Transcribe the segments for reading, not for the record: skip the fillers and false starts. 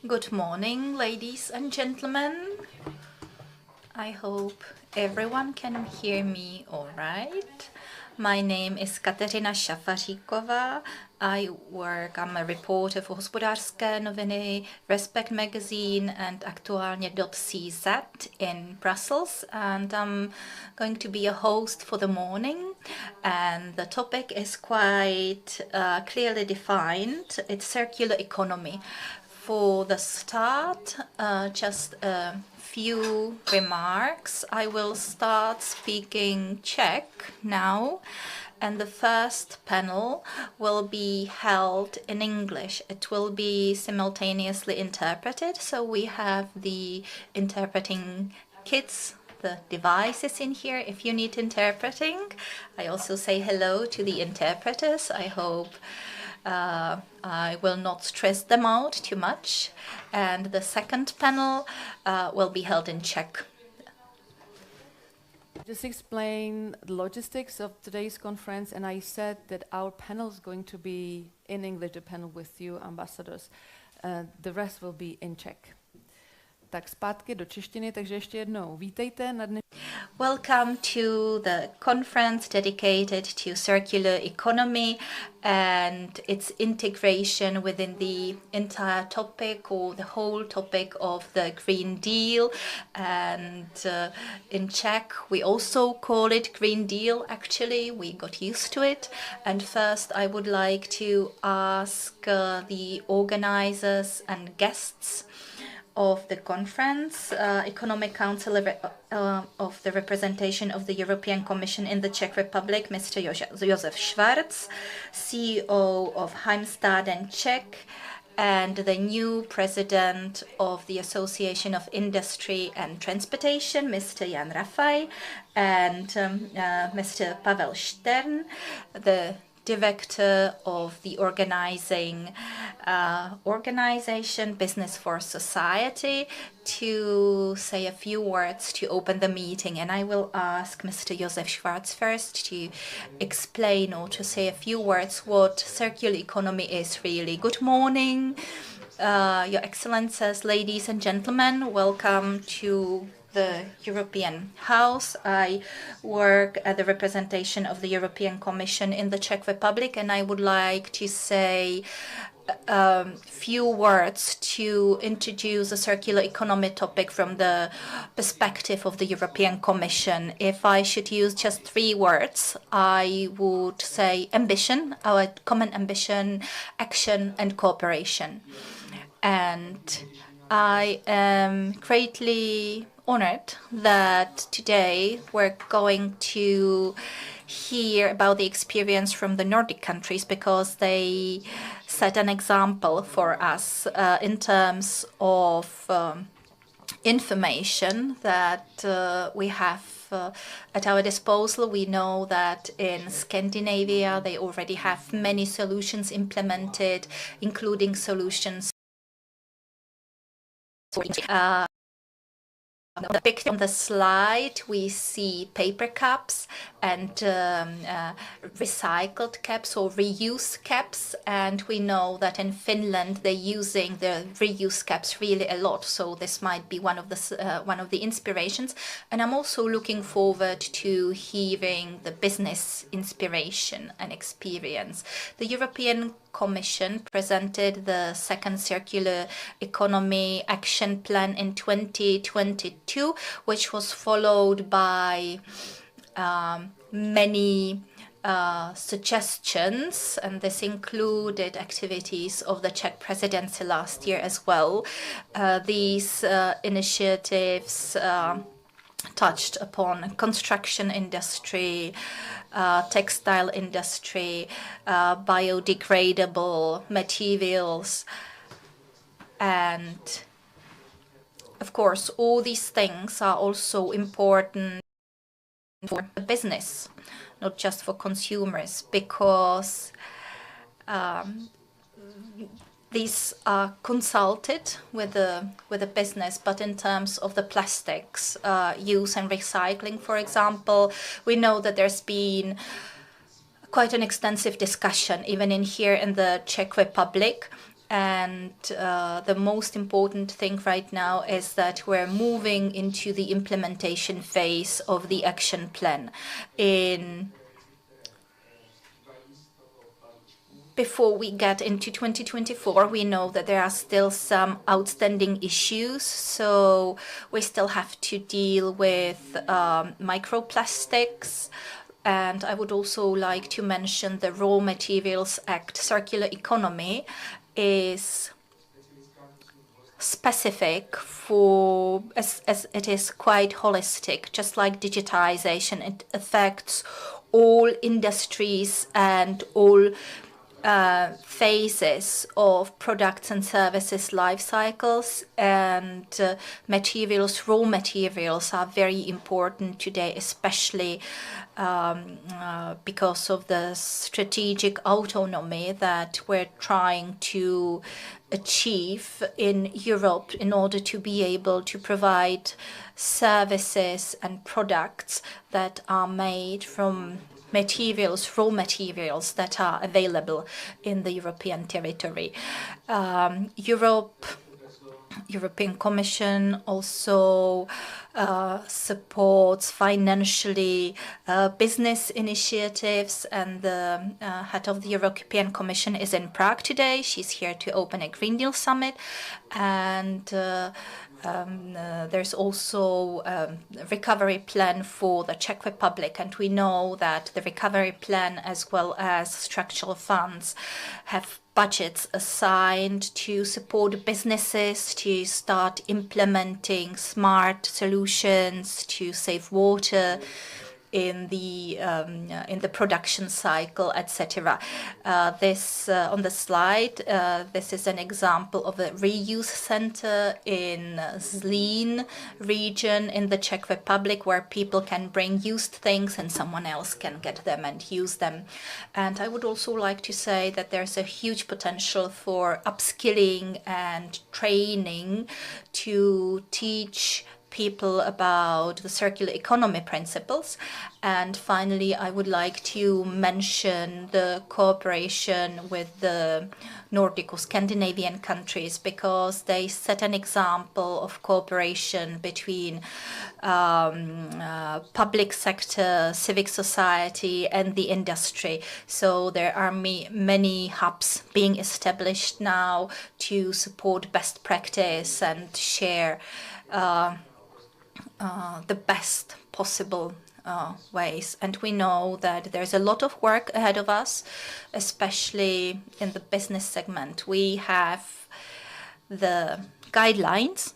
Good morning, ladies and gentlemen. I hope everyone can hear me all right. My name is Kateřina Šafaříková. I'm a reporter for Hospodářské noviny, Respect magazine and aktuálně.cz in Brussels, and I'm going to be a host for the morning. And the topic is quite clearly defined. It's circular economy. For the start, just a few remarks. I will start speaking Czech now, and the first panel will be held in English. It will be simultaneously interpreted, so we have the interpreting kits, the devices in here if you need interpreting. I also say hello to the interpreters. I hope I will not stress them out too much. And the second panel will be held in Czech. Just explain the logistics of today's conference, and I said that our panel is going to be in English, the panel with you, ambassadors. The rest will be in Czech. Tak zpátky do češtiny, takže ještě jednou vítejte na dnešní. Welcome to the conference dedicated to circular economy and its integration within the entire topic or the whole topic of the Green Deal. And in Czech, we also call it Green Deal, actually. We got used to it. And first, I would like to ask the organizers and guests of the conference, Economic Council of the Representation of the European Commission in the Czech Republic, Mr. Josef Schwarz, CEO of Heimstad and Czech, and the new president of the Association of Industry and Transportation, Mr. Jan Rafaj, and Mr. Pavel Stern, the director of the organization Business for Society, to say a few words to open the meeting. And I will ask Mr. Josef Schwarz first to explain or to say a few words what circular economy is really. Good morning, Your Excellencies, ladies and gentlemen. Welcome to the European House. I work at the representation of the European Commission in the Czech Republic, and I would like to say a few words to introduce a circular economy topic from the perspective of the European Commission. If I should use just three words, I would say ambition, our common ambition, action, and cooperation. And I am greatly honored that today we're going to hear about the experience from the Nordic countries, because they set an example for us in terms of information that we have at our disposal. We know that in Scandinavia they already have many solutions implemented, including solutions on the slide, we see paper cups and recycled caps or reuse caps, and we know that in Finland they're using the reuse caps really a lot. So this might be one of the inspirations. And I'm also looking forward to hearing the business inspiration and experience. The European Commission presented the second circular economy action plan in 2022, which was followed by many suggestions, and this included activities of the Czech presidency last year as well. These initiatives touched upon construction industry, textile industry, biodegradable materials, and of course all these things are also important for the business, not just for consumers, because these are consulted with the business, but in terms of the plastics use and recycling, for example, we know that there's been quite an extensive discussion even in here in the Czech Republic And the most important thing right now is that we're moving into the implementation phase of the action plan. Before we get into 2024, we know that there are still some outstanding issues. So we still have to deal with microplastics. And I would also like to mention the Raw Materials Act. Circular economy is specific for, as it is quite holistic, just like digitization. It affects all industries and all phases of products and services life cycles, and materials, raw materials are very important today, especially because of the strategic autonomy that we're trying to achieve in Europe in order to be able to provide services and products that are made from materials, raw materials that are available in the European territory. European Commission also supports financially business initiatives, and the head of the European Commission is in Prague today. She's here to open a Green Deal summit, and there's also a recovery plan for the Czech Republic, and we know that the recovery plan as well as structural funds have budgets assigned to support businesses to start implementing smart solutions to save water in the production cycle, etc. This on the slide, this is an example of a reuse center in Zlín region in the Czech Republic, where people can bring used things and someone else can get them and use them. And I would also like to say that there's a huge potential for upskilling and training to teach people about the circular economy principles. And finally, I would like to mention the cooperation with the Nordic or Scandinavian countries, because they set an example of cooperation between public sector, civic society, and the industry. So there are many hubs being established now to support best practice and share the best possible ways. And we know that there's a lot of work ahead of us, especially in the business segment. We have the guidelines,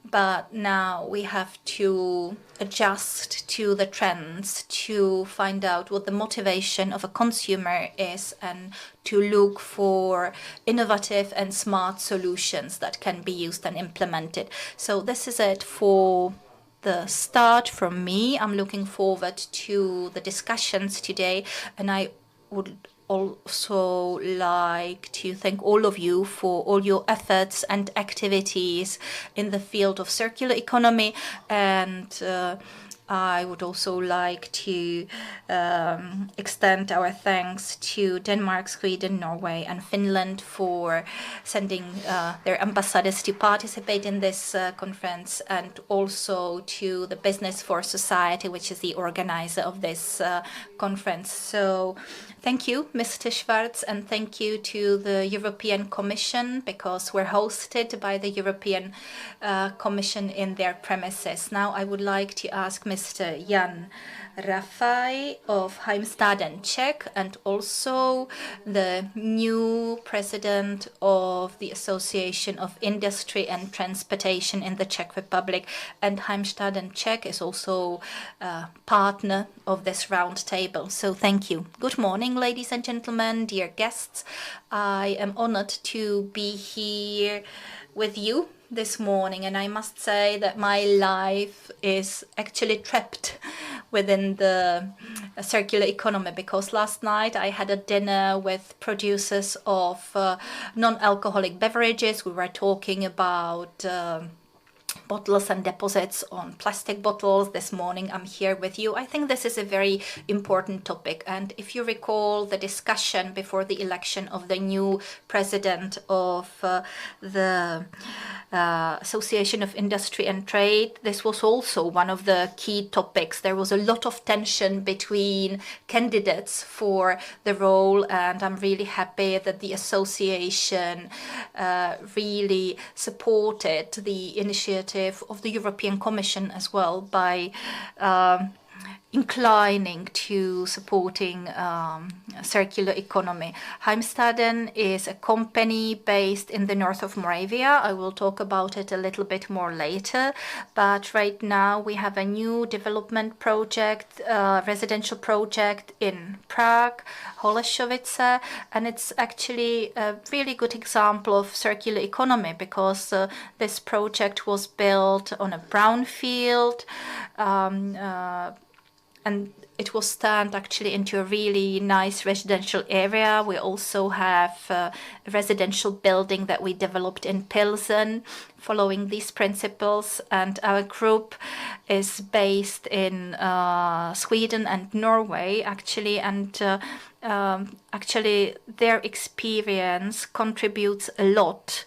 but now we have to adjust to the trends, to find out what the motivation of a consumer is, and to look for innovative and smart solutions that can be used and implemented. So this is it for the start from me. I'm looking forward to the discussions today, and I would also like to thank all of you for all your efforts and activities in the field of circular economy. And I would also like to extend our thanks to Denmark, Sweden, Norway, and Finland for sending their ambassadors to participate in this conference, and also to the Business for Society, which is the organizer of this conference. So thank you, Mr. Schwarz, and thank you to the European Commission, because we're hosted by the European Commission in their premises. Now I would like to ask Mr. Jan Rafaj of Heimstaden, Czech, and also the new president of the Association of Industry and Transportation in the Czech Republic. And Heimstaden, Czech is also a partner of this round table. So thank you. Good morning, ladies and gentlemen, dear guests. I am honored to be here with you this morning, and I must say that my life is actually trapped within the circular economy, because last night I had a dinner with producers of non-alcoholic beverages. We were talking about bottles and deposits on plastic bottles. This morning I'm here with you. I think this is a very important topic, and if you recall the discussion before the election of the new president of the Association of Industry and Trade, this was also one of the key topics. There was a lot of tension between candidates for the role, and I'm really happy that the association really supported the initiative of the European Commission as well by inclining to supporting circular economy. Heimstaden is a company based in the north of Moravia. I will talk about it a little bit more later, but right now we have a new development project, residential project in Prague, Holešovice, and it's actually a really good example of circular economy because this project was built on a brownfield, and it was turned actually into a really nice residential area. We also have a residential building that we developed in Pilsen following these principles, and our group is based in Sweden and Norway actually, and actually their experience contributes a lot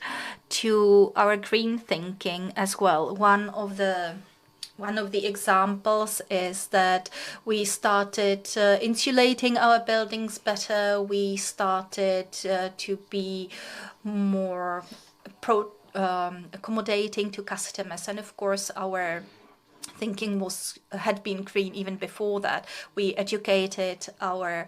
to our green thinking as well. One of the examples is that we started insulating our buildings better. We started to be more accommodating to customers, and of course our thinking had been green even before that. We educated our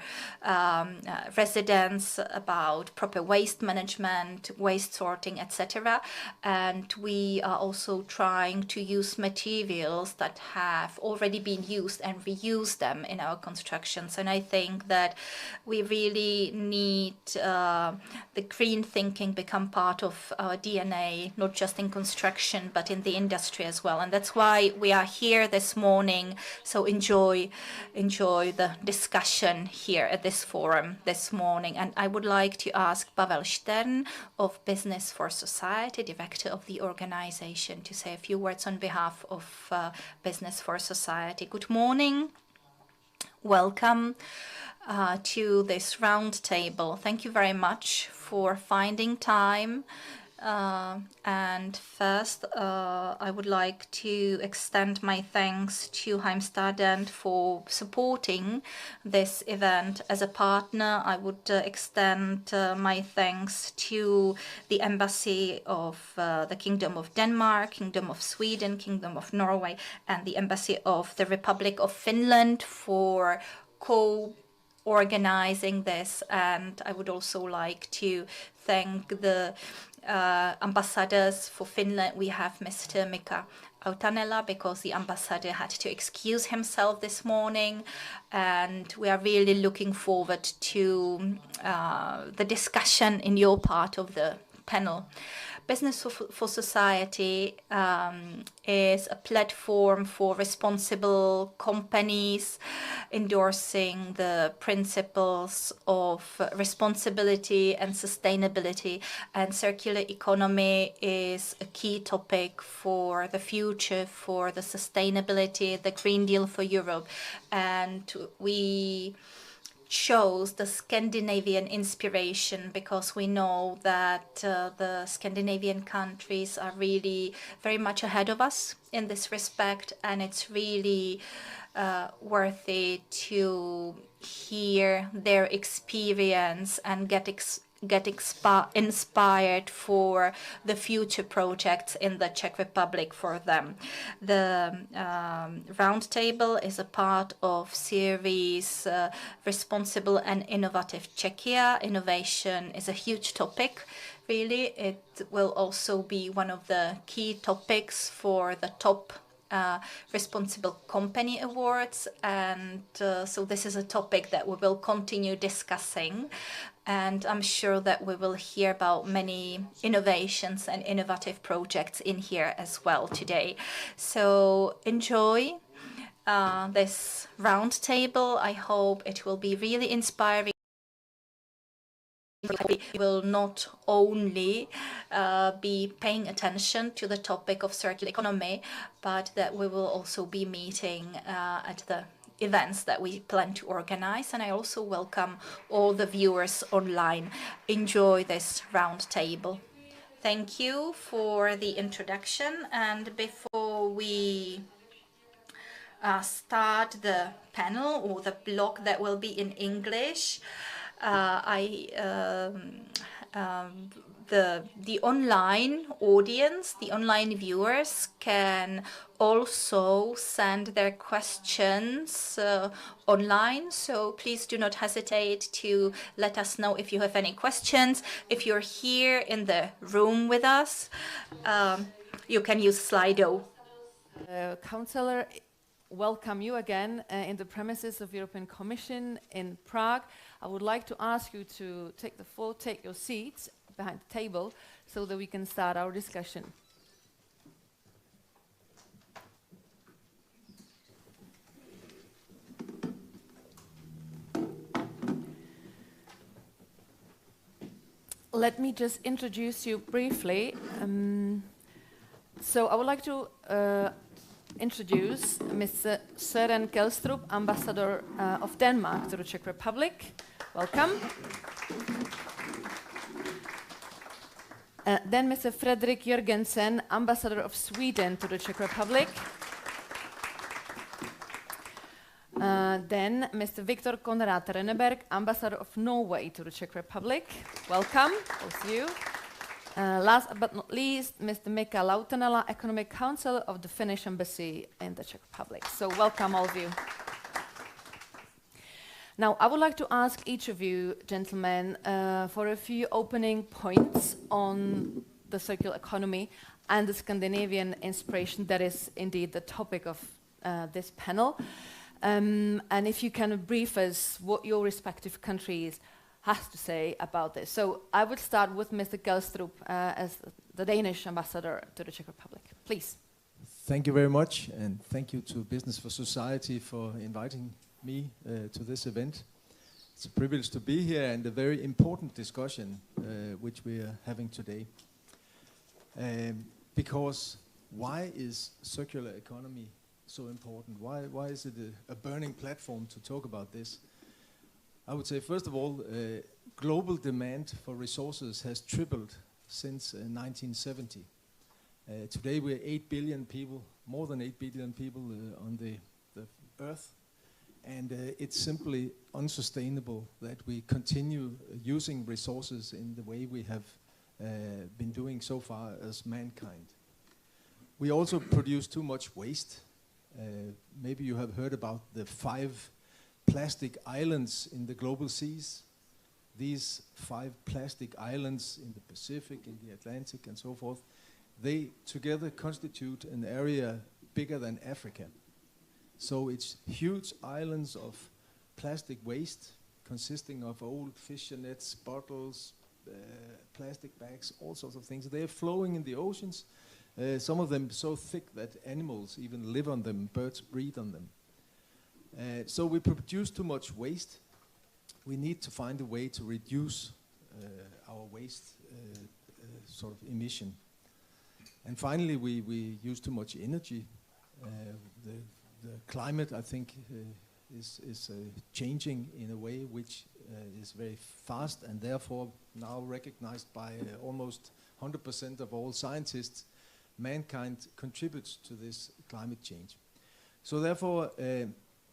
residents about proper waste management, waste sorting, etc. And we are also trying to use materials that have already been used and reuse them in our constructions. And I think that we really need the green thinking become part of our DNA, not just in construction, but in the industry as well. And that's why we are here this morning, so enjoy the discussion here at this forum this morning. And I would like to ask Pavel Stern of Business for Society, director of the organization, to say a few words on behalf of Business for Society. Good morning, welcome to this round table. Thank you very much for finding time. And first, I would like to extend my thanks to Heimstaden for supporting this event as a partner. I would extend my thanks to the Embassy of the Kingdom of Denmark, Kingdom of Sweden, Kingdom of Norway, and the Embassy of the Republic of Finland for organizing this. And I would also like to thank the ambassadors for Finland. We have Mr. Mika Autanella because the ambassador had to excuse himself this morning, and we are really looking forward to the discussion in your part of the panel. Business for Society is a platform for responsible companies endorsing the principles of responsibility and sustainability, and circular economy is a key topic for the future, for the sustainability, the Green Deal for Europe. And we chose the Scandinavian Inspiration because we know that the Scandinavian countries are really very much ahead of us in this respect, and it's really worthy to hear their experience and get inspired for the future projects in the Czech Republic for them. The roundtable is a part of series Responsible and Innovative Czechia. Innovation is a huge topic. Really, it will also be one of the key topics for the top Responsible Company Awards, and so this is a topic that we will continue discussing, and I'm sure that we will hear about many innovations and innovative projects in here as well today. So enjoy this round table. I hope it will be really inspiring we will not only be paying attention to the topic of circular economy, but that we will also be meeting at the events that we plan to organize. And I also welcome all the viewers online. Enjoy this round table. Thank you for the introduction. And before we start the panel or the block that will be in English, the online audience, the online viewers can also send their questions online. So please do not hesitate to let us know if you have any questions. If you're here in the room with us, you can use Slido. Councillor, welcome you again in the premises of European Commission in Prague. I would like to ask you to take the floor, take your seats behind the table so that we can start our discussion. Let me just introduce you briefly. So I would like to introduce Mr. Søren Kelstrup, Ambassador of Denmark to the Czech Republic. Welcome. Then Mr. Fredrik Jorgensen, Ambassador of Sweden to the Czech Republic. Then Mr. Viktor Conrad Rønneberg, Ambassador of Norway to the Czech Republic. Welcome, both of you. Last but not least, Mr. Mika Lautenala, Economic Council of the Finnish Embassy in the Czech Republic. So welcome all of you. Now, I would like to ask each of you, gentlemen, for a few opening points on the circular economy and the Scandinavian inspiration that is indeed the topic of this panel. And if you can brief us what your respective countries has to say about this. So I would start with Mr. Kelstrup as the Danish Ambassador to the Czech Republic. Please. Thank you very much, and thank you to Business for Society for inviting me to this event. It's a privilege to be here and a very important discussion which we are having today. Because why is circular economy so important? Why is it a burning platform to talk about this? I would say, first of all, global demand for resources has tripled since 1970. Today we're 8 billion people, more than 8 billion people on the Earth. And it's simply unsustainable that we continue using resources in the way we have been doing so far as mankind. We also produce too much waste. Maybe you have heard about the 5 plastic islands in the global seas. These 5 plastic islands in the Pacific, in the Atlantic and so forth, they together constitute an area bigger than Africa. So it's huge islands of plastic waste consisting of old fishing nets, bottles, plastic bags, all sorts of things. They are flowing in the oceans. Some of them so thick that animals even live on them, birds breed on them. So we produce too much waste. We need to find a way to reduce our waste sort of emission. And finally, we use too much energy. The climate, I think, is changing in a way which is very fast and therefore now recognized by almost 100% of all scientists. Mankind contributes to this climate change. So therefore,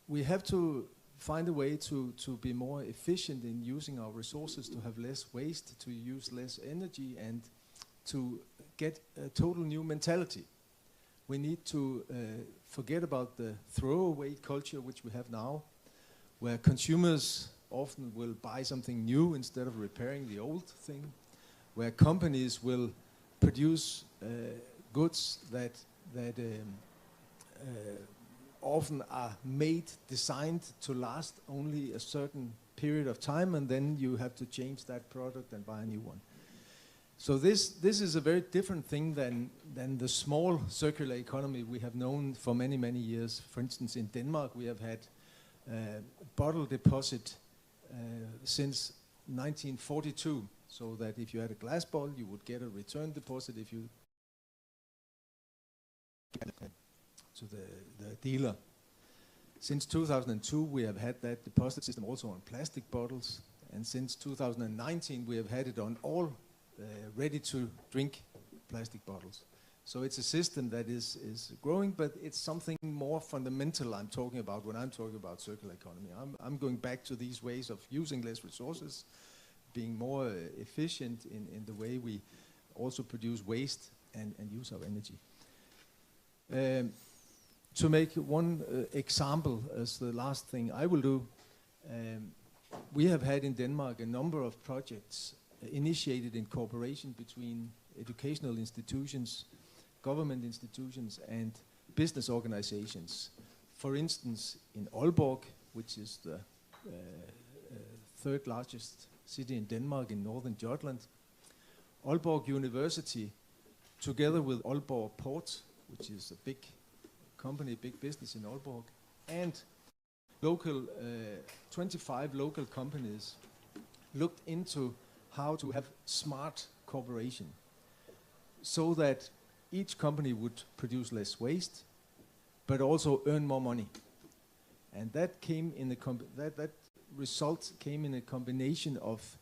we have to find a way to be more efficient in using our resources, to have less waste, to use less energy, and to get a total new mentality. We need to forget about the throwaway culture which we have now, where consumers often will buy something new instead of repairing the old thing, where companies will produce goods that often are designed to last only a certain period of time, and then you have to change that product and buy a new one. So this is a very different thing than the small circular economy we have known for many, many years. For instance, in Denmark we have had bottle deposit since 1942, so that if you had a glass bottle, you would get a return deposit if you to the dealer. Since 2002, we have had that deposit system also on plastic bottles, and since 2019, we have had it on all ready-to-drink plastic bottles. So it's a system that is growing, but it's something more fundamental I'm talking about when I'm talking about circular economy. I'm going back to these ways of using less resources, being more efficient in the way we also produce waste and use our energy. To make one example as the last thing I will do, we have had in Denmark a number of projects initiated in cooperation between educational institutions, government institutions and business organizations. For instance, in Aalborg, which is the third largest city in Denmark in northern Jutland, Aalborg University, together with Aalborg Port, which is a big company, big business in Aalborg, and local 25 local companies looked into how to have smart cooperation so that each company would produce less waste but also earn more money. And that came in that result came in a combination of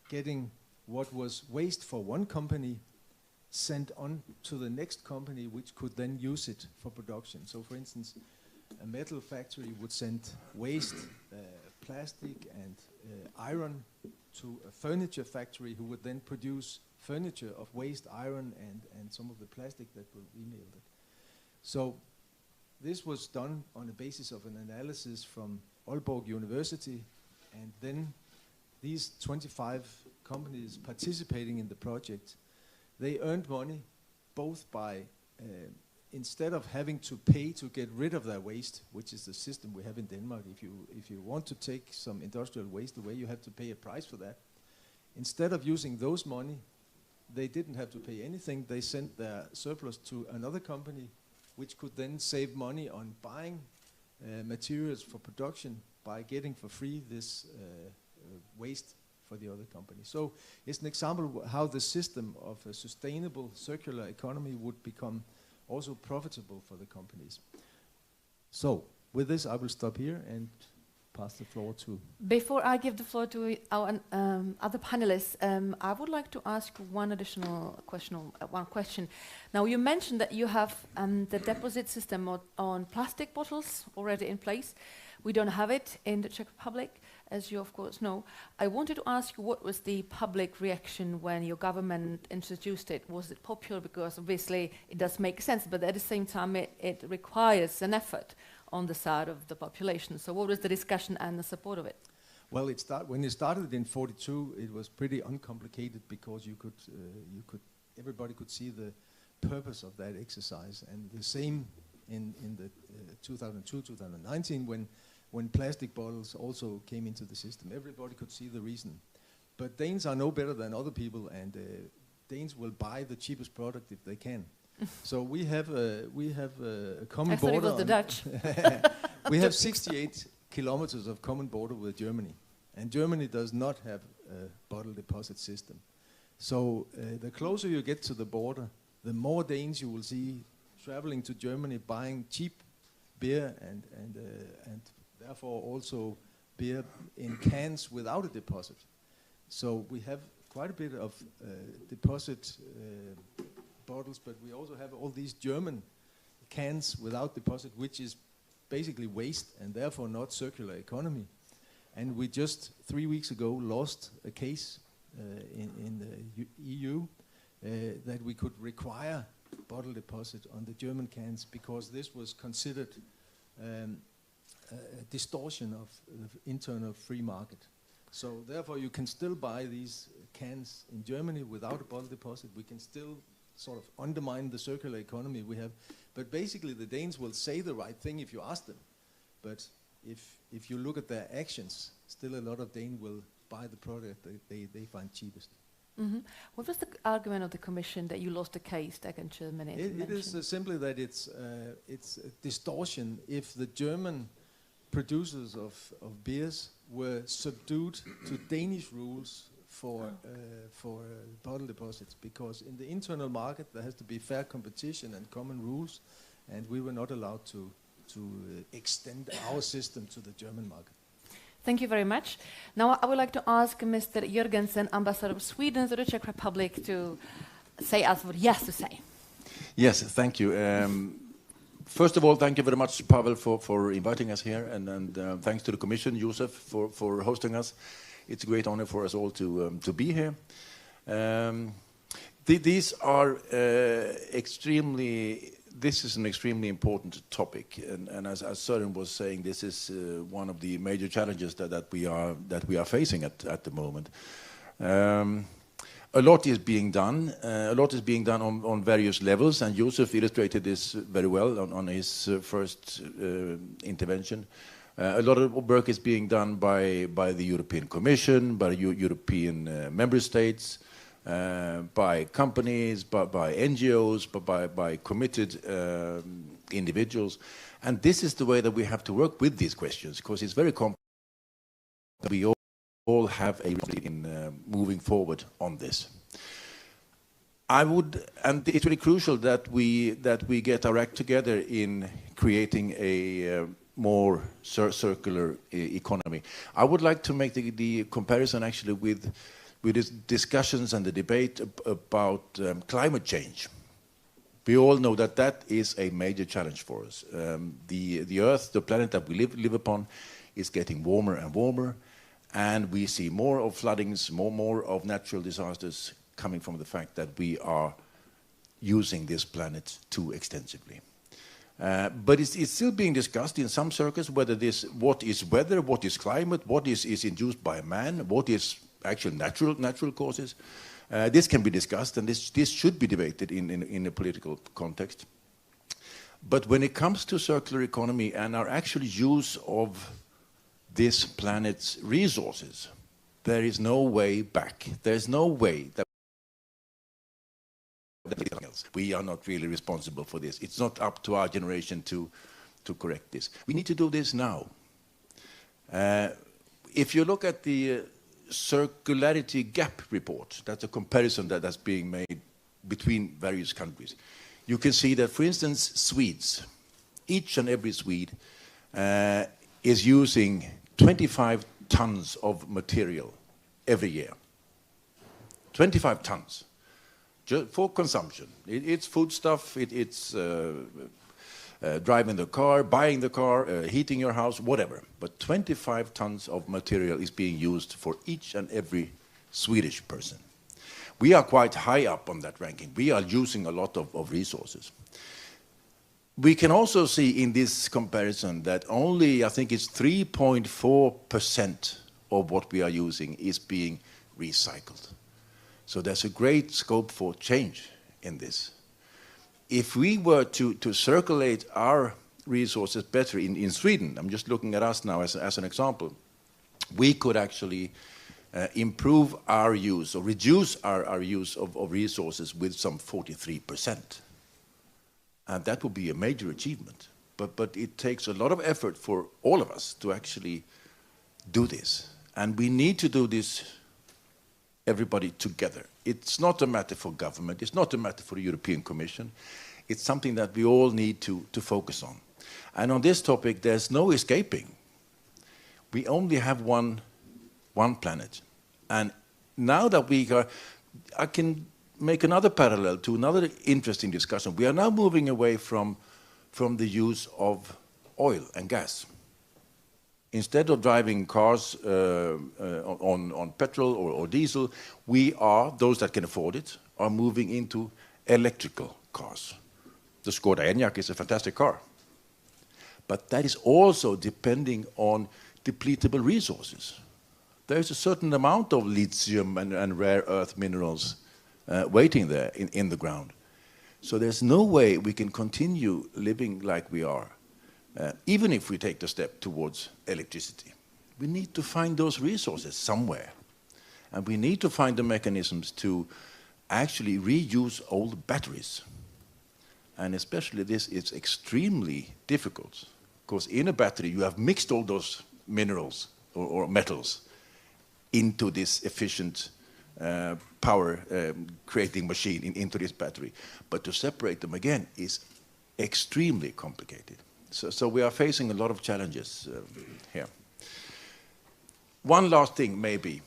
getting what was waste for one company sent on to the next company, which could then use it for production. So for instance, a metal factory would send waste, plastic and iron to a furniture factory who would then produce furniture of waste iron and some of the plastic that will remelt it. So this was done on the basis of an analysis from Aalborg University, and then these 25 companies participating in the project, they earned money both by, instead of having to pay to get rid of their waste, which is the system we have in Denmark. If you want to take some industrial waste away, you have to pay a price for that. Instead of using those money, they didn't have to pay anything. They sent their surplus to another company, which could then save money on buying materials for production by getting for free this waste for the other company. So it's an example of how the system of a sustainable circular economy would become also profitable for the companies. So with this, I will stop here and pass the floor to... Before I give the floor to our other panelists, I would like to ask one additional question. Now, you mentioned that you have the deposit system on plastic bottles already in place. We don't have it in the Czech Republic, as you of course know. I wanted to ask you, what was the public reaction when your government introduced it? Was it popular? Because obviously it does make sense, but at the same time it requires an effort on the side of the population. So what was the discussion and the support of it? Well, when it started in 42, it was pretty uncomplicated because everybody could see the purpose of that exercise, and the same in the 2002, 2019 when plastic bottles also came into the system. Everybody could see the reason. But Danes are no better than other people, and Danes will buy the cheapest product if they can. So we have a common border. I thought it was the Dutch. We have 68 kilometers of common border with Germany, and Germany does not have a bottle deposit system. So the closer you get to the border, the more Danes you will see traveling to Germany, buying cheap beer and therefore also beer in cans without a deposit. So we have quite a bit of deposit bottles, but we also have all these German cans without deposit, which is basically waste and therefore not circular economy. And we just 3 weeks ago lost a case in the EU that we could require bottle deposit on the German cans because this was considered a distortion of the internal free market. So therefore you can still buy these cans in Germany without a bottle deposit. We can still sort of undermine the circular economy we have. But basically the Danes will say the right thing if you ask them. But if you look at their actions, still a lot of Danes will buy the product they find cheapest. Mm-hmm. What was the argument of the Commission that you lost the case against Germany? It is simply that it's a distortion. If the German producers of beers were subdued to Danish rules for bottle deposits, because in the internal market there has to be fair competition and common rules, and we were not allowed to extend our system to the German market. Thank you very much. Now I would like to ask Mr. Jorgensen, Ambassador of Sweden to the Czech Republic, to say us what he has to say. Yes, thank you. First of all, thank you very much, Pavel, for inviting us here, and thanks to the Commission, Josef, for hosting us. It's a great honor for us all to be here. This is an extremely important topic, and as Søren was saying, this is one of the major challenges that we are facing at the moment. A lot is being done. A lot is being done on various levels, and Josef illustrated this very well on his first intervention. A lot of work is being done by the European Commission, by European member states, by companies, by NGOs, by committed individuals. And this is the way that we have to work with these questions, because it's very complex. We all have a role in moving forward on this. And it's really crucial that we get our act together in creating a more circular economy. I would like to make the comparison actually with these discussions and the debate about climate change. We all know that is a major challenge for us. The Earth, the planet that we live upon, is getting warmer and warmer, and we see more of floodings, more of natural disasters coming from the fact that we are using this planet too extensively. But it's still being discussed in some circles whether what is weather, what is climate, what is induced by man, what is actual natural causes. This can be discussed, and this should be debated in a political context. But when it comes to circular economy and our actual use of this planet's resources, there is no way back. There's no way that we are not really responsible for this. It's not up to our generation to correct this. We need to do this now. If you look at the circularity gap report, that's a comparison that's being made between various countries. You can see that, for instance, Swedes, each and every Swede is using 25 tons of material every year. 25 tons just for consumption. It's foodstuff, it's driving the car, buying the car, heating your house, whatever. But 25 tons of material is being used for each and every Swedish person. We are quite high up on that ranking. We are using a lot of resources. We can also see in this comparison that only, I think it's 3.4% of what we are using is being recycled. So there's a great scope for change in this. If we were to circulate our resources better in Sweden, I'm just looking at us now as an example, we could actually improve our use or reduce our use of resources with some 43%. And that would be a major achievement. But it takes a lot of effort for all of us to actually do this. And we need to do this, everybody together. It's not a matter for government. It's not a matter for the European Commission. It's something that we all need to focus on. And on this topic, there's no escaping. We only have one planet. And now that I can make another parallel to another interesting discussion. We are now moving away from the use of oil and gas. Instead of driving cars on petrol or diesel, those that can afford it, are moving into electrical cars. The Skoda Enyaq is a fantastic car. But that is also depending on depletable resources. There is a certain amount of lithium and rare earth minerals waiting there in the ground. So there's no way we can continue living like we are, even if we take the step towards electricity. We need to find those resources somewhere. And we need to find the mechanisms to actually reuse old batteries. And especially this is extremely difficult Because in a battery, you have mixed all those minerals or metals into this efficient power creating machine into this battery. But to separate them again is extremely complicated. So we are facing a lot of challenges here. One last thing maybe,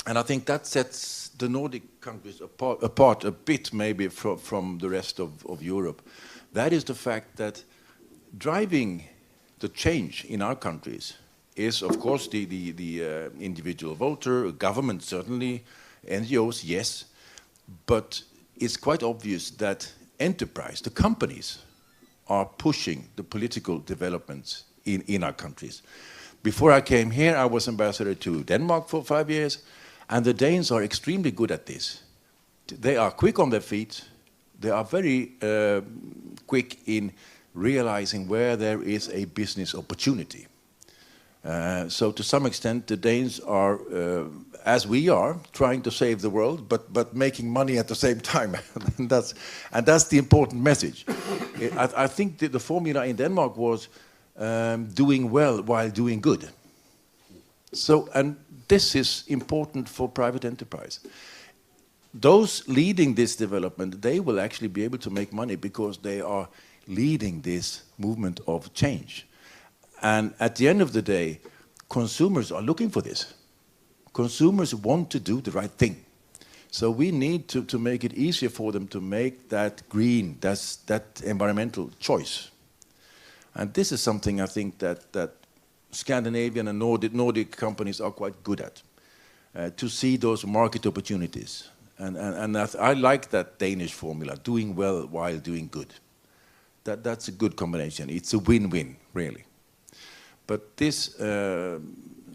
and I think that sets the Nordic countries apart a bit maybe from the rest of Europe. That is the fact that driving the change in our countries is, of course, the individual voter, government certainly, NGOs, yes, but it's quite obvious that enterprise, the companies, are pushing the political developments in our countries. Before I came here, I was ambassador to Denmark for 5 years, and the Danes are extremely good at this. They are quick on their feet. They are very quick in realizing where there is a business opportunity. So to some extent, the Danes are, as we are, trying to save the world, but making money at the same time. and that's the important message. I think the formula in Denmark was doing well while doing good. So, and this is important for private enterprise. Those leading this development, they will actually be able to make money because they are leading this movement of change. And at the end of the day, consumers are looking for this. Consumers want to do the right thing. So we need to make it easier for them to make that green, that environmental choice. And this is something I think that Scandinavian and Nordic companies are quite good at, to see those market opportunities. And I like that Danish formula, doing well while doing good. That's a good combination. It's a win-win, really. But this,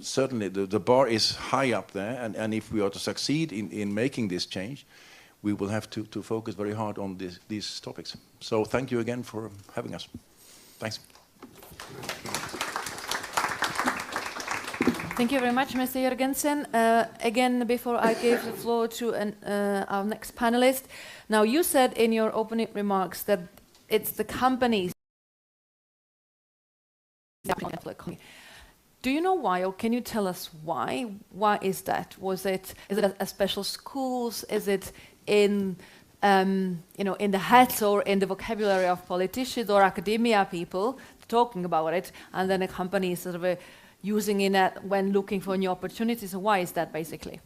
certainly, the bar is high up there, and if we are to succeed in making this change, we will have to focus very hard on these topics. So thank you again for having us. Thanks. Thank you very much, Mr. Jorgensen. Again, before I give the floor to our next panelist, now you said in your opening remarks that it's the companies. Do you know why, or can you tell us why? Why is that? Is it a special schools? Is it in in the hats or in the vocabulary of politicians or academia people talking about it, and then a company is sort of using it when looking for new opportunities? So why is that basically?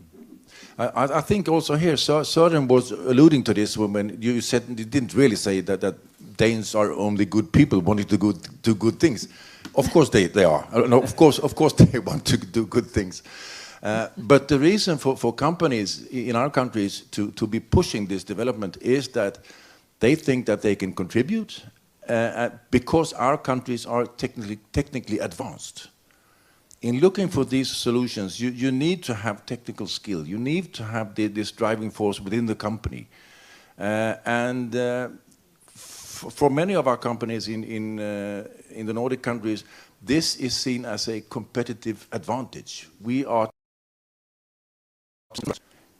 I think also here, Søren was alluding to this when you said, you didn't really say that Danes are only good people wanting to do good things. Of course they are. No, of course they want to do good things. But the reason for companies in our countries to be pushing this development is that they think that they can contribute because our countries are technically advanced. In looking for these solutions, you need to have technical skill. You need to have this driving force within the company. For many of our companies in the Nordic countries, this is seen as a competitive advantage.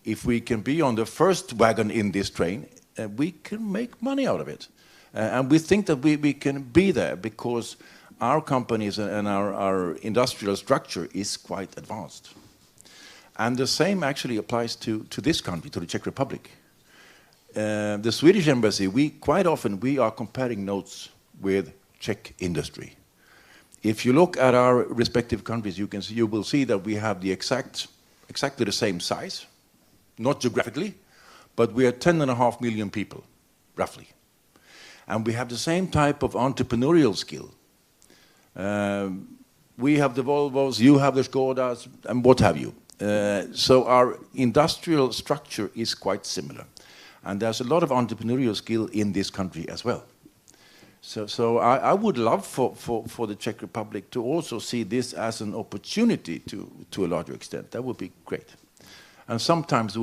If we can be on the first wagon in this train, we can make money out of it. And we think that we can be there because our companies and our industrial structure is quite advanced. And the same actually applies to this country, to the Czech Republic. The Swedish embassy, quite often we are comparing notes with Czech industry. If you look at our respective countries, you will see that we have the exactly the same size, not geographically, but we are 10.5 million people, roughly. And we have the same type of entrepreneurial skill. We have the Volvos, you have the Skodas, and what have you. So our industrial structure is quite similar. And there's a lot of entrepreneurial skill in this country as well. So I would love for the Czech Republic to also see this as an opportunity to a larger extent. That would be great. And sometimes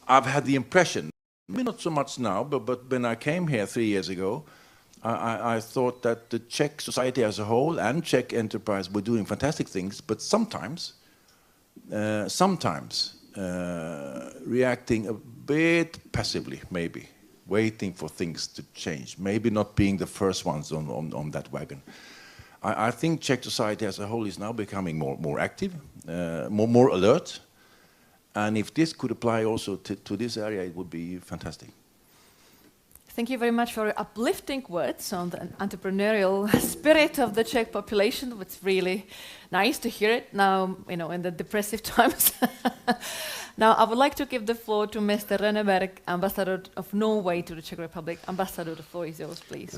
I've had the impression, maybe not so much now, but when I came here 3 years ago, I thought that the Czech society as a whole and Czech enterprise were doing fantastic things, but sometimes reacting a bit passively, maybe, waiting for things to change, maybe not being the first ones on that wagon. I think Czech society as a whole is now becoming more active, more alert, and if this could apply also to this area, it would be fantastic. Thank you very much for your uplifting words on the entrepreneurial spirit of the Czech population. It's really nice to hear it now, you know, in the depressive times. Now, I would like to give the floor to Mr. Rønneberg, Ambassador of Norway to the Czech Republic. Ambassador, the floor is yours, please.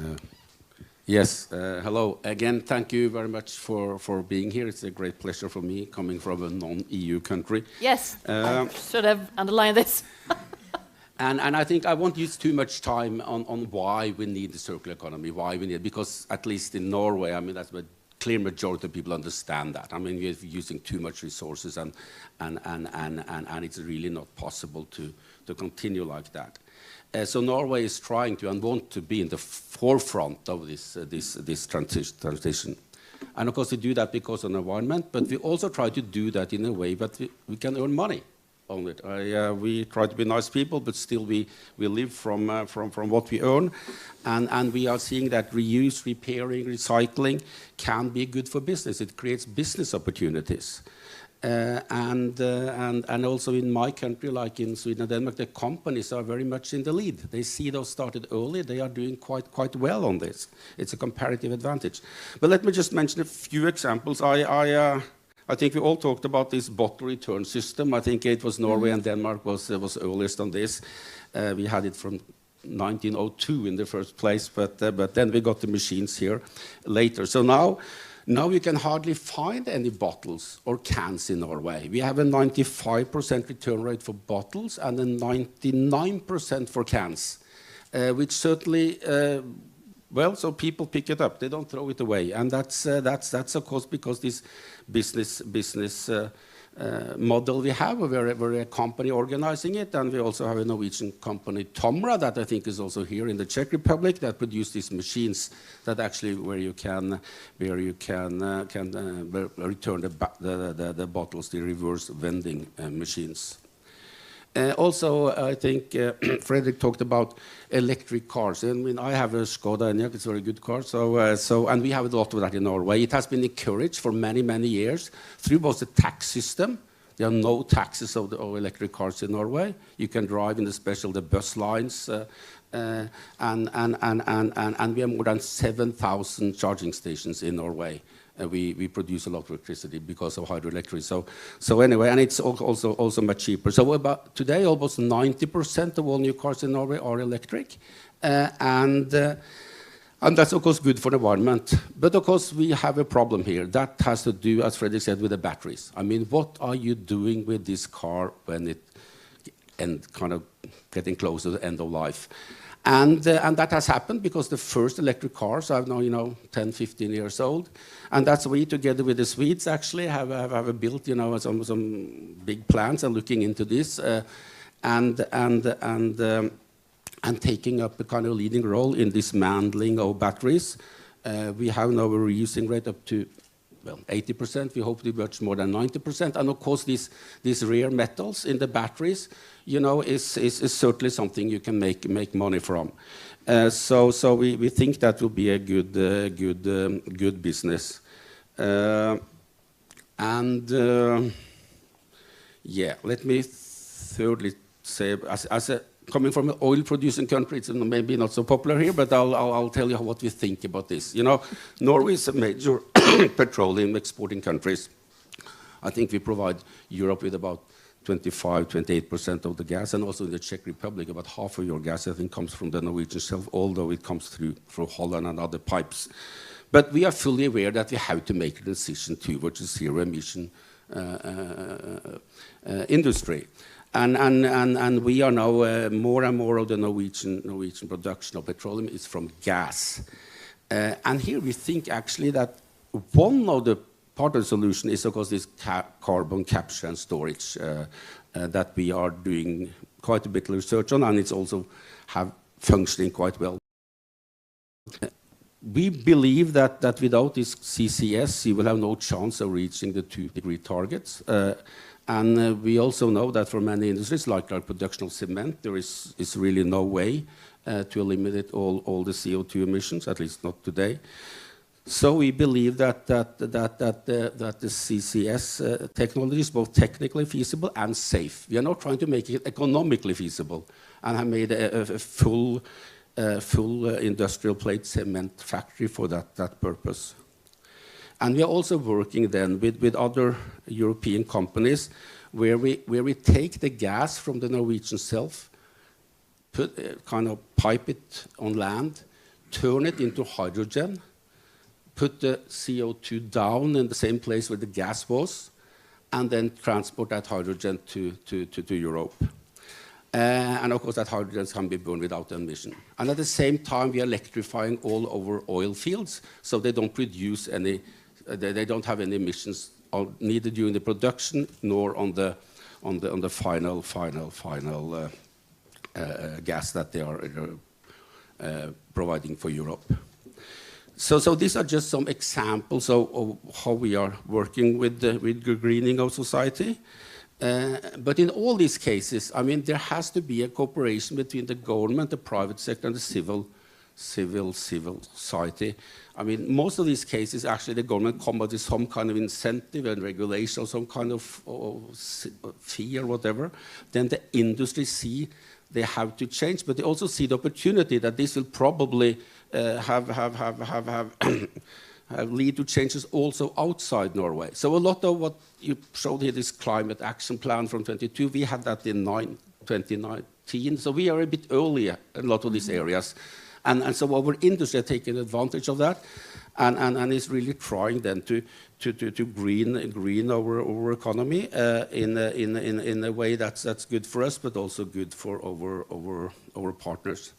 Yes, hello. Again, thank you very much for being here. It's a great pleasure for me, coming from a non-EU country. Yes, I should have underlined this. And I think I won't use too much time on why we need the circular economy, why we need it, because at least in Norway, I mean, that's a clear majority of people understand that. I mean, we're using too much resources and it's really not possible to continue like that. So Norway is trying to and want to be in the forefront of this transition. And of course we do that because of the environment, but we also try to do that in a way that we can earn money on it. We try to be nice people, but still we live from what we earn. And we are seeing that reuse, repairing, recycling can be good for business. It creates business opportunities. And also in my country, like in Sweden and Denmark, the companies are very much in the lead. They see those started early. They are doing quite well on this. It's a comparative advantage. But let me just mention a few examples. I think we all talked about this bottle return system. I think it was Norway and Denmark was earliest on this. We had it from 1902 in the first place, but then we got the machines here later. So now you can hardly find any bottles or cans in Norway. We have a 95% return rate for bottles and a 99% for cans, which certainly, well, so people pick it up. They don't throw it away. And that's of course because this business model we have, we're a company organizing it, and we also have a Norwegian company, Tomra, that I think is also here in the Czech Republic, that produce these machines that actually where you can return the bottles, the reverse vending machines. Also, I think Fredrik talked about electric cars. I mean, I have a Skoda Enyaq, it's a very good car. And we have a lot of that in Norway. It has been encouraged for many years through both the tax system. There are no taxes of electric cars in Norway. You can drive in the bus lines, and we have more than 7,000 charging stations in Norway. We produce a lot of electricity because of hydroelectric. So anyway, and it's also much cheaper. So about today, almost 90% of all new cars in Norway are electric, and that's of course good for the environment. But of course we have a problem here that has to do, as Fredrik said, with the batteries. I mean, what are you doing with this car when it kind of getting close to the end of life? And that has happened because the first electric cars are now 10, 15 years old. And that's we, together with the Swedes, actually have built some big plans and looking into this and taking up a kind of leading role in dismantling of batteries. We have now a reusing rate up to 80%. We hope to be much more than 90%. And of course, these rare metals in the batteries, is certainly something you can make money from. So we think that will be a good business. Let me thirdly say, coming from an oil-producing country, it's maybe not so popular here, but I'll tell you what we think about this. Norway is a major petroleum exporting countries. I think we provide Europe with about 25-28% of the gas, and also in the Czech Republic, about half of your gas, I think, comes from the Norwegian shelf, although it comes through Holland and other pipes. But we are fully aware that we have to make a decision towards a zero-emission industry. And we are now more and more of the Norwegian production of petroleum is from gas. And here we think actually that one of the part of the solution is, of course, this carbon capture and storage that we are doing quite a bit of research on, and it's also functioning quite well. we believe that without this CCS, you will have no chance of reaching the 2-degree targets. And we also know that for many industries, like our production of cement, there is really no way to eliminate all the CO2 emissions, at least not today. So we believe that the CCS technology is both technically feasible and safe. We are not trying to make it economically feasible and have made a full industrial plate cement factory for that purpose. And we are also working then with other European companies where we take the gas from the Norwegian shelf, kind of pipe it on land, turn it into hydrogen, put the CO2 down in the same place where the gas was, and then transport that hydrogen to Europe. And of course, that hydrogen can be burned without emission. And at the same time, we are electrifying all over oil fields, so they don't produce any, they don't have any emissions neither during the production nor on the final gas that they are providing for Europe. So these are just some examples of how we are working with greening of society. But in all these cases, I mean, there has to be a cooperation between the government, the private sector, and the civil society. I mean, most of these cases, actually, the government come up with some kind of incentive and regulation or some kind of fee or whatever. Then the industry see they have to change, but they also see the opportunity that this will probably lead to changes also outside Norway. So a lot of what you showed here, this climate action plan from 22, we had that in 2019. So we are a bit earlier in a lot of these areas. And so our industry are taking advantage of that and is really trying then to green our economy in a way that's good for us, but also good for our partners.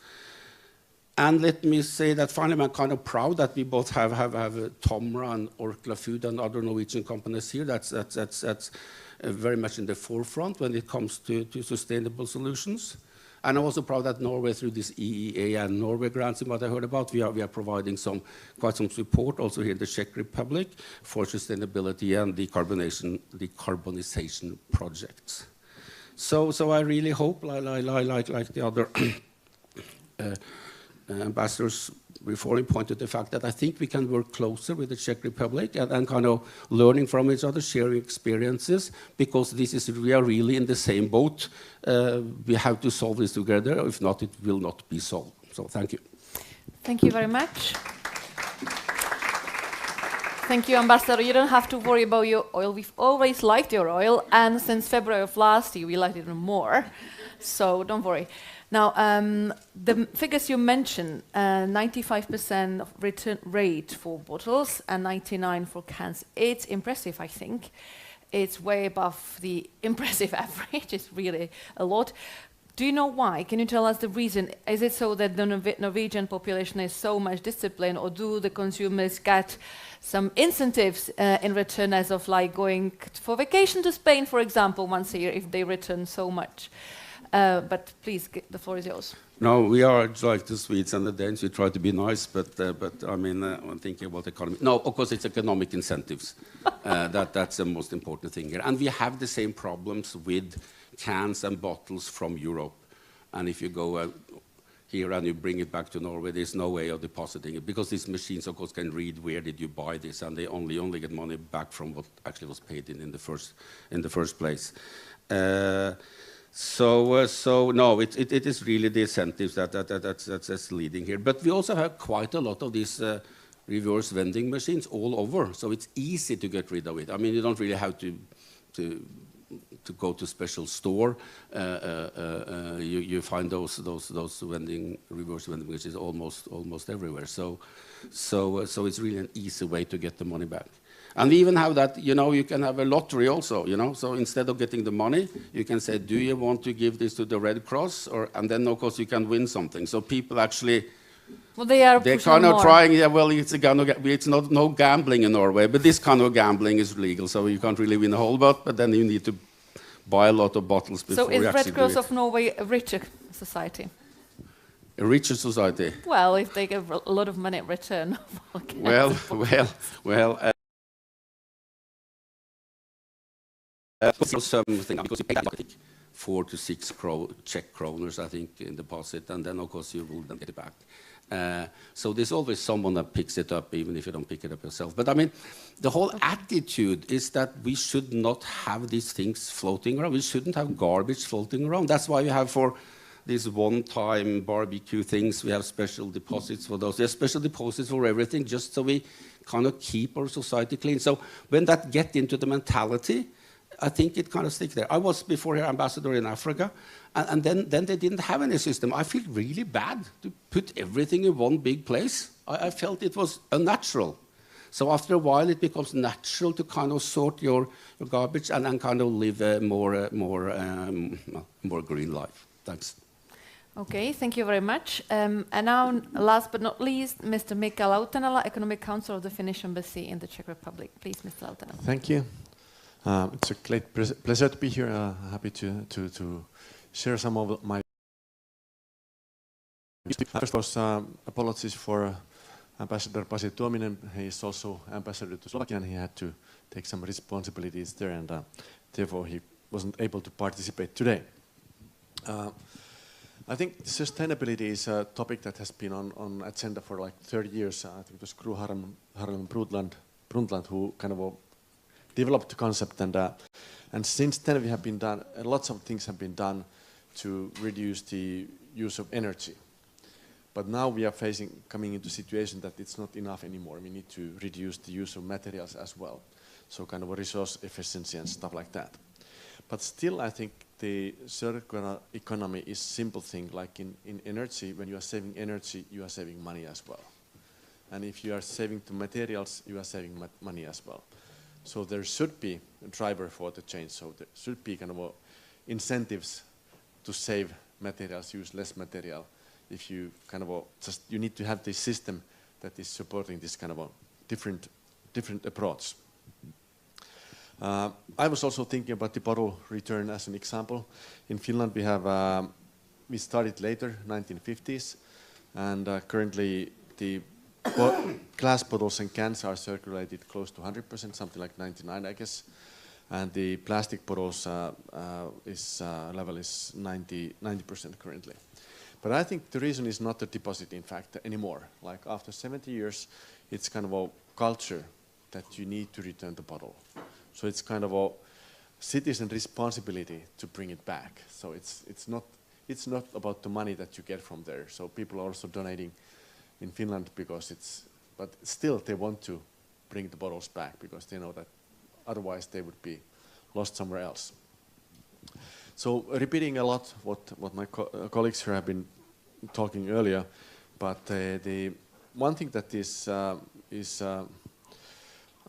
And let me say that finally, I'm kind of proud that we both have Tomra and Orkla Food and other Norwegian companies here. That's very much in the forefront when it comes to sustainable solutions. And I'm also proud that Norway, through this EEA and Norway grants and what I heard about, we are providing quite some support also here in the Czech Republic for sustainability and decarbonization projects. So I really hope, like the other ambassadors before pointed the fact that I think we can work closer with the Czech Republic and kind of learning from each other, sharing experiences, because we are really in the same boat. We have to solve this together. If not, it will not be solved. So thank you. Thank you very much. Thank you, Ambassador. You don't have to worry about your oil. We've always liked your oil, and since February of last year, we like it even more. So don't worry. Now, the figures you mentioned, 95% of return rate for bottles and 99% for cans, it's impressive, I think. It's way above the impressive average. It's really a lot. Do you know why? Can you tell us the reason? Is it so that the Norwegian population is so much disciplined, or do the consumers get some incentives in return, as of like going for vacation to Spain, for example, once a year if they return so much? But please, the floor is yours. No, we are like the Swedes and the Danes. We try to be nice, but I mean, I'm thinking about the economy. No, of course, it's economic incentives. That's the most important thing here. And we have the same problems with cans and bottles from Europe. And if you go here and you bring it back to Norway, there's no way of depositing it, because these machines, of course, can read where did you buy this, and they only get money back from what actually was paid in the first place. So no, it is really the incentives that's leading here. But we also have quite a lot of these reverse vending machines all over, so it's easy to get rid of it. I mean, you don't really have to go to a special store. You find those reverse vending machines almost everywhere. So it's really an easy way to get the money back. And we even have that, you can have a lottery also, So instead of getting the money, you can say, do you want to give this to the Red Cross? And then, of course, you can win something. So people actually, they're kind of trying, it's not no gambling in Norway, but this kind of gambling is legal, so you can't really win a whole lot, but then you need to buy a lot of bottles before you actually do it. So is Red Cross of Norway a richer society? A richer society. Well, if they give a lot of money in return. Well. Something because you pay like 4 to 6 Czech kroners, I think, in deposit, and then of course you will then get it back. So there's always someone that picks it up, even if you don't pick it up yourself. But I mean, the whole attitude is that we should not have these things floating around. We shouldn't have garbage floating around. That's why we have for these one-time barbecue things, we have special deposits for those. There's special deposits for everything, just so we kind of keep our society clean. So when that gets into the mentality, I think it kind of sticks there. I was before here ambassador in Africa, and then they didn't have any system. I feel really bad to put everything in one big place. I felt it was unnatural. So after a while, it becomes natural to kind of sort your garbage and then kind of live a more green life. Thanks. Okay, thank you very much. And now, last but not least, Mr. Mika Lautenala, Economic Council of the Finnish Embassy in the Czech Republic. Please, Mr. Lautenala. Thank you. It's a great pleasure to be here. Happy to share some of my. First was apologies for Ambassador Pasi Tuominen. He is also ambassador to Slovakia, and he had to take some responsibilities there, and therefore he wasn't able to participate today. I think sustainability is a topic that has been on agenda for like 30 years. I think it was Gro Harlem Brundtland who kind of developed the concept, and since then we have been done. Lots of things have been done to reduce the use of energy. But now we are coming into a situation that it's not enough anymore. We need to reduce the use of materials as well. So kind of a resource efficiency and stuff like that. But still, I think the circular economy is a simple thing. Like in energy, when you are saving energy, you are saving money as well. And if you are saving the materials, you are saving money as well. So there should be a driver for the change. So there should be kind of incentives to save materials, use less material. If you kind of you need to have this system that is supporting this kind of a different approach. I was also thinking about the bottle return as an example. In Finland, we started later, 1950s, and currently the glass bottles and cans are circulated close to 100%, something like 99, I guess, and the plastic bottles level is 90% currently. But I think the reason is not the deposit, in fact, anymore. Like after 70 years, it's kind of a culture that you need to return the bottle. So it's kind of a citizen responsibility to bring it back. So it's not about the money that you get from there. So people are also donating in Finland but still they want to bring the bottles back because they know that otherwise they would be lost somewhere else. So repeating a lot what my colleagues here have been talking earlier, but the one thing that is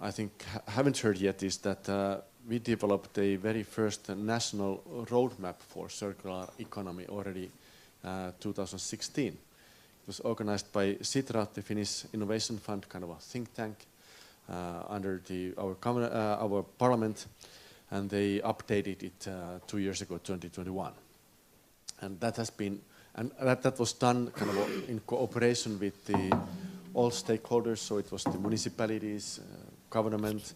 I think haven't heard yet is that we developed a very first national roadmap for circular economy already 2016. It was organized by Sitra, the Finnish Innovation Fund, kind of a think tank under our parliament, and they updated it 2 years ago, 2021. And that has been, that was done kind of in cooperation with all stakeholders. So it was the municipalities, government,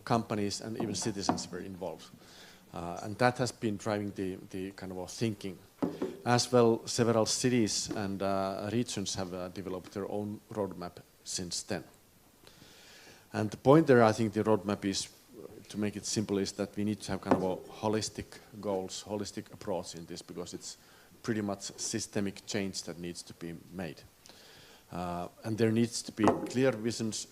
companies, and even citizens were involved. And that has been driving the kind of thinking. As well, several cities and regions have developed their own roadmap since then. And the point there, I think the roadmap is, to make it simple, is that we need to have kind of a holistic goals, holistic approach in this, because it's pretty much systemic change that needs to be made. And there needs to be clear visions,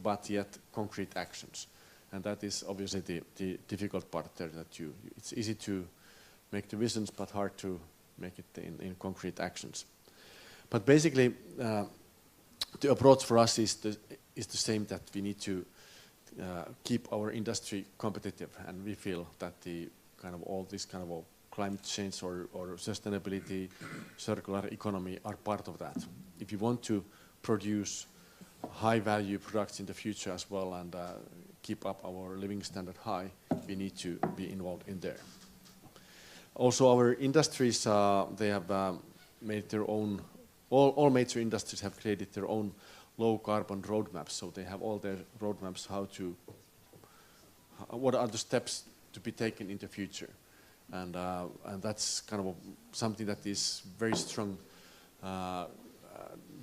but yet concrete actions. And that is obviously the difficult part there, that it's easy to make the visions, but hard to make it in concrete actions. But basically, the approach for us is the same, that we need to keep our industry competitive, and we feel that the kind of all this kind of climate change or sustainability, circular economy are part of that. If you want to produce high-value products in the future as well and keep up our living standard high, we need to be involved in there. Also, our industries, they have made their own all major industries have created their own low carbon roadmaps, so they have all their roadmaps what are the steps to be taken in the future, and that's kind of something that is very strong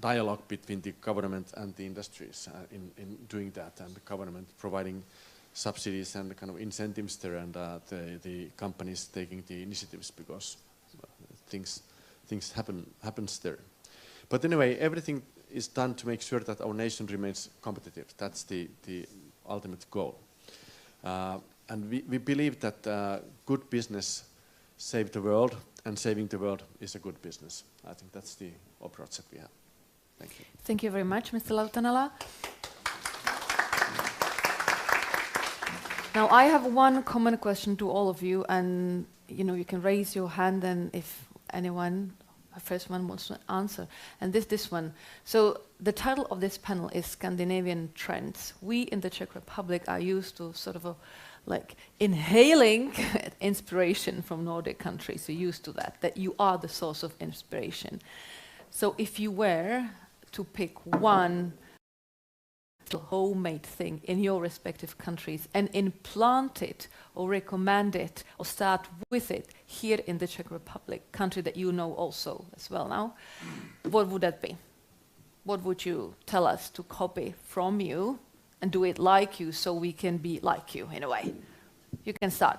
dialogue between the government and the industries in doing that, and the government providing subsidies and kind of incentives there, and the companies taking the initiatives, because things happens there. But anyway, everything is done to make sure that our nation remains competitive. That's the ultimate goal. And we believe that good business saves the world, and saving the world is a good business. I think that's the approach that we have. Thank you. Thank you very much, Mr. Lautanala. Now, I have one common question to all of you, and you can raise your hand, and if anyone, the first one wants to answer, and this one. So the title of this panel is Scandinavian Trends. We in the Czech Republic are used to sort of like inhaling inspiration from Nordic countries. You're used to that you are the source of inspiration. So if you were to pick one homemade thing in your respective countries and implant it or recommend it or start with it here in the Czech Republic, country that you know also as well now, what would that be? What would you tell us to copy from you and do it like you, so we can be like you in a way? You can start.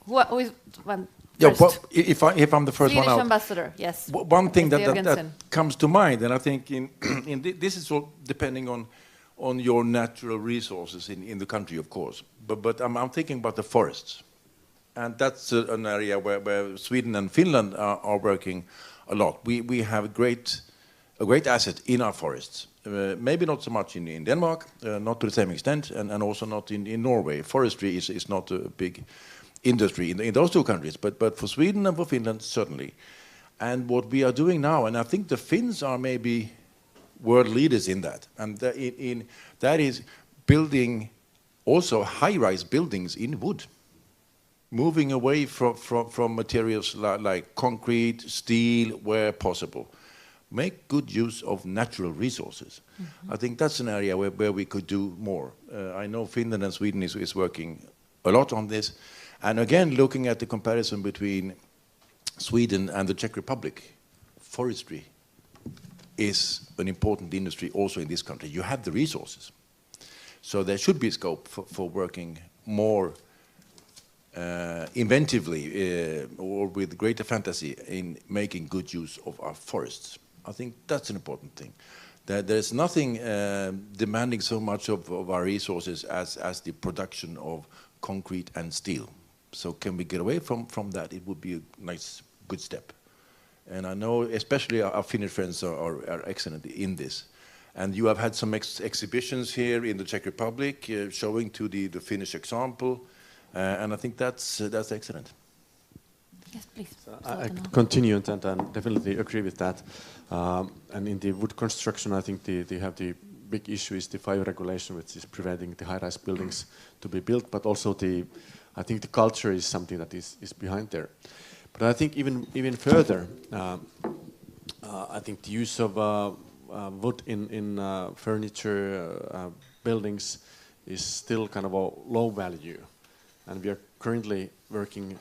Who is one? Yeah, well, if I'm the first Swedish one out, Ambassador, yes. One thing that comes to mind, and I think this is all depending on your natural resources in the country, of course. But I'm thinking about the forests, and that's an area where Sweden and Finland are working a lot. We have a great asset in our forests. Maybe not so much in Denmark, not to the same extent, and also not in Norway. Forestry is not a big industry in those two countries, but for Sweden and for Finland, certainly. And what we are doing now, and I think the Finns are maybe world leaders in that, and that is building also high-rise buildings in wood, moving away from materials like concrete, steel, where possible. Make good use of natural resources. Mm-hmm. I think that's an area where we could do more. I know Finland and Sweden is working a lot on this. And again, looking at the comparison between Sweden and the Czech Republic, forestry is an important industry also in this country. You have the resources. So there should be scope for working more inventively or with greater fantasy in making good use of our forests. I think that's an important thing. There's nothing demanding so much of our resources as the production of concrete and steel. So can we get away from that? It would be a nice, good step. And I know especially our Finnish friends are excellent in this. And you have had some exhibitions here in the Czech Republic showing to the Finnish example. And I think that's excellent. Yes, please. So I continue and definitely agree with that. And in the wood construction, I think they have the big issue is the fire regulation, which is preventing the high-rise buildings to be built. But also I think the culture is something that is behind there. But I think even further, I think the use of wood in furniture, buildings is still kind of a low value. And we are currently working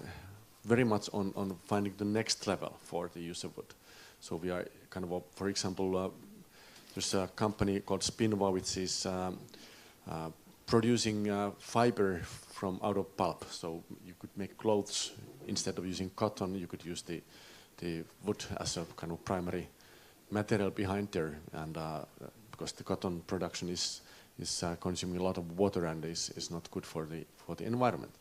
very much on finding the next level for the use of wood. So we are kind of, for example, there's a company called Spinnova, which is producing fiber from out of pulp. So you could make clothes instead of using cotton. You could use the wood as a kind of primary material behind there, and because the cotton production is consuming a lot of water and is not good for the environment.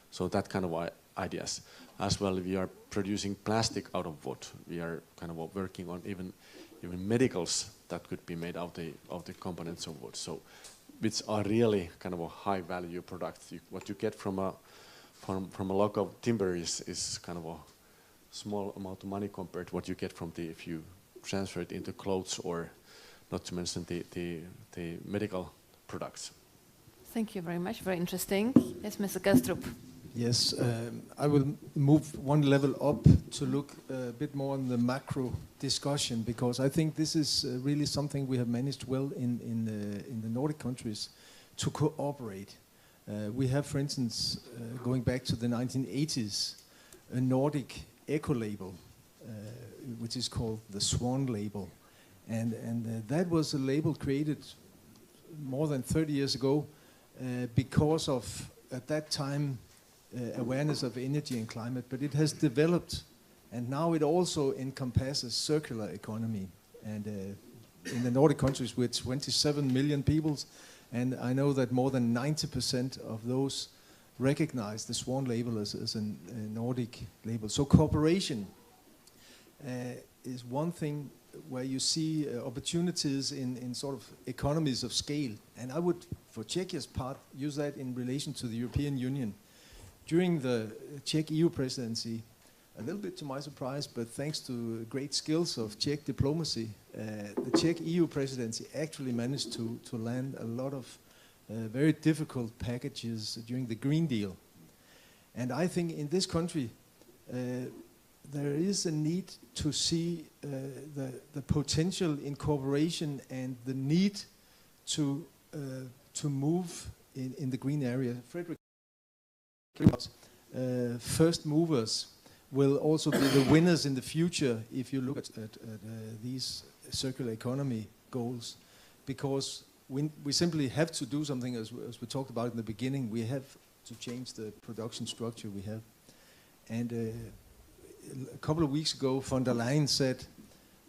So that kind of ideas. As well, we are producing plastic out of wood. We are kind of working on even medicals that could be made out of the components of wood. So, which are really kind of a high value product. What you get from a log of timber is kind of a small amount of money compared to what you get from if you transfer it into clothes, or not to mention the medical products. Thank you very much. Very interesting. Yes, Mr. Kelstrup. Yes, I will move one level up to look a bit more on the macro discussion, because I think this is really something we have managed well in the Nordic countries to cooperate. We have, for instance, going back to the 1980s, a Nordic eco-label, which is called the Swan label. And that was a label created more than 30 years ago because of, at that time, awareness of energy and climate, but it has developed, and now it also encompasses circular economy. And in the Nordic countries with 27 million people, and I know that more than 90% of those recognize the Swan label as a Nordic label. So cooperation is one thing where you see opportunities in sort of economies of scale. And I would, for Czechia's part, use that in relation to the European Union. During the Czech EU presidency, a little bit to my surprise, but thanks to great skills of Czech diplomacy, the Czech EU presidency actually managed to land a lot of very difficult packages during the Green Deal. And I think in this country, there is a need to see the potential in cooperation and the need to move in the green area. Fredrik, first movers will also be the winners in the future if you look at these circular economy goals, because we simply have to do something, as we talked about in the beginning. We have to change the production structure we have. And a couple of weeks ago, von der Leyen said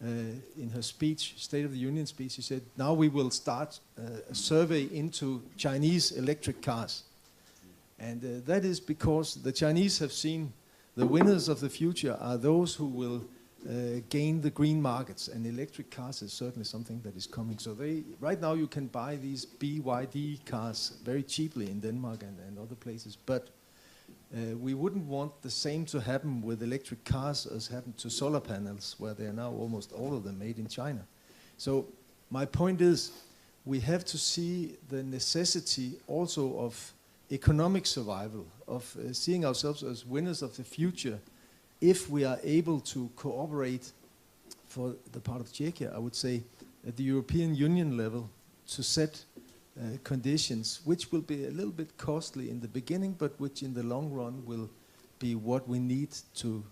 in her speech, State of the Union speech, she said, now we will start a survey into Chinese electric cars. And that is because the Chinese have seen the winners of the future are those who will gain the green markets, and electric cars is certainly something that is coming. So right now you can buy these BYD cars very cheaply in Denmark and other places, but we wouldn't want the same to happen with electric cars as happened to solar panels, where they are now almost all of them made in China. So my point is, we have to see the necessity also of economic survival, of seeing ourselves as winners of the future, if we are able to cooperate for the part of Czechia, I would say, at the European Union level, to set conditions which will be a little bit costly in the beginning, but which in the long run will be what we need to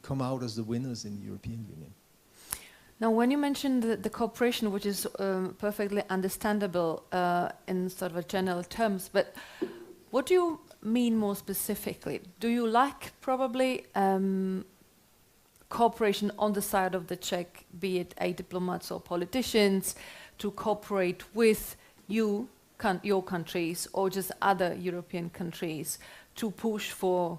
come out as the winners in the European Union. Now, when you mentioned the cooperation, which is perfectly understandable in sort of general terms, but what do you mean more specifically? Do you like probably cooperation on the side of the Czech, be it diplomats or politicians, to cooperate with your countries or just other European countries to push for,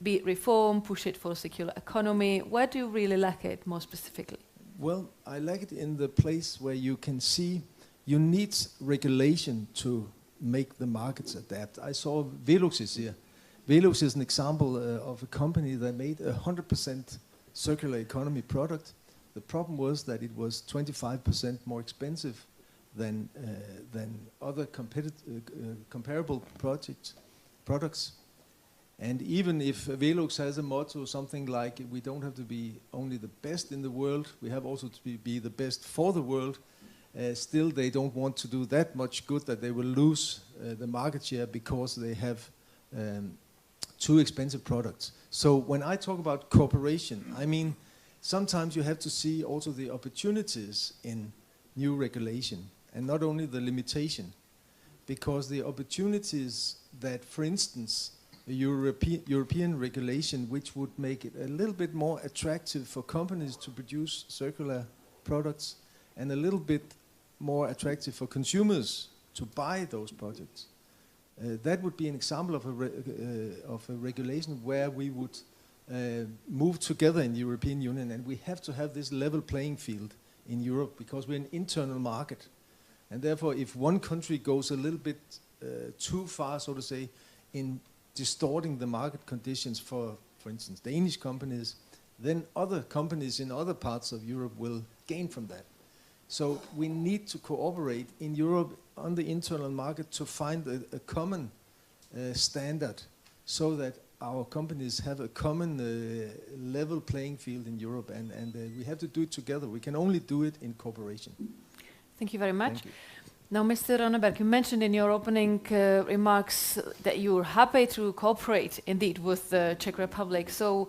be it reform, push it for circular economy? Where do you really like it more specifically? Well, I like it in the place where you can see you need regulation to make the markets adapt. I saw Velux is here. Velux is an example of a company that made 100% circular economy product. The problem was that it was 25% more expensive than other comparable products. And even if Velux has a motto, something like, we don't have to be only the best in the world, we have also to be the best for the world, still they don't want to do that much good that they will lose the market share because they have too expensive products. So when I talk about cooperation, I mean sometimes you have to see also the opportunities in new regulation and not only the limitation, because the opportunities that, for instance, European regulation which would make it a little bit more attractive for companies to produce circular products and a little bit more attractive for consumers to buy those products. That would be an example of a regulation where we would move together in the European Union, and we have to have this level playing field in Europe because we're an internal market. And therefore, if one country goes a little bit too far, so to say, in distorting the market conditions for instance, Danish companies, then other companies in other parts of Europe will gain from that. So we need to cooperate in Europe on the internal market to find a common standard so that our companies have a common level playing field in Europe, and we have to do it together. We can only do it in cooperation. Thank you very much. Thank you. Now, Mr. Rønneberg, you mentioned in your opening remarks that you're happy to cooperate indeed with the Czech Republic. So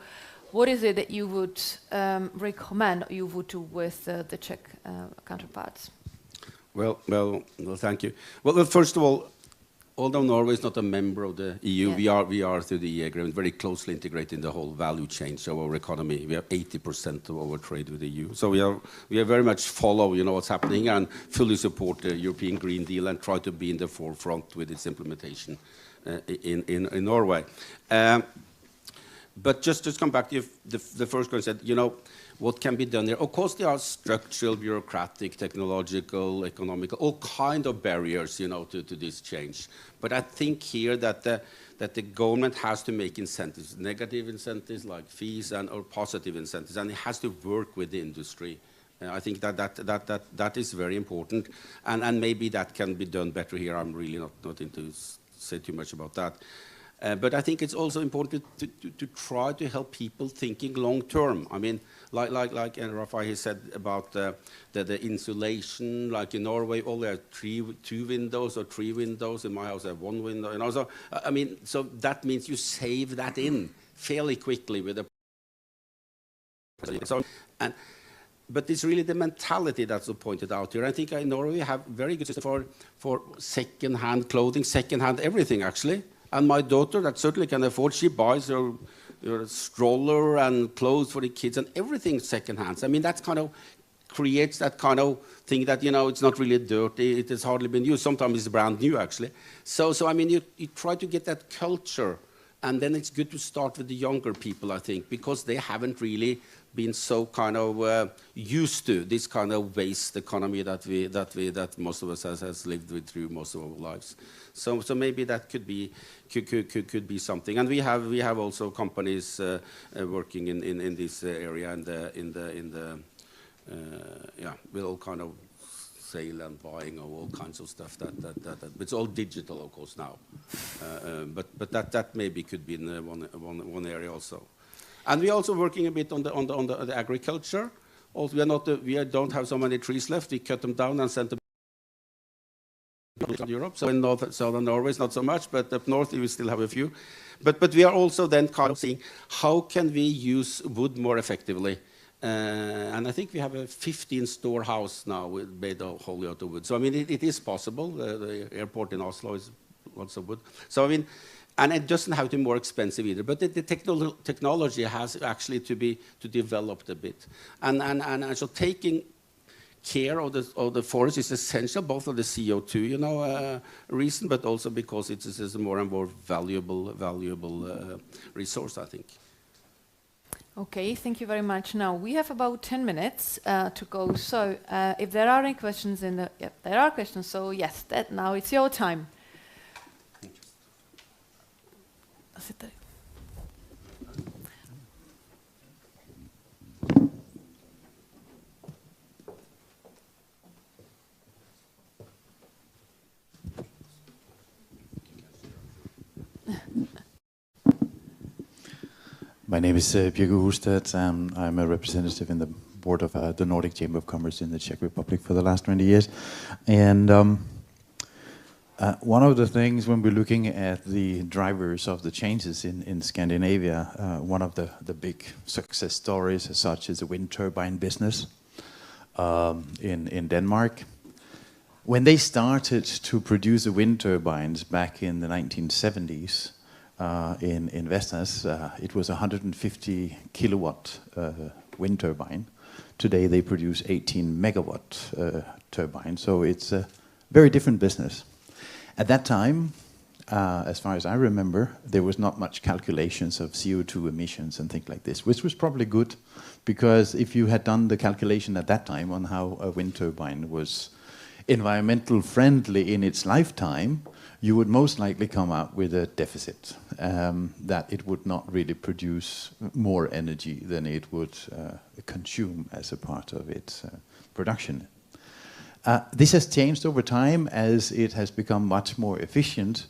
what is it that you would recommend you would do with the Czech counterparts? Well, thank you. Well, first of all, although Norway is not a member of the EU, we are through the EU agreement very closely integrated in the whole value chain of our economy. We have 80% of our trade with the EU, so we are very much follow what's happening and fully support the European Green Deal and try to be in the forefront with its implementation in Norway. But just come back to the first question. What can be done there? Of course, there are structural, bureaucratic, technological, economical, all kind of barriers, to this change. But I think here that the government has to make incentives, negative incentives like fees or positive incentives, and it has to work with the industry. I think that is very important, and maybe that can be done better here. I'm really not into say too much about that. But I think it's also important to try to help people thinking long term. I mean, like Rafael said about the insulation, like in Norway, all there are 2 windows or 3 windows. In my house, I have 1 window. And also, I mean, so that means you save that in fairly quickly with the. But it's really the mentality that's pointed out here. I think in Norway we have very good system for second-hand clothing, second-hand everything actually. And my daughter, that certainly can afford, she buys her stroller and clothes for the kids and everything second-hand. I mean, that kind of creates that kind of thing that, it's not really dirty, it has hardly been used. Sometimes it's brand new, actually. So I mean, you try to get that culture, and then it's good to start with the younger people, I think, because they haven't really been so kind of used to this kind of waste economy that most of us has lived with through most of our lives. So maybe that could be something, and we have also companies working in this area with all kind of sale and buying of all kinds of stuff. That it's all digital, of course, now. But that maybe could be in one area also. And we're also working a bit on the agriculture. Also, we don't have so many trees left. We cut them down and send them to Europe. So in southern Norway, it's not so much, but up north we still have a few. But we are also then kind of seeing how can we use wood more effectively. And I think we have a 15 storehouse now made wholly out of wood. So I mean, it is possible. The airport in Oslo is lots of wood. So I mean. And it doesn't have to be more expensive either. But the technology has actually to be developed a bit. And so taking care of the forest is essential, both for the CO2, reason, but also because it is a more and more valuable resource, I think. Okay, thank you very much. Now we have about 10 minutes to go. So if there are any questions there are questions. So yes, now it's your time. Sit there. My name is Birger Husted, and I'm a representative in the board of the Nordic Chamber of Commerce in the Czech Republic for the last 20 years. And one of the things when we're looking at the drivers of the changes in Scandinavia, one of the big success stories as such is the wind turbine business in Denmark. When they started to produce the wind turbines back in the 1970s in Vestas, it was a 150 kilowatt wind turbine. Today they produce 18 megawatt turbine, so it's a very different business. At that time, as far as I remember, there was not much calculations of CO2 emissions and things like this, which was probably good, because if you had done the calculation at that time on how a wind turbine was environmental friendly in its lifetime, you would most likely come out with a deficit, that it would not really produce more energy than it would consume as a part of its production. This has changed over time as it has become much more efficient,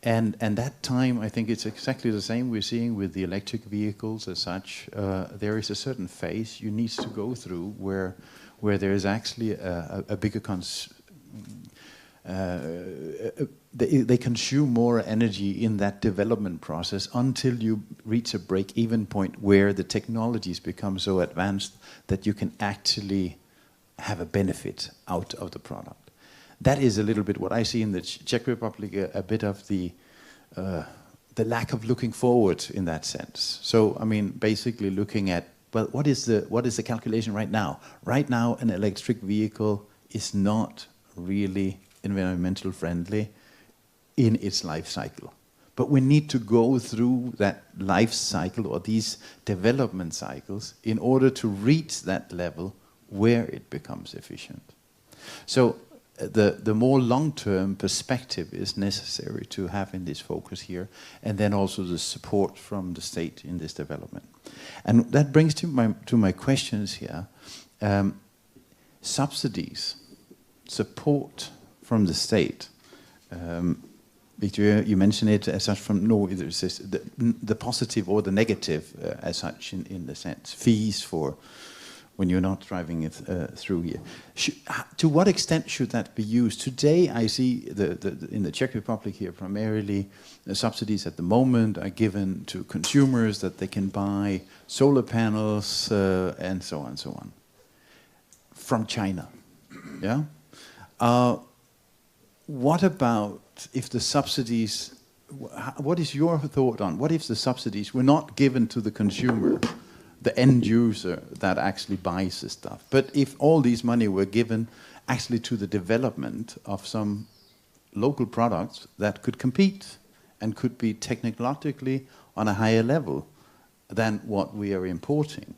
And that time, I think it's exactly the same we're seeing with the electric vehicles as such. There is a certain phase you need to go through where there is actually a bigger they consume more energy in that development process until you reach a break-even point where the technologies become so advanced that you can actually have a benefit out of the product. That is a little bit what I see in the Czech Republic, a bit of the lack of looking forward in that sense. So, I mean, basically looking at, well, what is the calculation right now? Right now, an electric vehicle is not really environmental friendly in its life cycle. But we need to go through that life cycle or these development cycles in order to reach that level where it becomes efficient. So the more long-term perspective is necessary to have in this focus here, and then also the support from the state in this development. And that brings to my questions here. Subsidies, support from the state. Victoria, you mentioned it as such from Norway. There's this, the positive or the negative as such in the sense. Fees for when you're not driving it through here. To what extent should that be used? Today I see in the Czech Republic here primarily the subsidies at the moment are given to consumers that they can buy solar panels and so on from China. Yeah. What about if the subsidies, what is your thought on, what if the subsidies were not given to the consumer, the end user that actually buys the stuff, but if all these money were given actually to the development of some local products that could compete and could be technologically on a higher level than what we are importing,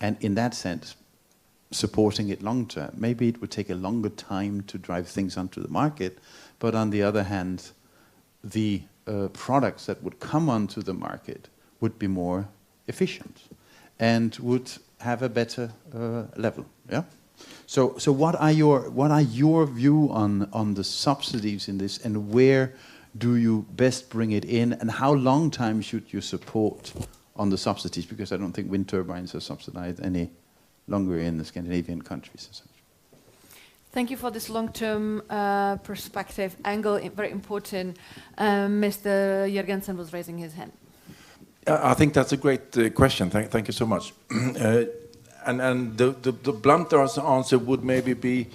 and in that sense supporting it long term. Maybe it would take a longer time to drive things onto the market, but on the other hand, the products that would come onto the market would be more efficient and would have a better level. Yeah. So what are your view on the subsidies in this, and where do you best bring it in, and how long time should you support on the subsidies? Because I don't think wind turbines are subsidized any longer in the Scandinavian countries. Thank you for this long-term perspective angle, very important. Mr. Jorgensen was raising his hand. I think that's a great question. Thank you so much. And the blunt answer would maybe be,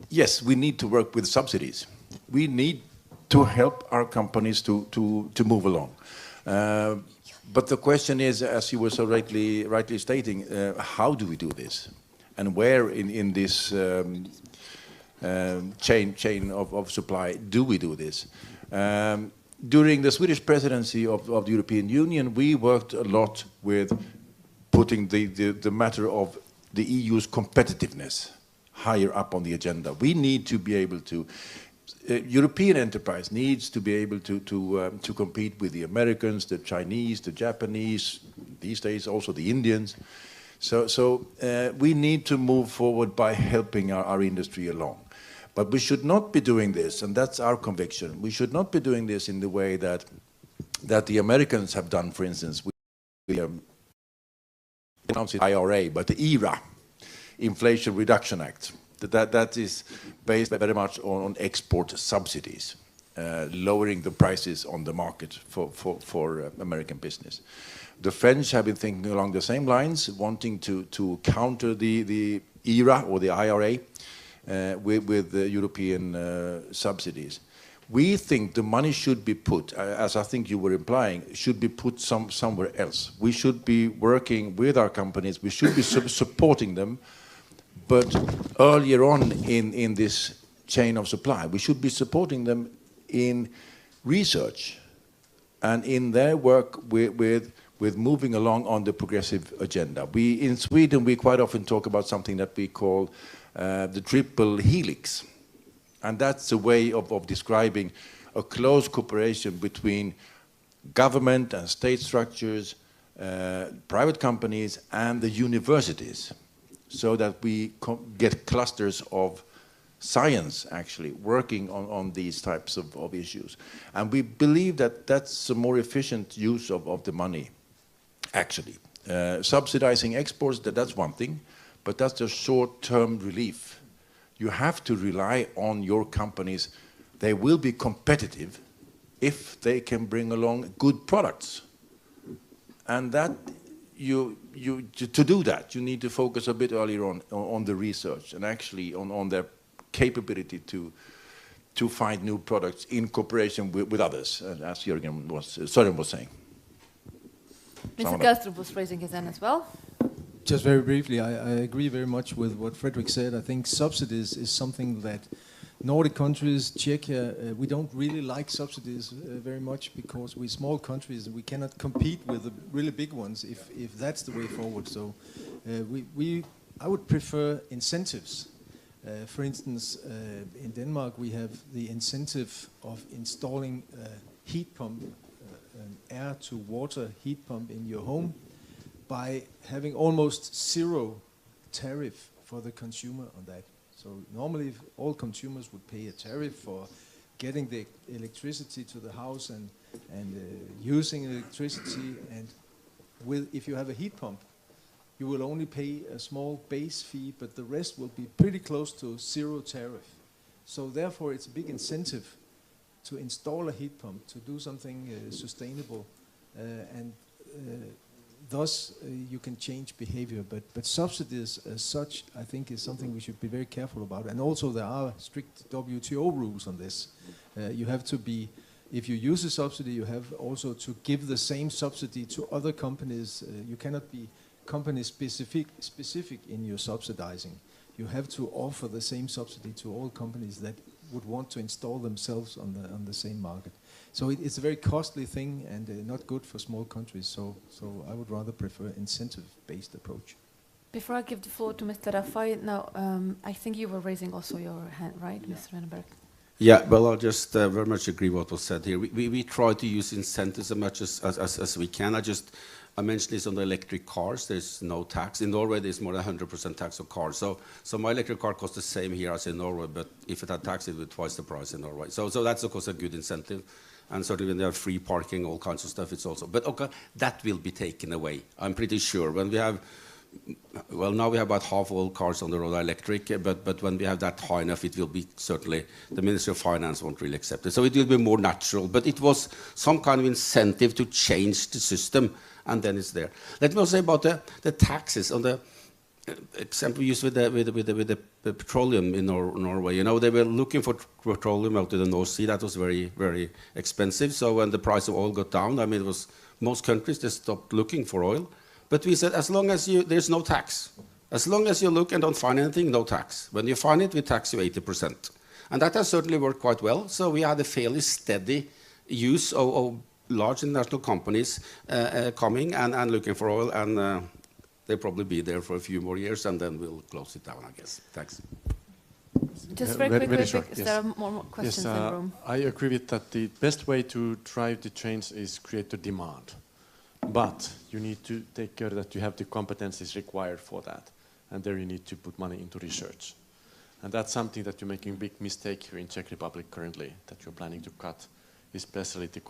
yes, we need to work with subsidies. We need to help our companies to move along. But the question is, as you were so rightly stating, how do we do this? And where in this chain of supply do we do this? During the Swedish presidency of the European Union, we worked a lot with putting the matter of the EU's competitiveness higher up on the agenda. We need to be able to, European enterprise needs to be able to compete with the Americans, the Chinese, the Japanese, these days also the Indians. So we need to move forward by helping our industry along. But we should not be doing this, and that's our conviction. We should not be doing this in the way that the Americans have done, for instance, with the IRA, but the ERA, Inflation Reduction Act. That is based very much on export subsidies, lowering the prices on the market for American business. The French have been thinking along the same lines, wanting to counter the ERA or the IRA with the European subsidies. We think the money should be put, as I think you were implying, should be put somewhere else. We should be working with our companies, we should be supporting them, but earlier on in this chain of supply, we should be supporting them in research and in their work with moving along on the progressive agenda. In Sweden, we quite often talk about something that we call the triple helix. And that's a way of describing a close cooperation between government and state structures, private companies, and the universities, so that we get clusters of science actually working on these types of issues. And we believe that that's a more efficient use of the money, actually. Subsidizing exports, that's one thing, but that's just short-term relief. You have to rely on your companies. They will be competitive if they can bring along good products. And that to do that, you need to focus a bit earlier on the research and actually on their capability to find new products in cooperation with others, as Søren was saying. Mr. Kelstrup was raising his hand as well. Just very briefly, I agree very much with what Fredrik said. I think subsidies is something that Nordic countries, Czechia, we don't really like subsidies very much because we're small countries and we cannot compete with the really big ones if that's the way forward. So I would prefer incentives. For instance, in Denmark we have the incentive of installing a heat pump, an air-to-water heat pump in your home by having almost zero tariff for the consumer on that. So normally all consumers would pay a tariff for getting the electricity to the house and using electricity, and if you have a heat pump, you will only pay a small base fee, but the rest will be pretty close to zero tariff. So therefore it's a big incentive to install a heat pump, to do something sustainable, and thus you can change behavior. But subsidies as such, I think, is something we should be very careful about. And also there are strict WTO rules on this. You have to be, if you use a subsidy, you have also to give the same subsidy to other companies. You cannot be company specific in your subsidizing. You have to offer the same subsidy to all companies that would want to install themselves on the same market. So it's a very costly thing and not good for small countries. So I would rather prefer incentive-based approach. Before I give the floor to Mr. Rafai, now I think you were raising also your hand, right, yeah. Mr. Rønneberg? Yeah, well, I'll just very much agree with what was said here. We try to use incentives as much as we can. I mentioned this on the electric cars. There's no tax. In Norway, there's more than 100% tax on cars. So my electric car costs the same here as in Norway, but if it had tax, it would be twice the price in Norway. So that's, of course, a good incentive. And certainly when they have free parking, all kinds of stuff, it's also. But okay, that will be taken away, I'm pretty sure. When we have, well, now we have about half all cars on the road are electric, but when we have that high enough, it will be certainly, the Ministry of Finance won't really accept it. So it will be more natural. But it was some kind of incentive to change the system, and then it's there. Let me also say about the taxes on the example used with the petroleum in Norway. You know, they were looking for petroleum out to the North Sea. That was very, very expensive. So when the price of oil got down, I mean, it was most countries, they stopped looking for oil. But we said, as long as there's no tax. As long as you look and don't find anything, no tax. When you find it, we tax you 80%. And that has certainly worked quite well. So we had a fairly steady use of large international companies coming and looking for oil, and they'll probably be there for a few more years, and then we'll close it down, I guess. Thanks. Just very quick, yes. There are more questions in the room. I agree with that. The best way to drive the change is create the demand. But you need to take care that you have the competencies required for that. And there you need to put money into research. And that's something that you're making a big mistake here in Czech Republic currently, that you're planning to cut, especially the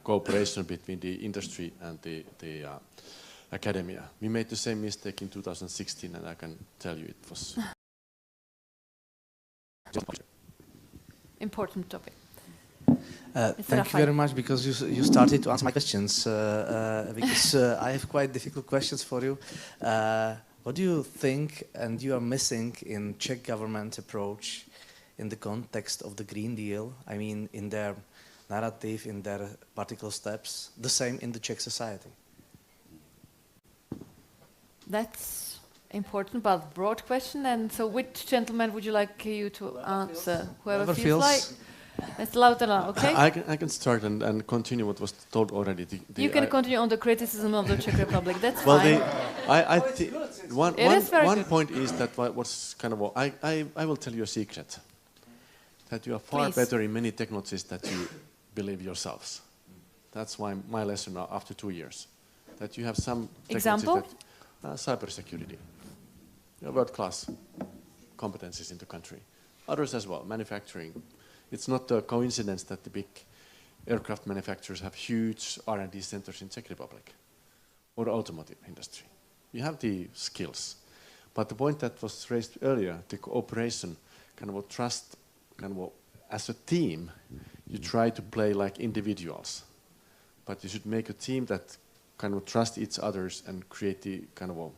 cooperation between the industry and the academia. We made the same mistake in 2016, and I can tell you it was important topic. Thank you very much, because you started to answer my questions, because I have quite difficult questions for you. What do you think and you are missing in Czech government approach in the context of the Green Deal? I mean, in their narrative, in their particular steps, the same in the Czech society? That's important, but broad question. And so which gentleman would you like you to answer? Whoever feels like. Mr. Lautala, okay? I can start and continue what was told already. You can continue on the criticism of the Czech Republic. That's well, fine. I think one point is that what's kind of I will tell you a secret. That you are far better in many technologies that you believe yourselves. That's why my lesson now after 2 years. That you have some example. Cybersecurity. World-class competencies in the country. others as well, manufacturing. It's not a coincidence that the big aircraft manufacturers have huge R&D centers in Czech Republic or the automotive industry. You have the skills. But the point that was raised earlier, the cooperation, kind of a trust, kind of as a team, you try to play like individuals. But you should make a team that kind of trust each others and create the kind of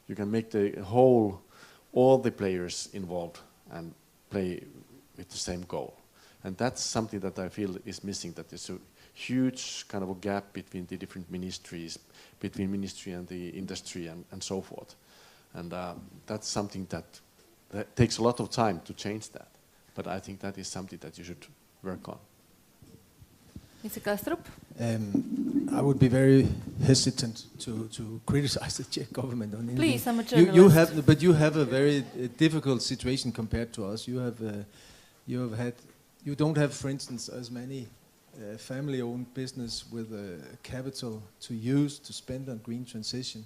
you can make the whole, all the players involved and play with the same goal. And that's something that I feel is missing, that there's a huge kind of a gap between the different ministries, between ministry and the industry and so forth. And that's something that takes a lot of time to change that. But I think that is something that you should work on. Mr. Kelstrup? I would be very hesitant to criticize the Czech government on anything. Please, I'm a journalist. But you have a very difficult situation compared to us. You don't have, for instance, as many family-owned business with capital to use to spend on green transition.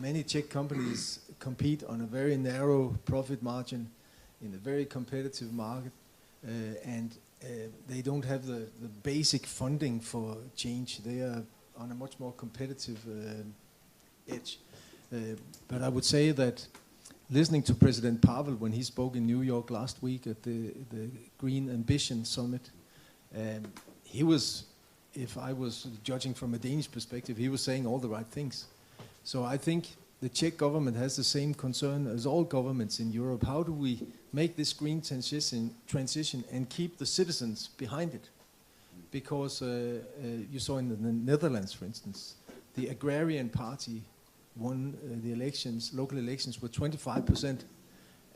Many Czech companies compete on a very narrow profit margin in a very competitive market, and they don't have the basic funding for change. They are on a much more competitive edge. But I would say that listening to President Pavel when he spoke in New York last week at the Green Ambition Summit, he was, if I was judging from a Danish perspective, he was saying all the right things. So I think the Czech government has the same concern as all governments in Europe. How do we make this green transition and keep the citizens behind it? Because you saw in the Netherlands, for instance, the Agrarian Party won the elections, local elections, with 25%.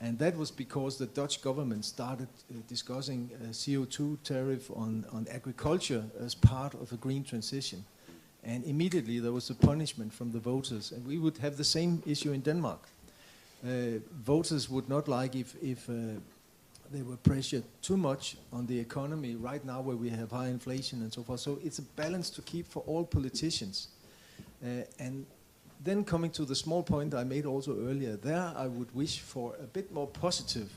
And that was because the Dutch government started discussing a CO2 tariff on agriculture as part of a green transition. And immediately there was a punishment from the voters. And we would have the same issue in Denmark. Voters would not like if they were pressured too much on the economy right now where we have high inflation and so forth. So it's a balance to keep for all politicians. And then coming to the small point I made also earlier, there I would wish for a bit more positive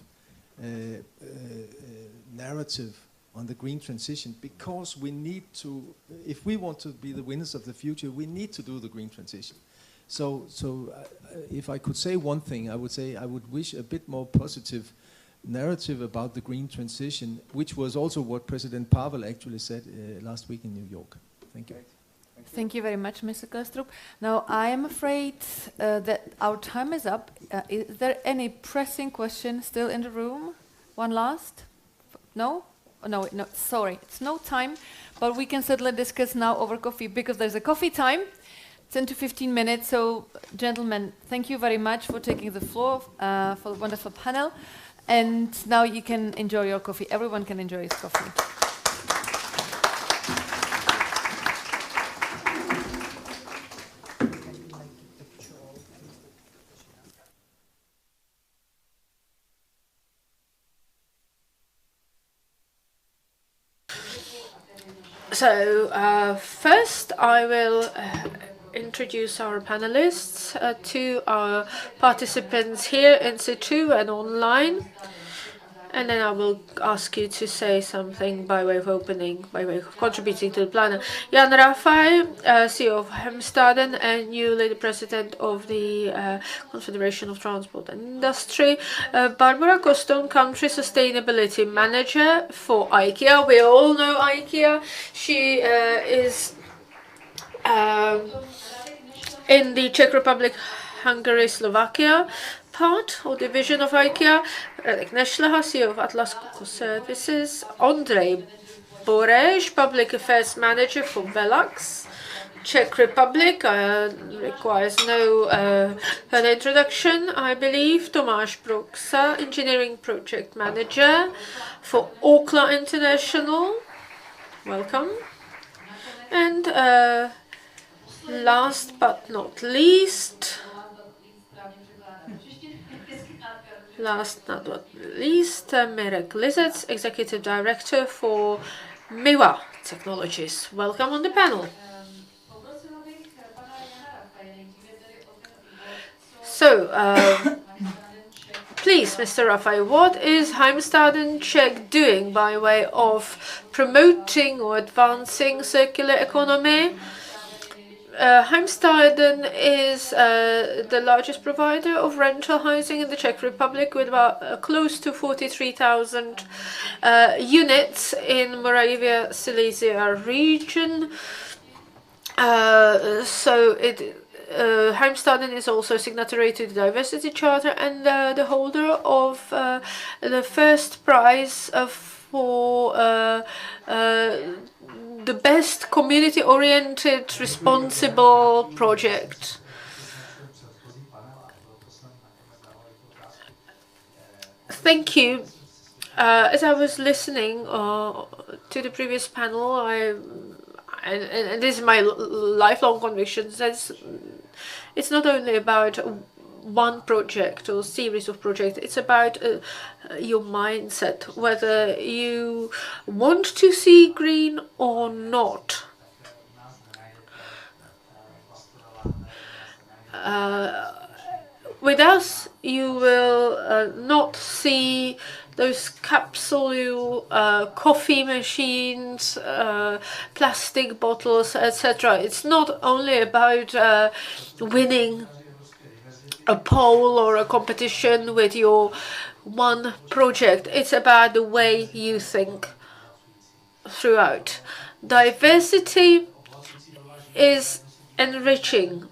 narrative on the green transition, because we need to, if we want to be the winners of the future, we need to do the green transition. So if I could say one thing, I would say I would wish a bit more positive narrative about the green transition, which was also what President Pavel actually said last week in New York. Thank you. Thank you very much, Mr. Kelstrup. Now, I am afraid that our time is up. Is there any pressing question still in the room? One last? No? Oh, no, sorry, it's no time, but we can certainly discuss now over coffee, because there's a coffee time, 10 to 15 minutes. So, gentlemen, thank you very much for taking the floor for the wonderful panel. And now you can enjoy your coffee. Everyone can enjoy his coffee. So first I will introduce our panelists to our participants here in situ and online, and then I will ask you to say something by way of opening, by way of contributing to the planner. Jan Rafaj, CEO of Hemstaden and newly the president of the Confederation of Transport and Industry. Barbara Coston, country sustainability manager for IKEA. We all know IKEA. She is in the Czech Republic, Hungary, Slovakia part or division of IKEA. Radek Nešleha, CEO of Atlas Copco Services. Ondrej Borež, Public Affairs Manager for Velux, Czech Republic, requires no further introduction, I believe. Tomáš Proxa, Engineering Project Manager for Orkla International. Welcome. And last but not least, Mirek Lizec, Executive Director for Miwa Technologies. Welcome on the panel. So, please. Please, Mr. Rafai, what is Heimstaden Czech doing by way of promoting or advancing circular economy? Heimstaden is the largest provider of rental housing in the Czech Republic, with about close to 43,000 units in Moravia Silesia region. Heimstaden is also signatory to the Diversity Charter and the holder of the first prize for the best community-oriented responsible project. Thank you. As I was listening to the previous panel, and this is my lifelong conviction, that it's not only about one project or series of projects, it's about your mindset, whether you want to see green or not. With us, you will not see those capsule coffee machines, plastic bottles, etc. It's not only about winning a poll or a competition with your one project. It's about the way you think throughout. Diversity is enriching.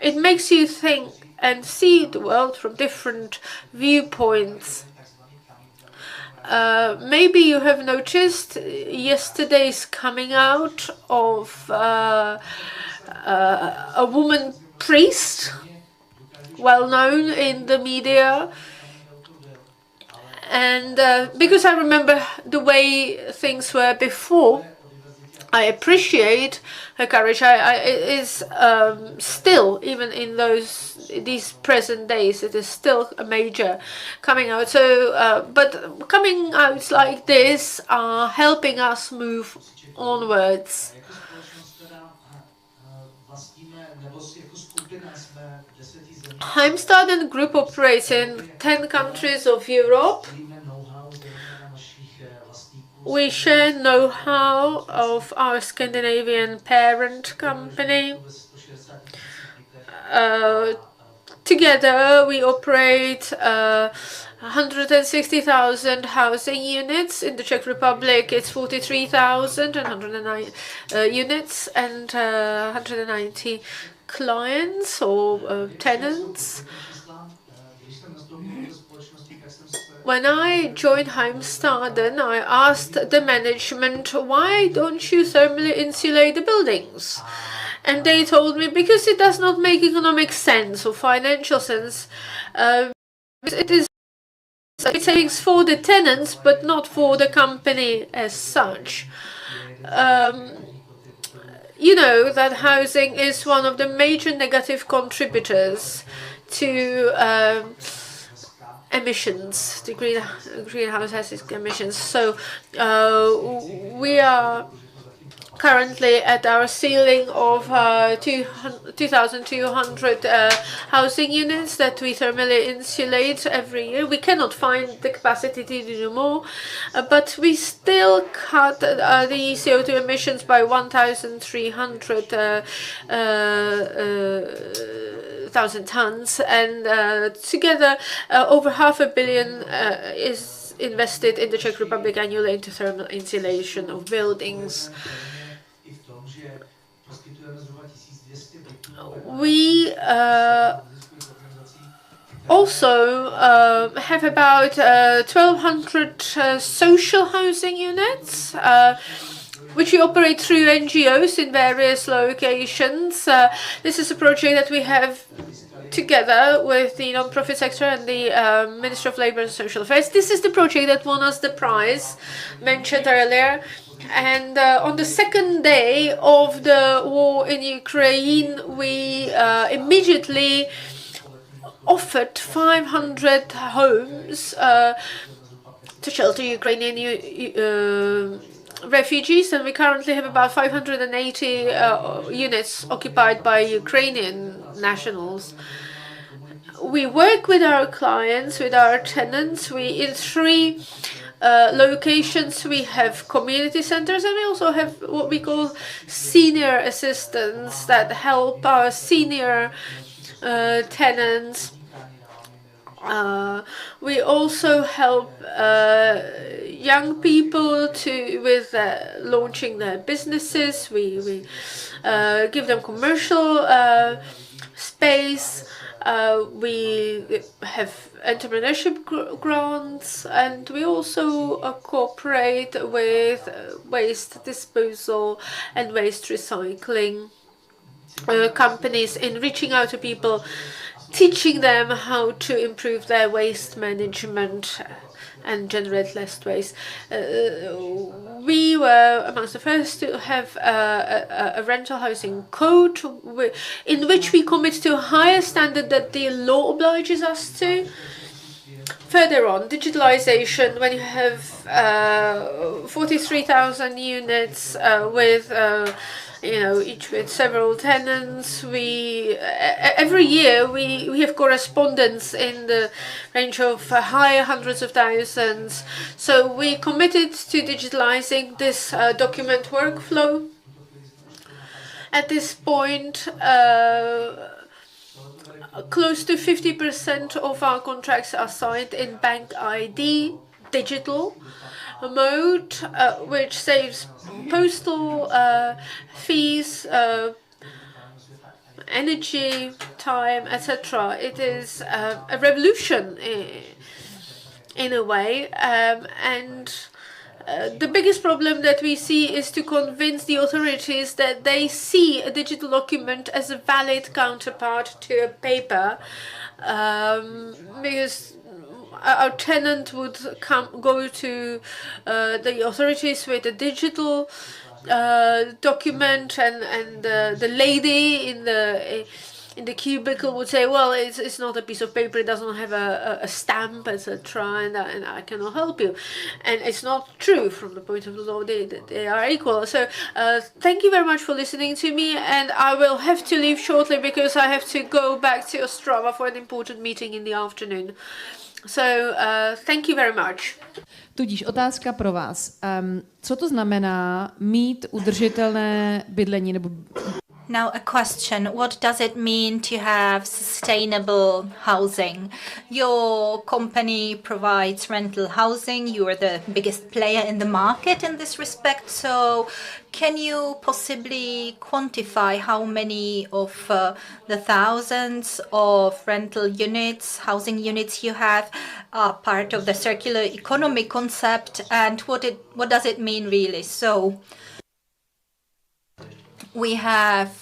It makes you think and see the world from different viewpoints. Maybe you have noticed yesterday's coming out of a woman priest, well known in the media, and because I remember the way things were before, I appreciate her courage. It is still, even in these present days, it is still a major coming out. So, but coming outs like this are helping us move onwards. Heimstaden Group operates in 10 countries of Europe. We share know-how of our Scandinavian parent company. Together we operate 160,000 housing units. In the Czech Republic it's 43,109 units and 190 clients or tenants. When I joined Heimstaden, I asked the management, why don't you thermally insulate the buildings? And they told me, because it does not make economic sense or financial sense. It is savings for the tenants, but not for the company as such. You know that housing is one of the major negative contributors to emissions, the greenhouse gas emissions. So we are currently at our ceiling of 2,200 housing units that we thermally insulate every year. We cannot find the capacity to do more, but we still cut the CO2 emissions by 1,300,000 tons, and together over 500 million is invested in the Czech Republic annually into thermal insulation of buildings. We also have about 1,200 social housing units, which we operate through NGOs in various locations. This is a project that we have together with the non-profit sector and the Ministry of Labour and Social Affairs. This is the project that won us the prize mentioned earlier. And on the second day of the war in Ukraine, we immediately offered 500 homes to shelter Ukrainian refugees, and we currently have about 580 units occupied by Ukrainian nationals. we work with our clients, with our tenants. In 3 locations we have community centers, and we also have what we call senior assistants that help our senior tenants. We also help young people with launching their businesses. We give them commercial space. We have entrepreneurship grants, and we also cooperate with waste disposal and waste recycling companies in reaching out to people, teaching them how to improve their waste management and generate less waste. We were amongst the first to have a rental housing code in which we commit to a higher standard that the law obliges us to. Further on, digitalization, when you have 43,000 units with each with several tenants. Every year we have correspondence in the range of high hundreds of thousands. So we committed to digitalizing this document workflow. At this point, close to 50% of our contracts are signed in Bank ID digital mode, which saves postal fees, energy, time, etc. It is a revolution in a way, and the biggest problem that we see is to convince the authorities that they see a digital document as a valid counterpart to a paper, because our tenant would go to the authorities with a digital document, and the lady in the cubicle would say, well, it's not a piece of paper, it doesn't have a stamp, etc., and I cannot help you. And it's not true from the point of the law. They are equal. So thank you very much for listening to me, and I will have to leave shortly because I have to go back to Ostrava for an important meeting in the afternoon. So thank you very much. Tudíž otázka pro vás. Co to znamená mít udržitelné bydlení nebo Now a question, what does it mean to have sustainable housing? Your company provides rental housing. You are the biggest player in the market in this respect. So can you possibly quantify how many of the thousands of rental units, housing units you have are part of the circular economy concept, and what does it mean really? So we have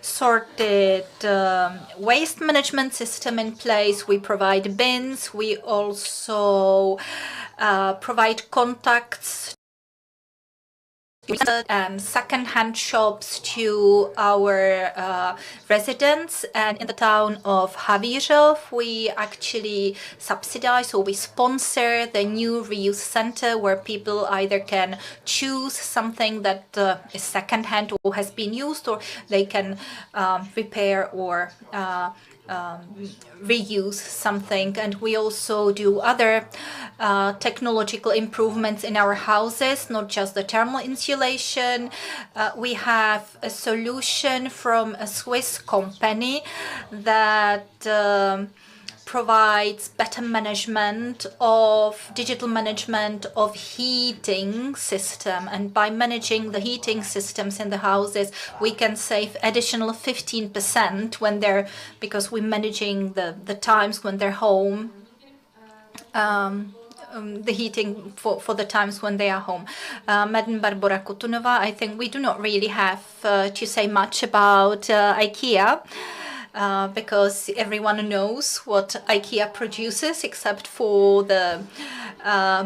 sorted waste management system in place. We provide bins. We also provide contacts and second-hand shops to our residents. And in the town of Havířov, we actually subsidize, or we sponsor the new reuse center where people either can choose something that is second-hand or has been used, or they can repair or reuse something. And we also do other technological improvements in our houses, not just the thermal insulation. We have a solution from a Swiss company that provides better digital management of heating system, and by managing the heating systems in the houses we can save additional 15% because we're managing the times when they're home, the heating for the times when they are home. Madam Barbara Kutunova, I think we do not really have to say much about IKEA. Because everyone knows what IKEA produces except for the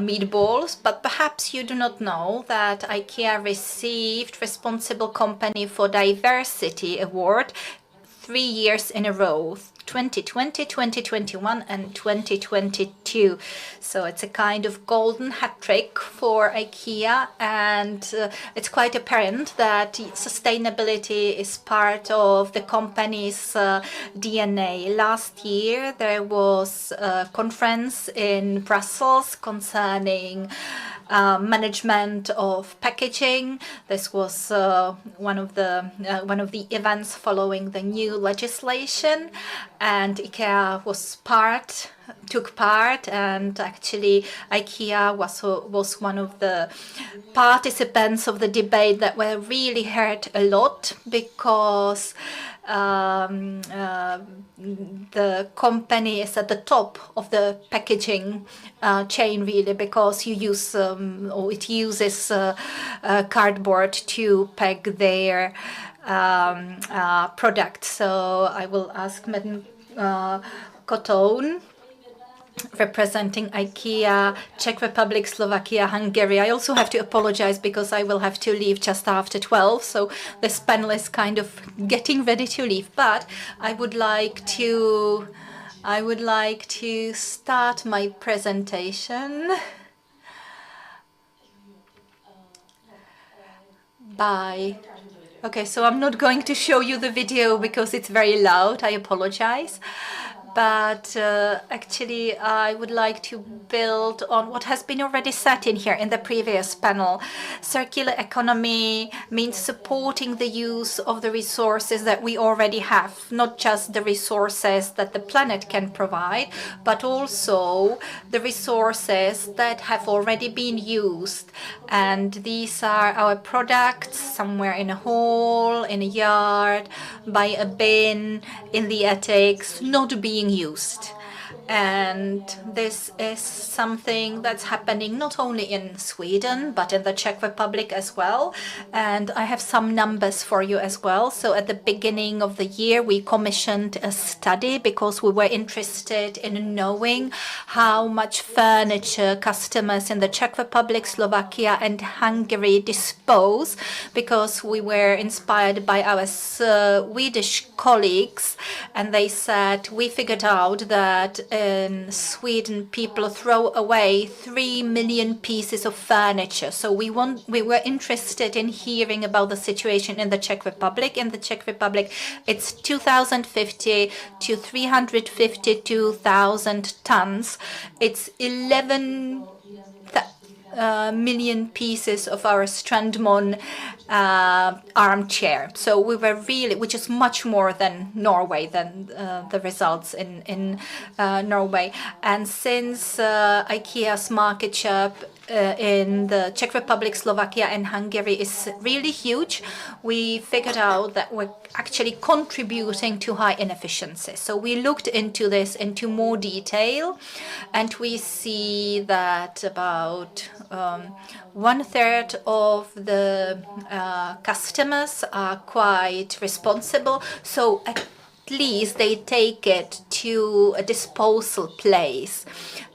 meatballs, but perhaps you do not know that IKEA received Responsible Company for Diversity Award 3 years in a row. 2020, 2021 and 2022. So it's a kind of golden hat trick for IKEA, and it's quite apparent that sustainability is part of the company's DNA. Last year there was a conference in Brussels concerning management of packaging. This was one of the events following the new legislation, and IKEA took part, and actually IKEA was one of the participants of the debate that were really hurt a lot, because the company is at the top of the packaging chain, really, because it uses cardboard to pack their product. So I will ask Madam Kotoun, representing IKEA, Czech Republic, Slovakia, Hungary. I also have to apologize because I will have to leave just after 12, so this panel is kind of getting ready to leave. But I would like to start my presentation by... Okay, so I'm not going to show you the video because it's very loud. I apologize. But actually, I would like to build on what has been already said in here in the previous panel. Circular economy means supporting the use of the resources that we already have, not just the resources that the planet can provide, but also the resources that have already been used. And these are our products somewhere in a hall, in a yard, by a bin, in the attics, not being used. And this is something that's happening not only in Sweden, but in the Czech Republic as well. And I have some numbers for you as well. So at the beginning of the year, we commissioned a study because we were interested in knowing how much furniture customers in the Czech Republic, Slovakia and Hungary dispose, because we were inspired by our Swedish colleagues, and they said, we figured out that in Sweden, people throw away 3 million pieces of furniture. So we were interested in hearing about the situation in the Czech Republic. In the Czech Republic, it's 2,050 to 352,000 tons. It's 11 million pieces of our Strandmon armchair. So we were really, which is much more than Norway, than the results in Norway. And since IKEA's market share in the Czech Republic, Slovakia and Hungary is really huge, we figured out that we're actually contributing to high inefficiency. So we looked into this into more detail, and we see that about 1/3 of the customers are quite responsible. So at least they take it to a disposal place.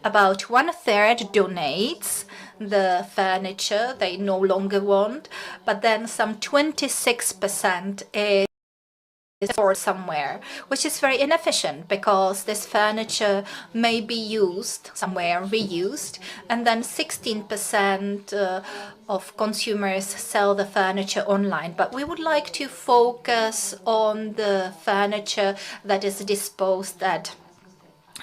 About 1/3 donates the furniture they no longer want, but then some 26% is for somewhere, which is very inefficient, because this furniture may be used somewhere, reused, and then 16% of consumers sell the furniture online. But we would like to focus on the furniture that is disposed at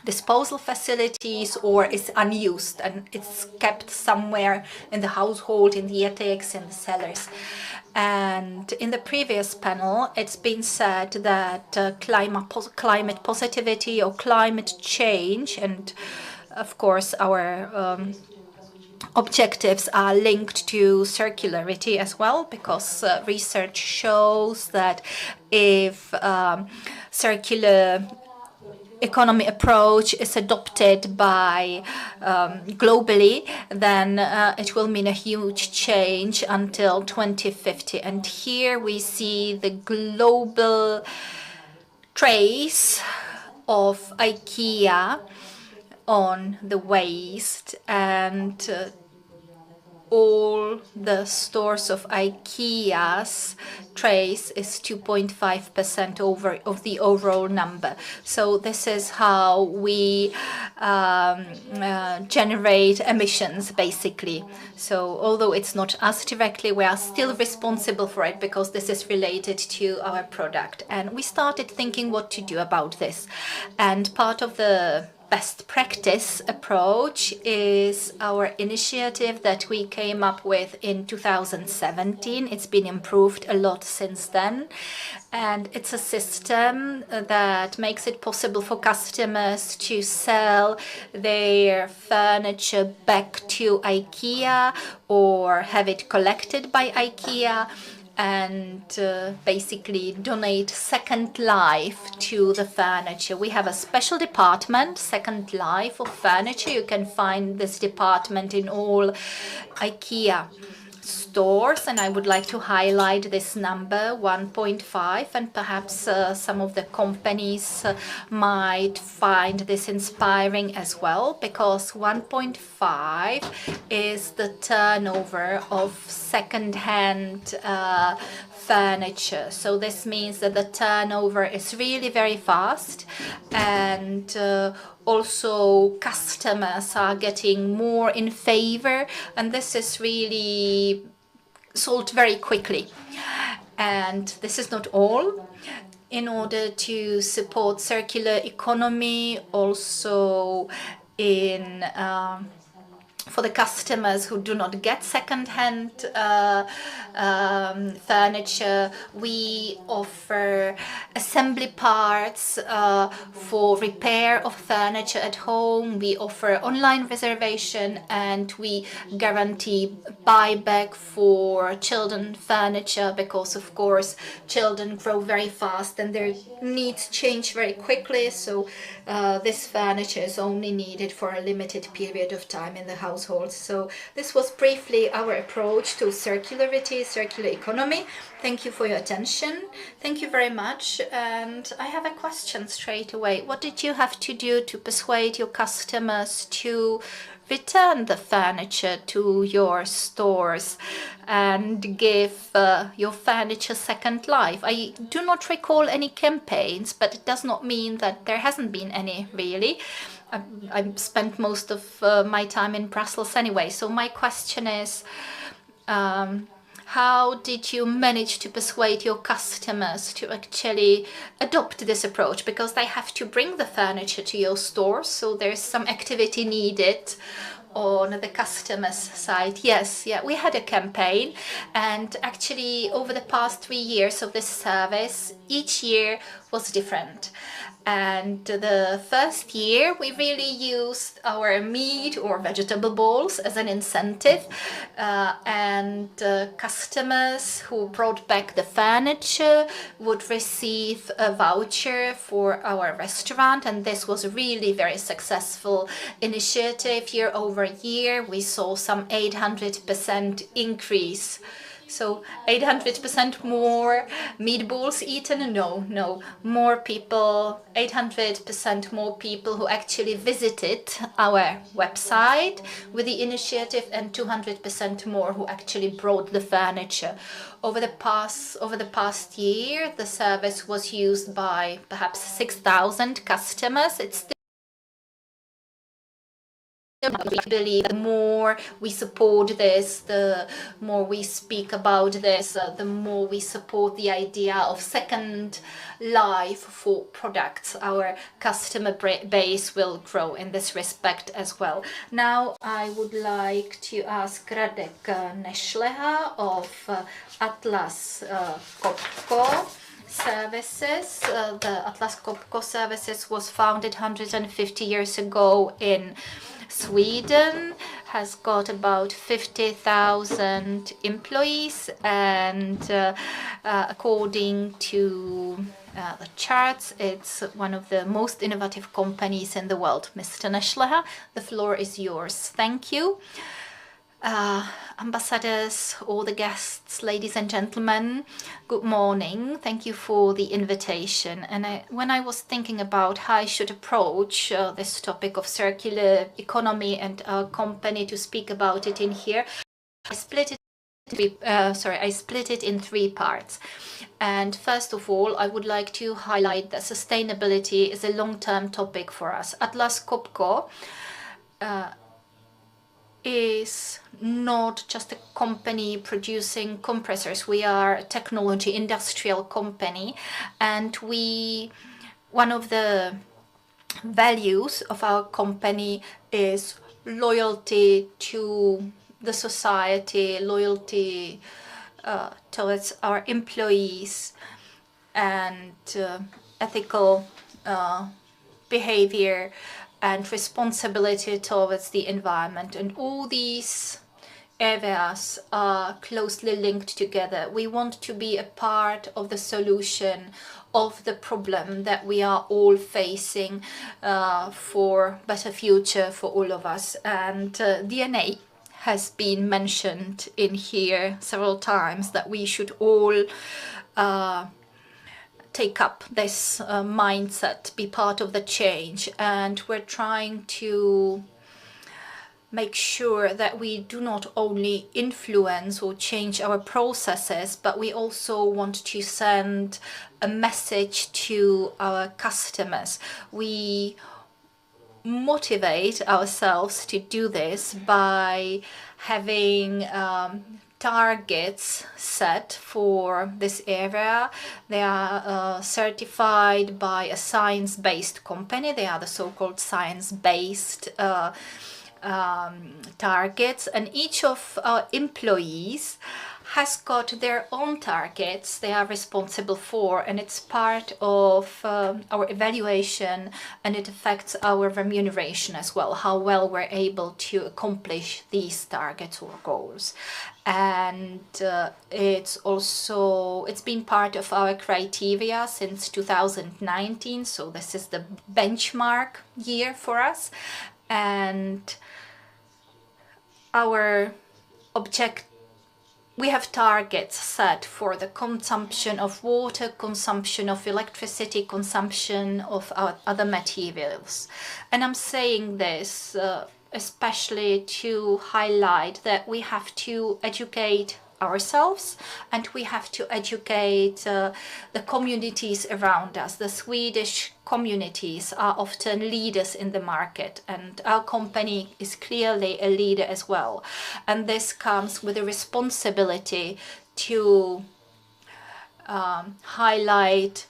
disposal facilities or is unused and it's kept somewhere in the household, in the attics, in the cellars. And in the previous panel, it's been said that climate positivity or climate change, and of course our objectives are linked to circularity as well, because research shows that if circular economy approach is adopted by globally, then it will mean a huge change until 2050. And here we see the global trace of IKEA on the waste, and all the stores of IKEA's trays is 2.5% of the overall number. So this is how we generate emissions, basically. So although it's not us directly, we are still responsible for it because this is related to our product. And we started thinking what to do about this. And part of the best practice approach is our initiative that we came up with in 2017. It's been improved a lot since then. And it's a system that makes it possible for customers to sell their furniture back to IKEA or have it collected by IKEA, and basically donate second life to the furniture. We have a special department, Second Life of Furniture. You can find this department in all IKEA stores, and I would like to highlight this number 1.5, and perhaps some of the companies might find this inspiring as well, because 1.5 is the turnover of second-hand furniture. So this means that the turnover is really very fast, and also customers are getting more in favor, and this is really sold very quickly. And this is not all. In order to support circular economy, also in for the customers who do not get second-hand furniture, we offer assembly parts for repair of furniture at home. We offer online reservation, and we guarantee buyback for children furniture, because of course children grow very fast and their needs change very quickly. So this furniture is only needed for a limited period of time in the household. So this was briefly our approach to circularity, circular economy. Thank you for your attention. Thank you very much. And I have a question straight away. What did you have to do to persuade your customers to return the furniture to your stores and give your furniture second life? I do not recall any campaigns, but it does not mean that there hasn't been any, really. I spent most of my time in Brussels anyway. So my question is, how did you manage to persuade your customers to actually adopt this approach? Because they have to bring the furniture to your store, so there's some activity needed on the customer's side. Yes, yeah, we had a campaign, and actually over the past 3 years of this service, each year was different. And the first year we really used our meat or vegetable bowls as an incentive, and customers who brought back the furniture would receive a voucher for our restaurant, and this was a really very successful initiative. Year over year we saw some 800% increase. So 800% more meatballs eaten? No, more people, 800% more people who actually visited our website with the initiative, and 200% more who actually brought the furniture. Over the past year, the service was used by perhaps 6,000 customers. It's I believe the more we support this, the more we speak about this, the more we support the idea of second life for products. Our customer base will grow in this respect as well. Now I would like to ask Radek Nešleha of Atlas Copco Services. The Atlas Copco Services was founded 150 years ago in Sweden, has got about 50,000 employees, and according to the charts, it's one of the most innovative companies in the world. Mr. Nešleha, the floor is yours. Thank you. Ambassadors, all the guests, ladies and gentlemen, good morning. Thank you for the invitation. And when I was thinking about how I should approach this topic of circular economy and our company to speak about it in here, I split it in three parts. And first of all, I would like to highlight that sustainability is a long-term topic for us. Atlas Copco is not just a company producing compressors. We are a technology industrial company, and one of the values of our company is loyalty to the society, loyalty towards our employees, and ethical behavior and responsibility towards the environment. And all these areas are closely linked together. We want to be a part of the solution of the problem that we are all facing for better future for all of us. And DNA has been mentioned in here several times, that we should all take up this mindset, be part of the change. And we're trying to make sure that we do not only influence or change our processes, but we also want to send a message to our customers. We motivate ourselves to do this by having targets set for this area. They are certified by a science-based company. They are the so-called science-based targets, and each of our employees has got their own targets they are responsible for, and it's part of our evaluation, and it affects our remuneration as well, how well we're able to accomplish these targets or goals. And it's been part of our criteria since 2019, so this is the benchmark year for us. And we have targets set for the consumption of water, consumption of electricity, consumption of our other materials. And I'm saying this especially to highlight that we have to educate ourselves, and we have to educate the communities around us. The Swedish communities are often leaders in the market, and our company is clearly a leader as well. And this comes with a responsibility to highlight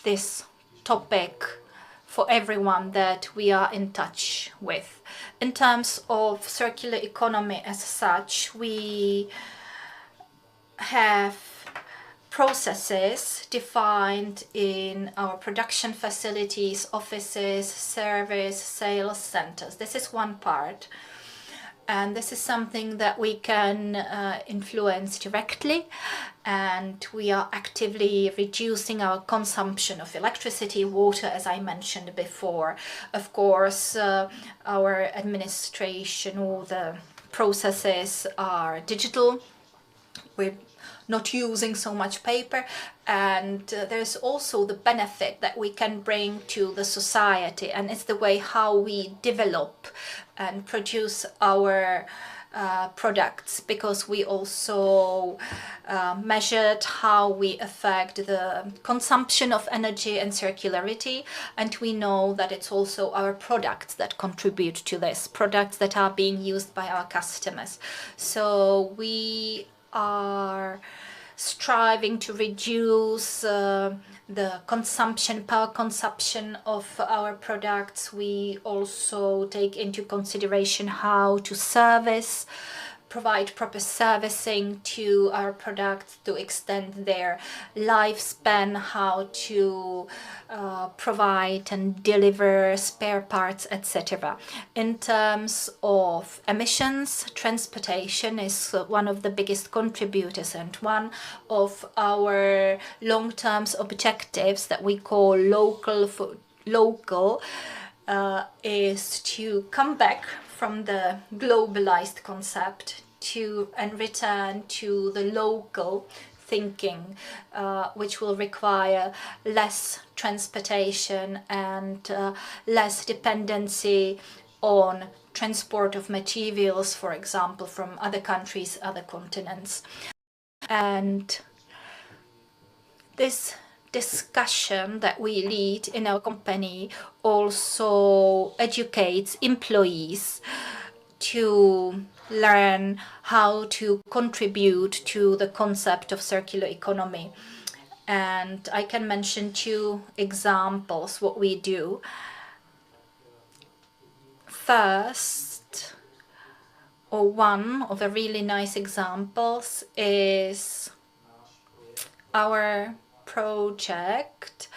this topic for everyone that we are in touch with. In terms of circular economy as such, we have processes defined in our production facilities, offices, service, sales centers. This is one part. And this is something that we can influence directly, and we are actively reducing our consumption of electricity, water, as I mentioned before. Of course, our administration, all the processes are digital. We're not using so much paper, and there's also the benefit that we can bring to the society, and it's the way how we develop and produce our products, because we also measured how we affect the consumption of energy and circularity, and we know that it's also our products that contribute to this, products that are being used by our customers. So we are striving to reduce the power consumption of our products. We also take into consideration how to provide proper servicing to our products to extend their lifespan, how to provide and deliver spare parts, etc. In terms of emissions, transportation is one of the biggest contributors, and one of our long-term objectives that we call local is to come back from the globalized concept and return to the local thinking, which will require less transportation and less dependency on transport of materials, for example, from other countries, other continents. And this discussion that we lead in our company also educates employees to learn how to contribute to the concept of circular economy. And I can mention 2 examples what we do. First, or one of the really nice examples is our project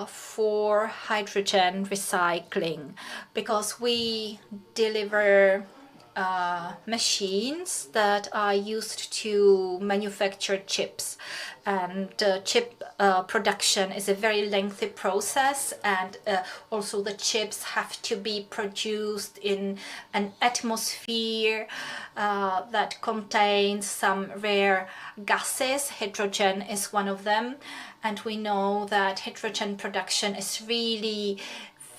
for hydrogen recycling, because we deliver machines that are used to manufacture chips, and chip production is a very lengthy process, and also the chips have to be produced in an atmosphere that contains some rare gases. Hydrogen is one of them, and we know that hydrogen production is really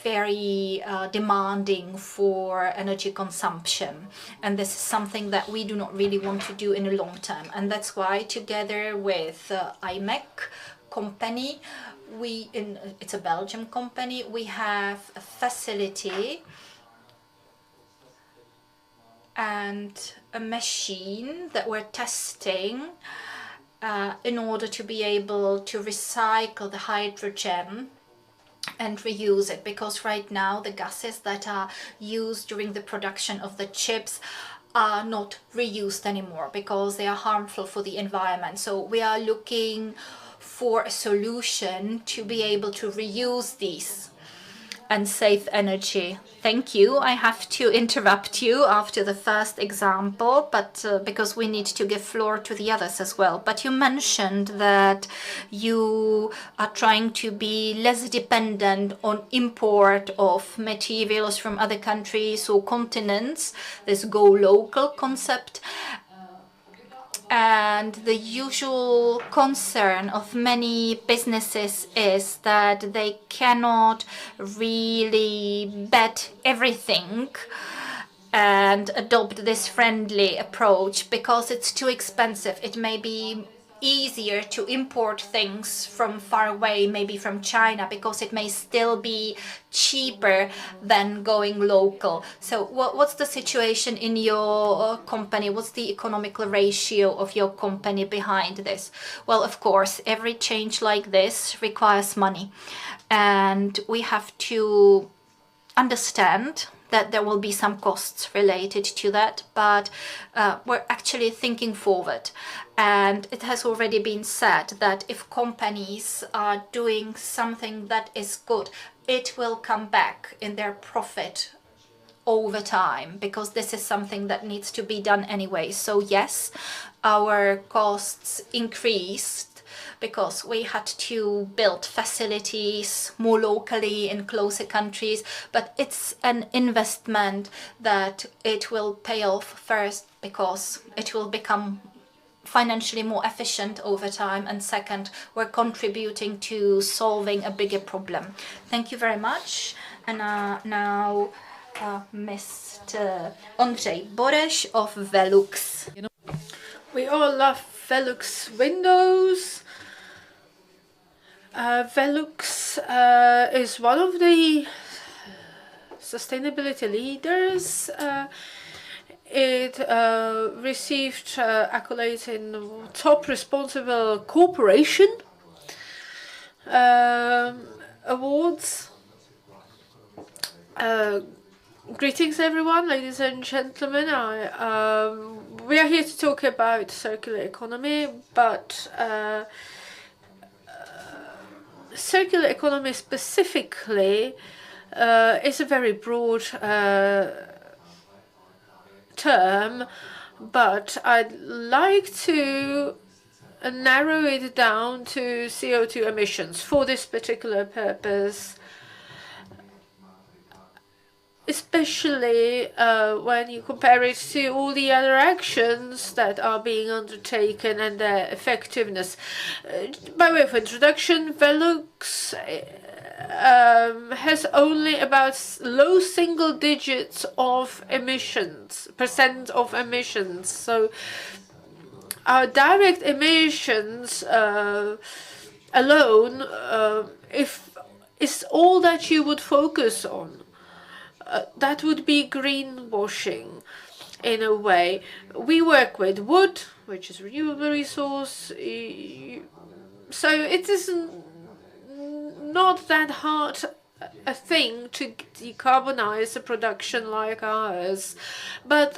very demanding for energy consumption, and this is something that we do not really want to do in the long term. And that's why, together with IMEC company, it's a Belgian company, we have a facility and a machine that we're testing in order to be able to recycle the hydrogen and reuse it, because right now the gases that are used during the production of the chips are not reused anymore because they are harmful for the environment. So we are looking for a solution to be able to reuse these and save energy. Thank you. I have to interrupt you after the first example, but because we need to give floor to the others as well. But you mentioned that you are trying to be less dependent on import of materials from other countries or continents, this go local concept. And the usual concern of many businesses is that they cannot really bet everything and adopt this friendly approach because it's too expensive. It may be easier to import things from far away, maybe from China, because it may still be cheaper than going local. So what's the situation in your company? What's the economical ratio of your company behind this? Well, of course, every change like this requires money, and we have to understand that there will be some costs related to that, but we're actually thinking forward. And it has already been said that if companies are doing something that is good, it will come back in their profit over time, because this is something that needs to be done anyway. So yes, our costs increased because we had to build facilities more locally in closer countries, but it's an investment that it will pay off first because it will become financially more efficient over time, and second, we're contributing to solving a bigger problem. Thank you very much. And now Mr. Ondřej Boreš of Velux. We all love Velux windows. Velux is one of the sustainability leaders. It received accolades in Top Responsible Corporation awards. Greetings everyone, ladies and gentlemen. We are here to talk about circular economy, but circular economy specifically is a very broad term, but I'd like to narrow it down to CO2 emissions for this particular purpose, especially when you compare it to all the other actions that are being undertaken and their effectiveness. By way of introduction, Velux has only about low single digits of emissions, percent of emissions. So our direct emissions alone, if is all that you would focus on, that would be greenwashing in a way. We work with wood, which is renewable resource, so it isn't not that hard a thing to decarbonize a production like ours. But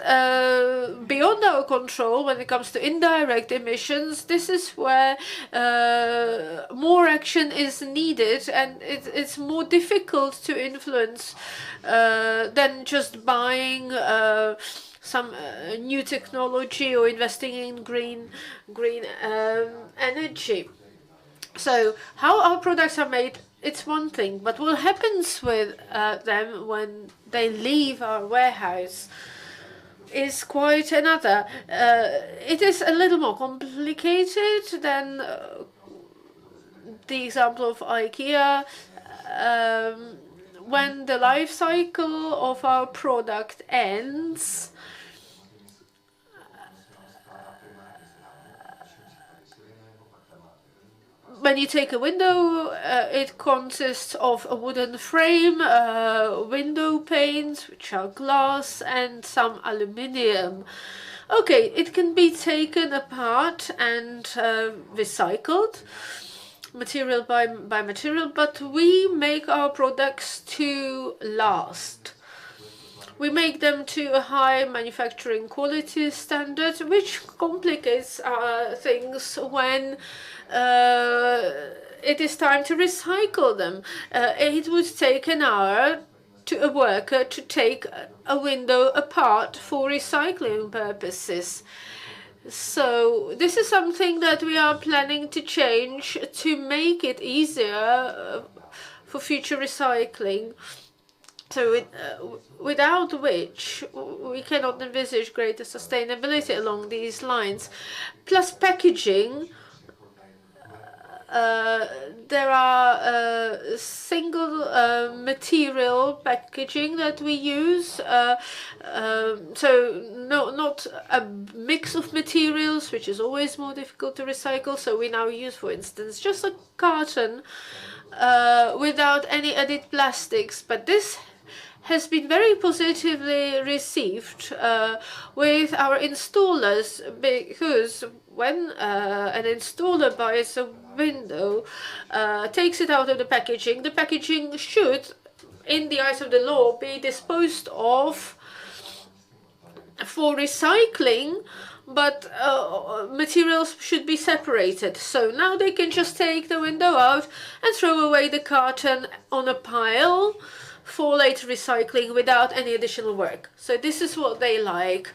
beyond our control, when it comes to indirect emissions, this is where more action is needed, and it's more difficult to influence than just buying some new technology or investing in green energy. So how our products are made, it's one thing, but what happens with them when they leave our warehouse is quite another. It is a little more complicated than the example of IKEA. When the life cycle of our product ends, when you take a window, it consists of a wooden frame, window panes, which are glass, and some aluminium. Okay, it can be taken apart and recycled, material by material, but we make our products to last. We make them to a high manufacturing quality standard, which complicates things when it is time to recycle them. It would take an hour to a worker to take a window apart for recycling purposes. So this is something that we are planning to change to make it easier for future recycling. So without which we cannot envisage greater sustainability along these lines. Plus packaging, there are single material packaging that we use, so not a mix of materials, which is always more difficult to recycle. So we now use, for instance, just a carton without any added plastics, but this has been very positively received with our installers, because when an installer buys a window, takes it out of the packaging should, in the eyes of the law, be disposed of for recycling, but materials should be separated. So now they can just take the window out and throw away the carton on a pile for later recycling without any additional work. So this is what they like.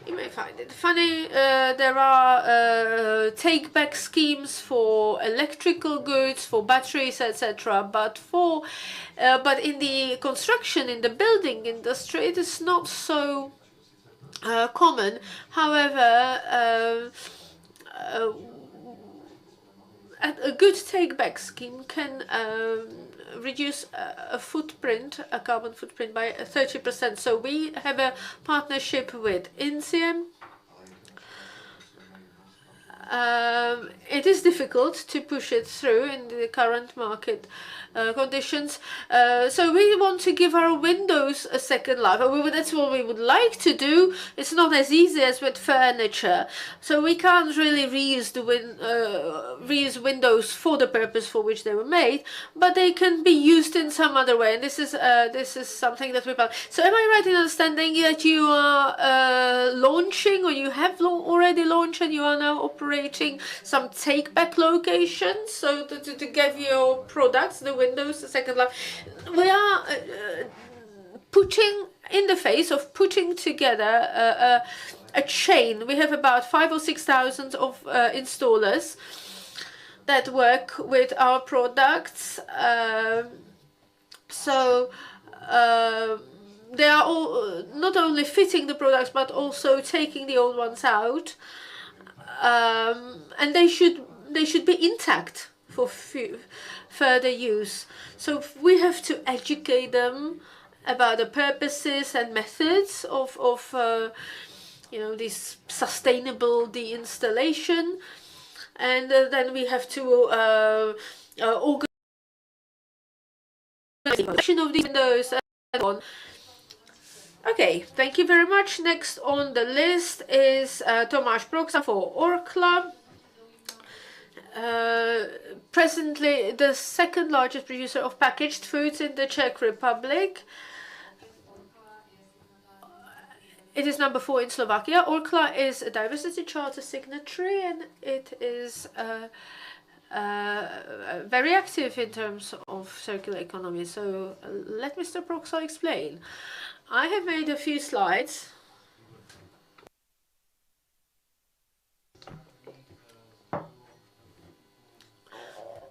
You may find it funny. There are take-back schemes for electrical goods, for batteries, etc. But in the construction, in the building industry, it is not so common. However, a good take-back scheme can reduce a carbon footprint by 30%. So we have a partnership with INSEAD. It is difficult to push it through in the current market conditions. So we want to give our windows a second life. That's what we would like to do. It's not as easy as with furniture. So we can't really reuse reuse windows for the purpose for which they were made, but they can be used in some other way. And this is something that we plan. So am I right in understanding that you are launching, or you have already launched, and you are now operating some take-back locations, so to give your products, the windows, a second life? We are putting together a chain. We have about 5,000 or 6,000 of installers that work with our products. So they are all not only fitting the products, but also taking the old ones out. And they should be intact for further use. So we have to educate them about the purposes and methods of this sustainable deinstallation, and then we have to organize of these windows and on. Okay, thank you very much. Next on the list is Tomáš Proksa for Orkla. Presently the second largest producer of packaged foods in the Czech Republic. It is number 4 in Slovakia. Orkla is a diversity charter signatory, and it is very active in terms of circular economy. So let Mr. Proksa explain. I have made a few slides.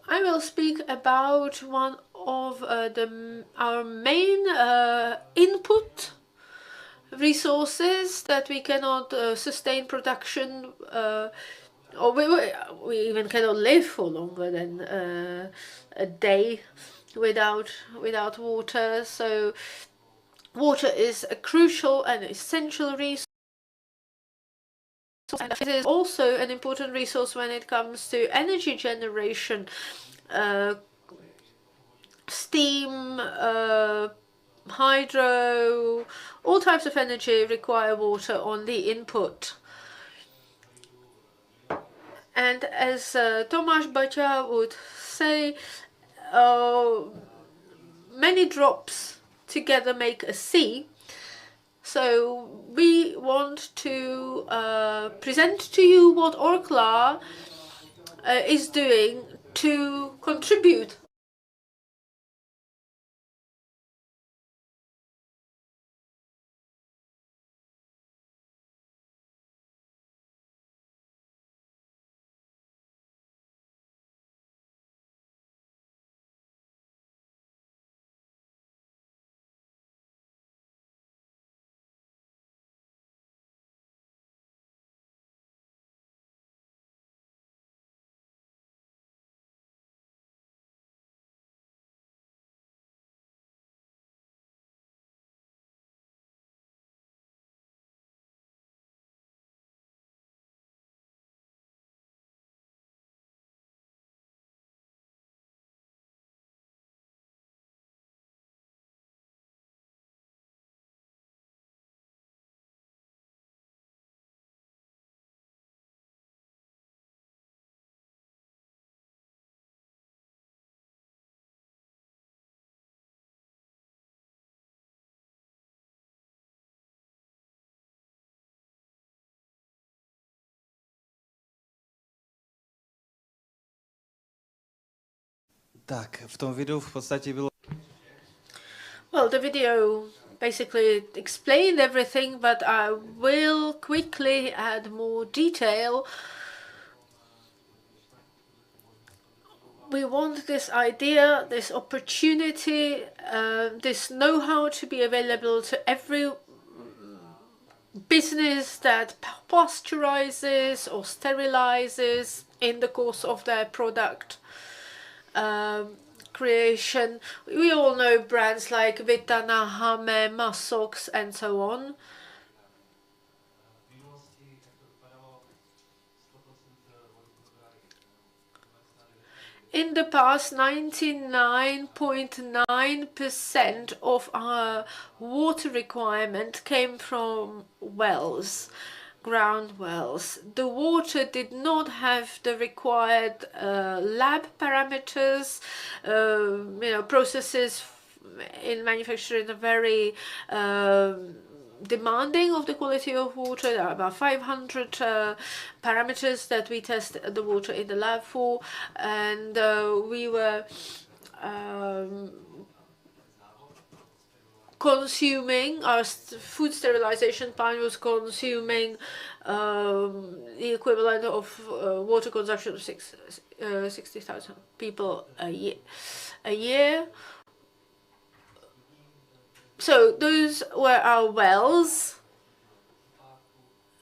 I will speak about one of our main input resources that we cannot sustain production, or we even cannot live for longer than a day without water. So water is a crucial and essential resource, and it is also an important resource when it comes to energy generation. Steam, hydro, all types of energy require water on the input. And as Tomáš Baťa would say, many drops together make a sea. So we want to present to you what Orkla is doing to contribute . Tak, v tom videu v podstatě bylo... Well, the video basically explained everything, but I will quickly add more detail. We want this idea, this opportunity, this know-how to be available to every business that pasteurizes or sterilizes in the course of their product creation. We all know brands like Vitana, Hame, Masox, and so on. In the past, 99.9% of our water requirement came from wells, ground wells. The water did not have the required lab parameters. Processes in manufacturing are very demanding of the quality of water. There are about 500 parameters that we test the water in the lab for, and we were consuming, our food sterilization plant was consuming the equivalent of water consumption of 60,000 people a year. So those were our wells.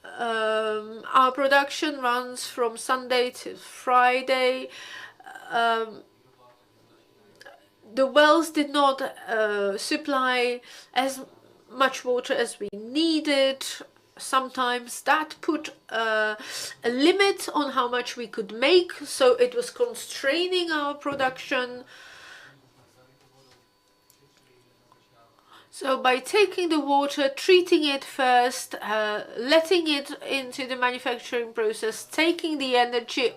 Our production runs from Sunday to Friday. the wells did not supply as much water as we needed. Sometimes that put a limit on how much we could make, so it was constraining our production. So by taking the water, treating it first, letting it into the manufacturing process, taking the energy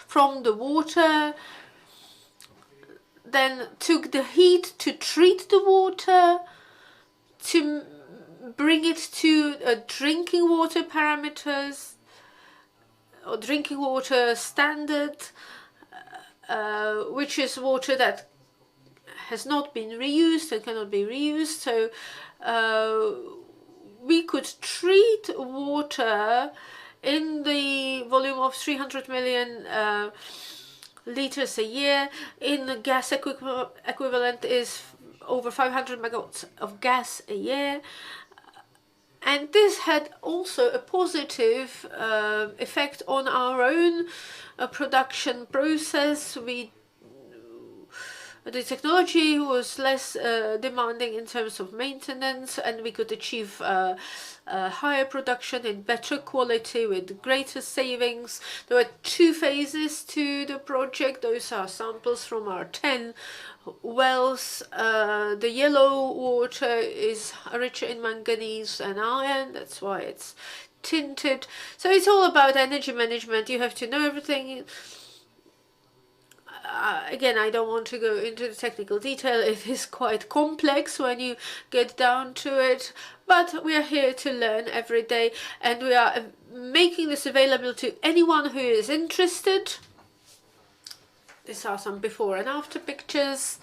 from the water, then took the heat to treat the water, to bring it to drinking water parameters or drinking water standard, which is water that has not been reused and cannot be reused. So we could treat water in the volume of 300 million liters a year. In the gas equivalent is over 500 megawatts of gas a year. And this had also a positive effect on our own production process. The technology was less demanding in terms of maintenance, and we could achieve higher production in better quality with greater savings. There were 2 phases to the project. Those are samples from our 10 wells. The yellow water is richer in manganese and iron. That's why it's tinted. So it's all about energy management. You have to know everything. Again, I don't want to go into the technical detail. It is quite complex when you get down to it, but we are here to learn every day, and we are making this available to anyone who is interested. These are some before and after pictures,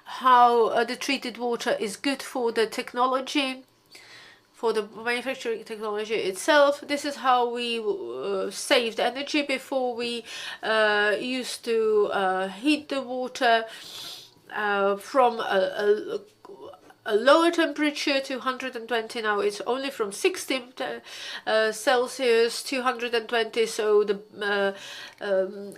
how the treated water is good for the technology, for the manufacturing technology itself. This is how we saved energy. Before we used to heat the water from a lower temperature to 120. Now it's only from 60 Celsius to 120, so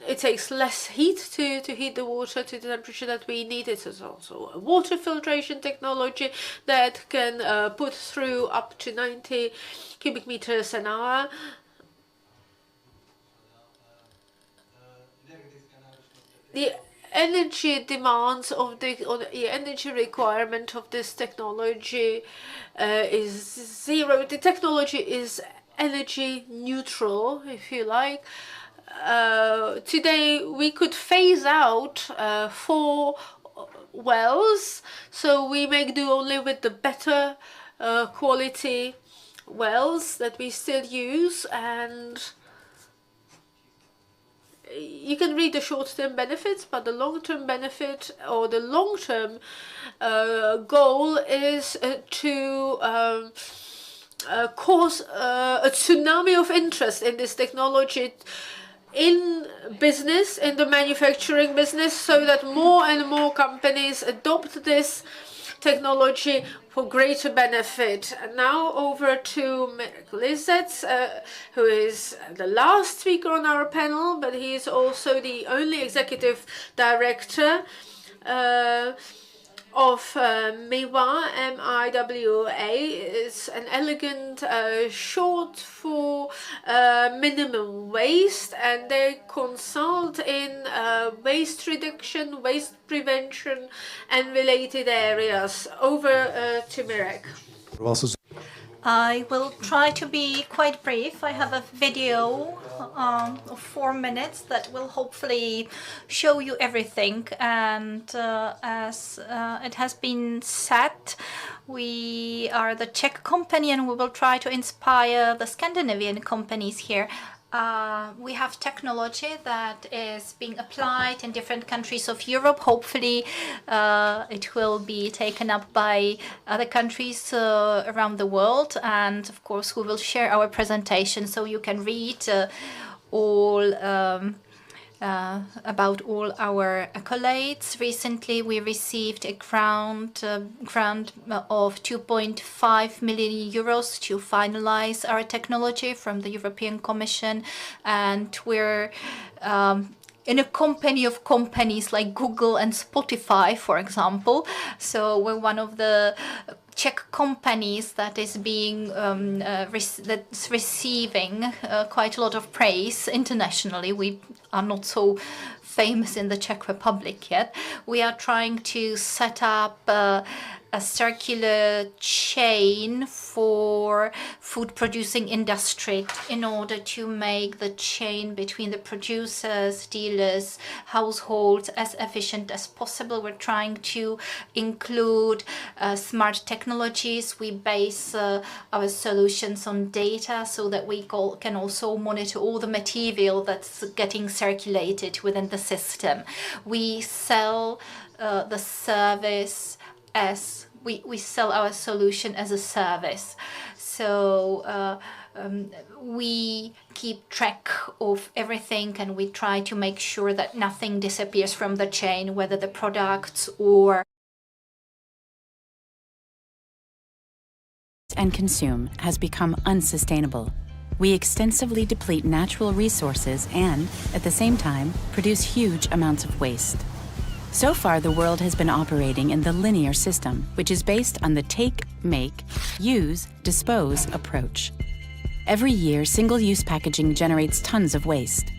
it takes less heat to heat the water to the temperature that we need. It is also a water filtration technology that can put through up to 90 cubic meters an hour. The energy demands of the energy requirement of this technology is zero. The technology is energy neutral, if you like. Today we could phase out 4 wells, so we make do only with the better quality wells that we still use, and you can read the short-term benefits, but the long-term benefit or the long-term goal is to cause a tsunami of interest in this technology in business, in the manufacturing business, so that more and more companies adopt this technology for greater benefit. And now over to Mirek Lizets, who is the last speaker on our panel, but he is also the only executive director of MIWA. M-I-W-A is an elegant short for minimum waste, and they consult in waste reduction, waste prevention and related areas. Over to Mirek. I will try to be quite brief. I have a video of 4 minutes that will hopefully show you everything. And as it has been said, we are the Czech company and we will try to inspire the Scandinavian companies here. We have technology that is being applied in different countries of Europe. Hopefully it will be taken up by other countries around the world. And of course, we will share our presentation so you can read all about all our accolades. Recently, we received a grant of 2.5 million euros to finalize our technology from the European Commission, and we're in a company of companies like Google and Spotify, for example. So we're one of the Czech companies that is being that's receiving quite a lot of praise internationally. We are not so famous in the Czech Republic yet. We are trying to set up a circular chain for food producing industry in order to make the chain between the producers, dealers, households as efficient as possible. We're trying to include smart technologies. We base our solutions on data so that we can also monitor all the material that's getting circulated within the system. We sell the service as we sell our solution as a service. So we keep track of everything and we try to make sure that nothing disappears from the chain, whether the products or and consume has become unsustainable. We extensively deplete natural resources and, at the same time, produce huge amounts of waste. So far, the world has been operating in the linear system, which is based on the take, make, use, dispose approach. Every year, single-use packaging generates tons of waste.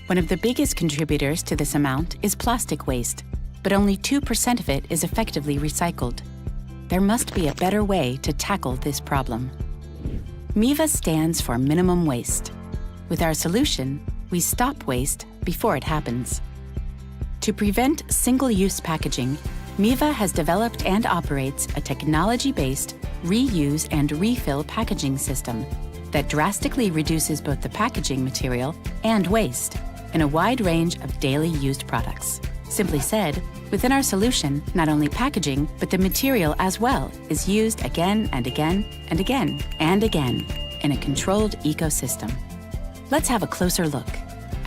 One of the biggest contributors to this amount is plastic waste, but only 2% of it is effectively recycled. There must be a better way to tackle this problem. MIVA stands for minimum waste. With our solution, we stop waste before it happens. To prevent single-use packaging, MIVA has developed and operates a technology-based reuse and refill packaging system that drastically reduces both the packaging material and waste in a wide range of daily used products. Simply said, within our solution, not only packaging, but the material as well is used again and again and again and again in a controlled ecosystem. Let's have a closer look.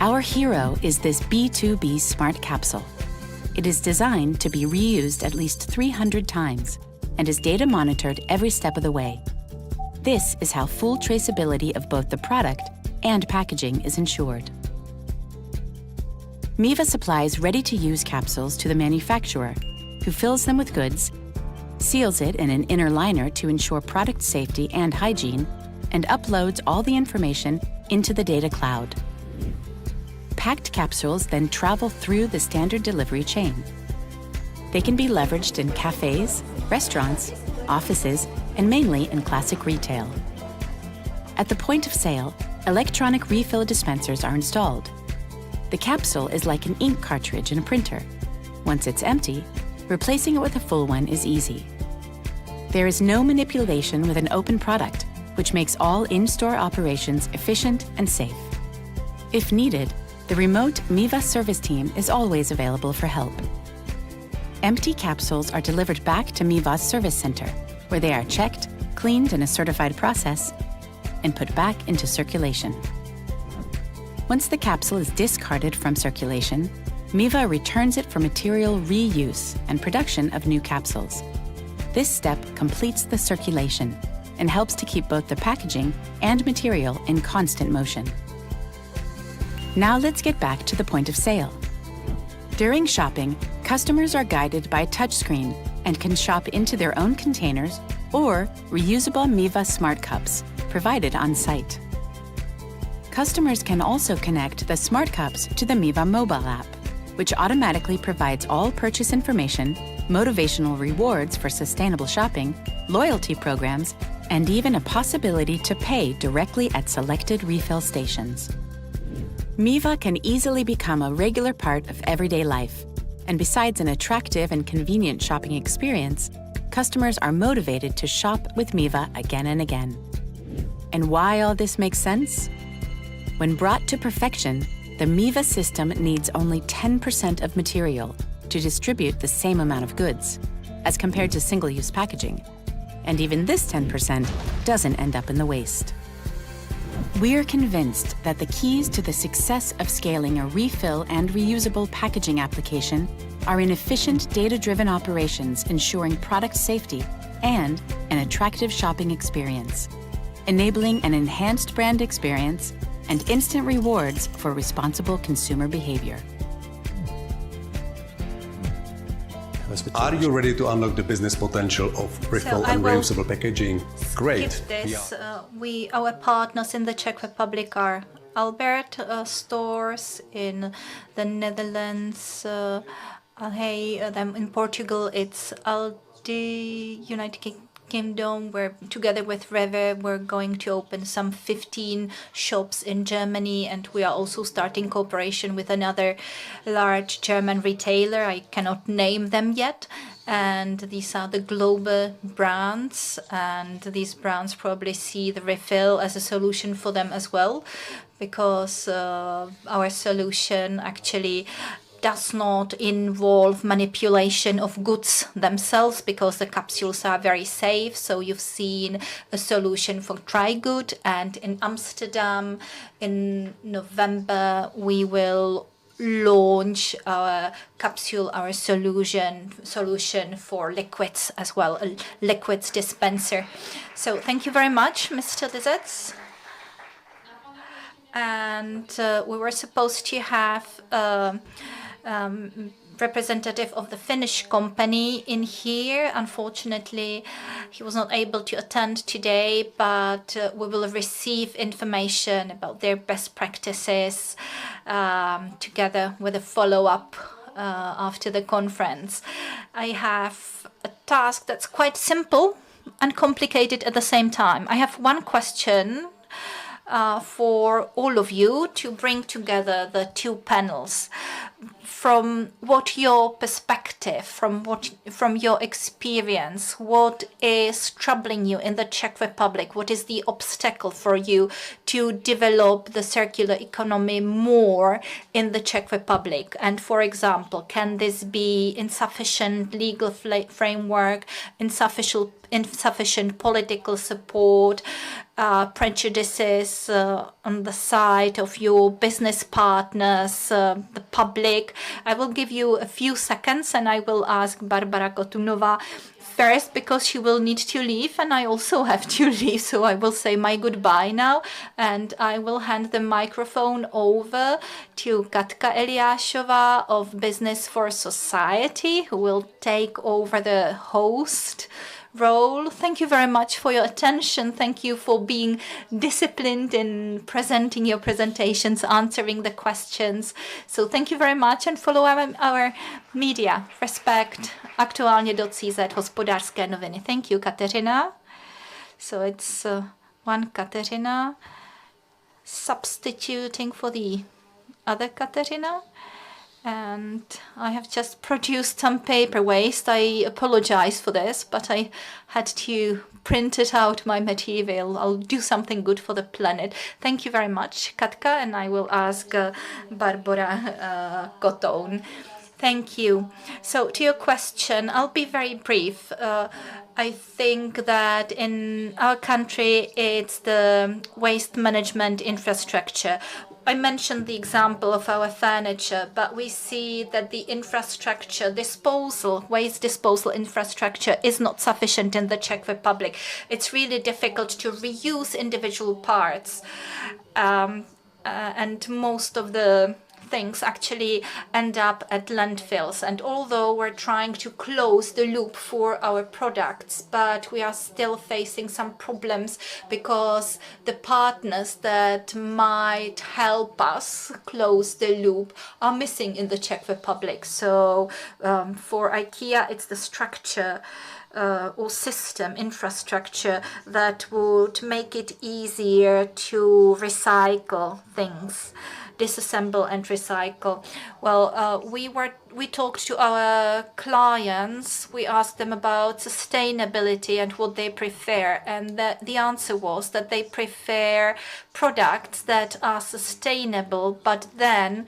Our hero is this B2B smart capsule. It is designed to be reused at least 300 times and is data monitored every step of the way. This is how full traceability of both the product and packaging is ensured. MIVA supplies ready-to-use capsules to the manufacturer, who fills them with goods, seals it in an inner liner to ensure product safety and hygiene, and uploads all the information into the data cloud. Packed capsules then travel through the standard delivery chain. They can be leveraged in cafes, restaurants, offices, and mainly in classic retail. At the point of sale, electronic refill dispensers are installed. The capsule is like an ink cartridge in a printer. Once it's empty, replacing it with a full one is easy. There is no manipulation with an open product, which makes all in-store operations efficient and safe. If needed, the remote MIVA service team is always available for help. Empty capsules are delivered back to MIVA's service center, where they are checked, cleaned in a certified process, and put back into circulation. Once the capsule is discarded from circulation, MIVA returns it for material reuse and production of new capsules. This step completes the circulation and helps to keep both the packaging and material in constant motion. Now let's get back to the point of sale. During shopping, customers are guided by a touchscreen and can shop into their own containers or reusable MIVA smart cups provided on site. Customers can also connect the smart cups to the MIVA mobile app, which automatically provides all purchase information, motivational rewards for sustainable shopping, loyalty programs, and even a possibility to pay directly at selected refill stations. MIVA can easily become a regular part of everyday life, and besides an attractive and convenient shopping experience, customers are motivated to shop with MIVA again and again. And why all this makes sense? When brought to perfection, the MIVA system needs only 10% of material to distribute the same amount of goods, as compared to single-use packaging. And even this 10% doesn't end up in the waste. We're convinced that the keys to the success of scaling a refill and reusable packaging application are in efficient data-driven operations ensuring product safety and an attractive shopping experience, enabling an enhanced brand experience and instant rewards for responsible consumer behavior. Are you ready to unlock the business potential of refill and reusable packaging? Great. This. Our partners in the Czech Republic are Albert stores in the Netherlands. Then in Portugal, it's Aldi. United Kingdom, where together with Rønneberg, we're going to open some 15 shops in Germany, and we are also starting cooperation with another large German retailer. I cannot name them yet. And these are the global brands, and these brands probably see the refill as a solution for them as well, because our solution actually does not involve manipulation of goods themselves, because the capsules are very safe. So you've seen a solution for dry good, and in Amsterdam in November we will launch our capsule, our solution for liquids as well, a liquids dispenser. So thank you very much, Mr. Lizets. And we were supposed to have representative of the Finnish company in here. Unfortunately, he was not able to attend today, but we will receive information about their best practices together with a follow-up after the conference. I have a task that's quite simple and complicated at the same time. I have one question for all of you to bring together the two panels. From what your perspective, from your experience, what is troubling you in the Czech Republic? What is the obstacle for you to develop the circular economy more in the Czech Republic? And for example, can this be insufficient legal framework, insufficient political support, prejudices on the side of your business partners, the public? I will give you a few seconds, and I will ask Barbara Kotunova first, because she will need to leave and I also have to leave. So I will say my goodbye now, and I will hand the microphone over to Katka Eliášová of Business for Society, who will take over the host role. Thank you very much for your attention. Thank you for being disciplined in presenting your presentations, answering the questions. So thank you very much, and follow our media. Respect, aktualnie.cz, hospodářské noviny. Thank you, Katerina. So it's one Katerina substituting for the other Katerina. And I have just produced some paper waste. I apologize for this, but I had to print it out, my material. I'll do something good for the planet. Thank you very much, Katka, and I will ask Barbara Kotoun. Thank you. So to your question, I'll be very brief. I think that in our country, it's the waste management infrastructure. I mentioned the example of our furniture, but we see that the infrastructure, waste disposal infrastructure is not sufficient in the Czech Republic. It's really difficult to reuse individual parts, and most of the things actually end up at landfills. And although we're trying to close the loop for our products, but we are still facing some problems because the partners that might help us close the loop are missing in the Czech Republic. So for IKEA, it's the structure or system infrastructure that would make it easier to recycle things, disassemble and recycle. Well, we talked to our clients. We asked them about sustainability and what they prefer, and the answer was that they prefer products that are sustainable, but then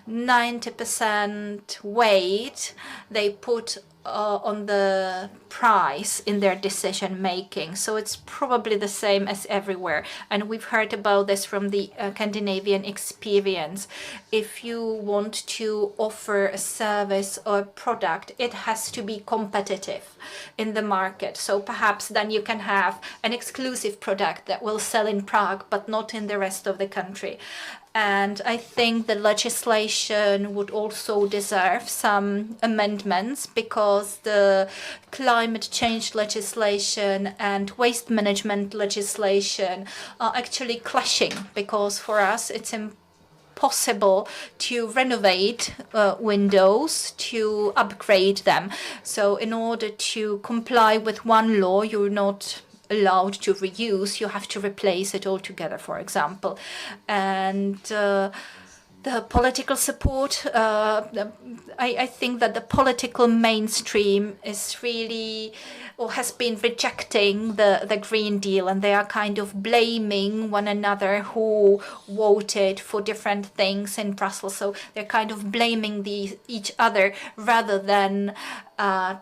90% weight they put on the price in their decision making. So it's probably the same as everywhere. And we've heard about this from the Scandinavian experience. If you want to offer a service service or product, it has to be competitive in the market. So perhaps then you can have an exclusive product that will sell in Prague, but not in the rest of the country. And I think the legislation would also deserve some amendments, because the climate change legislation and waste management legislation are actually clashing, because for us it's impossible to renovate windows, to upgrade them. So in order to comply with one law, you're not allowed to reuse, you have to replace it altogether, for example. And the political support, I think that the political mainstream is really, or has been rejecting the Green Deal, and they are kind of blaming one another who voted for different things in Brussels. So they're kind of blaming each other rather than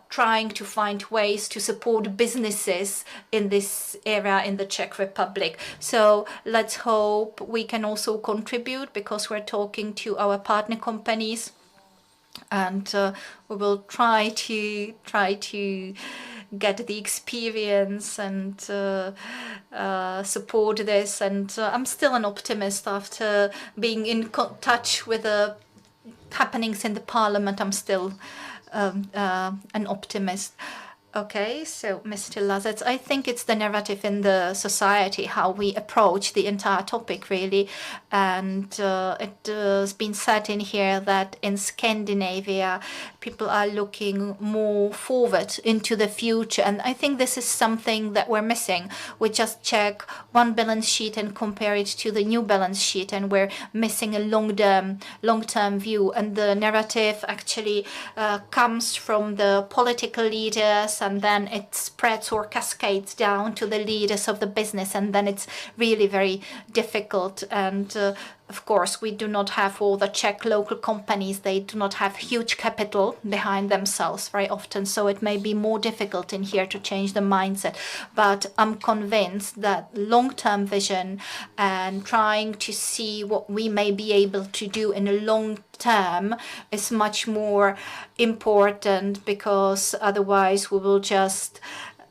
trying to find ways to support businesses in this area in the Czech Republic. So let's hope we can also contribute, because we're talking to our partner companies, and we will try to get the experience and support this. And I'm still an optimist after being in touch with the happenings in the parliament. I'm still an optimist. Okay, so Mr. Lazets, I think it's the narrative in the society, how we approach the entire topic, really. And it has been said in here that in Scandinavia, people are looking more forward into the future. And I think this is something that we're missing. We just check one balance sheet and compare it to the new balance sheet, and we're missing a long-term view. And the narrative actually comes from the political leaders, and then it spreads or cascades down to the leaders of the business, and then it's really very difficult. And of course, we do not have all the Czech local companies. They do not have huge capital behind themselves very often, so it may be more difficult in here to change the mindset. But I'm convinced that long-term vision and trying to see what we may be able to do in a long term is much more important, because otherwise we will just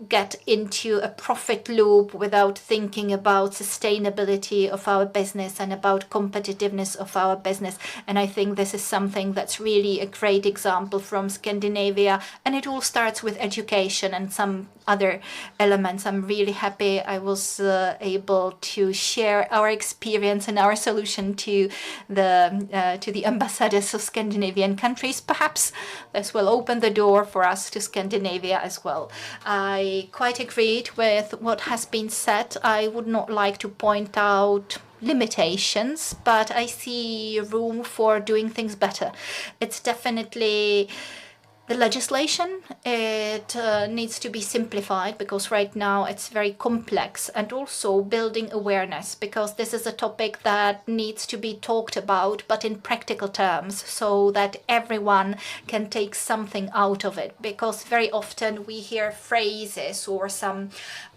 get into a profit loop without thinking about sustainability of our business and about competitiveness of our business. And I think this is something that's really a great example from Scandinavia, and it all starts with education and some other elements. I'm really happy I was able to share our experience and our solution to the ambassadors of Scandinavian countries. Perhaps this will open the door for us to Scandinavia as well. I quite agreed with what has been said. I would not like to point out limitations, but I see room for doing things better. It's definitely the legislation. It needs to be simplified, because right now it's very complex, and also building awareness, because this is a topic that needs to be talked about, but in practical terms, so that everyone can take something out of it. Because very often we hear phrases or some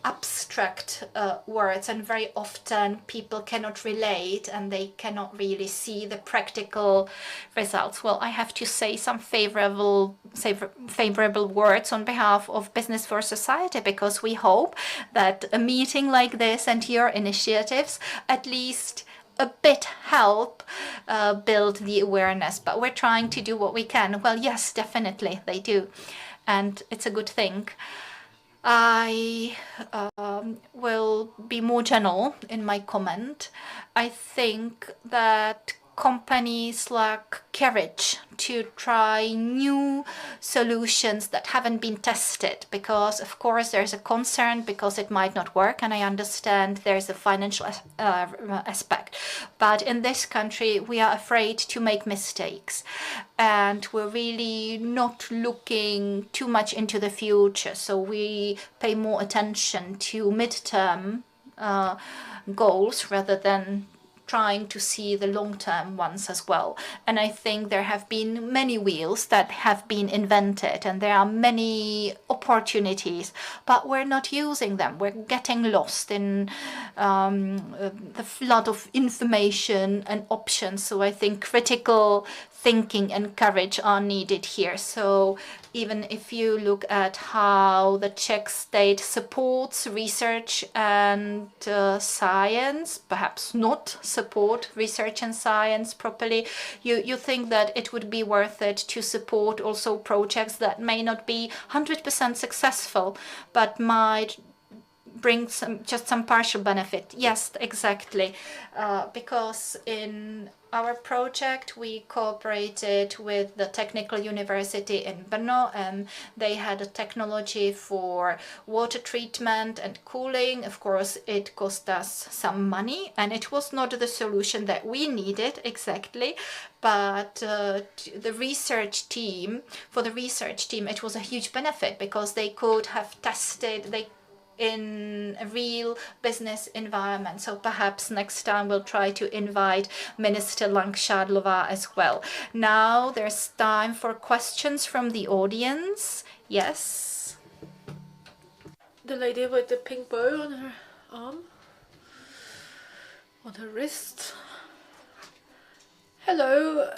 abstract words, and very often people cannot relate and they cannot really see the practical results. Well, I have to say some favorable words on behalf of Business for Society, because we hope that a meeting like this and your initiatives at least a bit help build the awareness. But we're trying to do what we can. Well, yes, definitely they do, and it's a good thing. I will be more general in my comment. I think that companies lack courage to try new solutions that haven't been tested, because of course there's a concern because it might not work, and I understand there's a financial aspect, but in this country we are afraid to make mistakes, and we're really not looking too much into the future, so we pay more attention to midterm goals rather than trying to see the long-term ones as well. And I think there have been many wheels that have been invented, and there are many opportunities, but we're not using them. We're getting lost in the flood of information and options. So I think critical thinking and courage are needed here. So even if you look at how the Czech state supports research and science, perhaps not support research and science properly, you think that it would be worth it to support also projects that may not be 100% successful, but might bring just some partial benefit. Yes, exactly. Because in our project, we cooperated with the Technical University in Brno, and they had a technology for water treatment and cooling. Of course, it cost us some money, and it was not the solution that we needed exactly. But the research team, it was a huge benefit because they could have tested, in a real business environment. So perhaps next time we'll try to invite Minister Langšádlová as well. Now there's time for questions from the audience. Yes? The lady with the pink bow on her arm, on her wrist. Hello,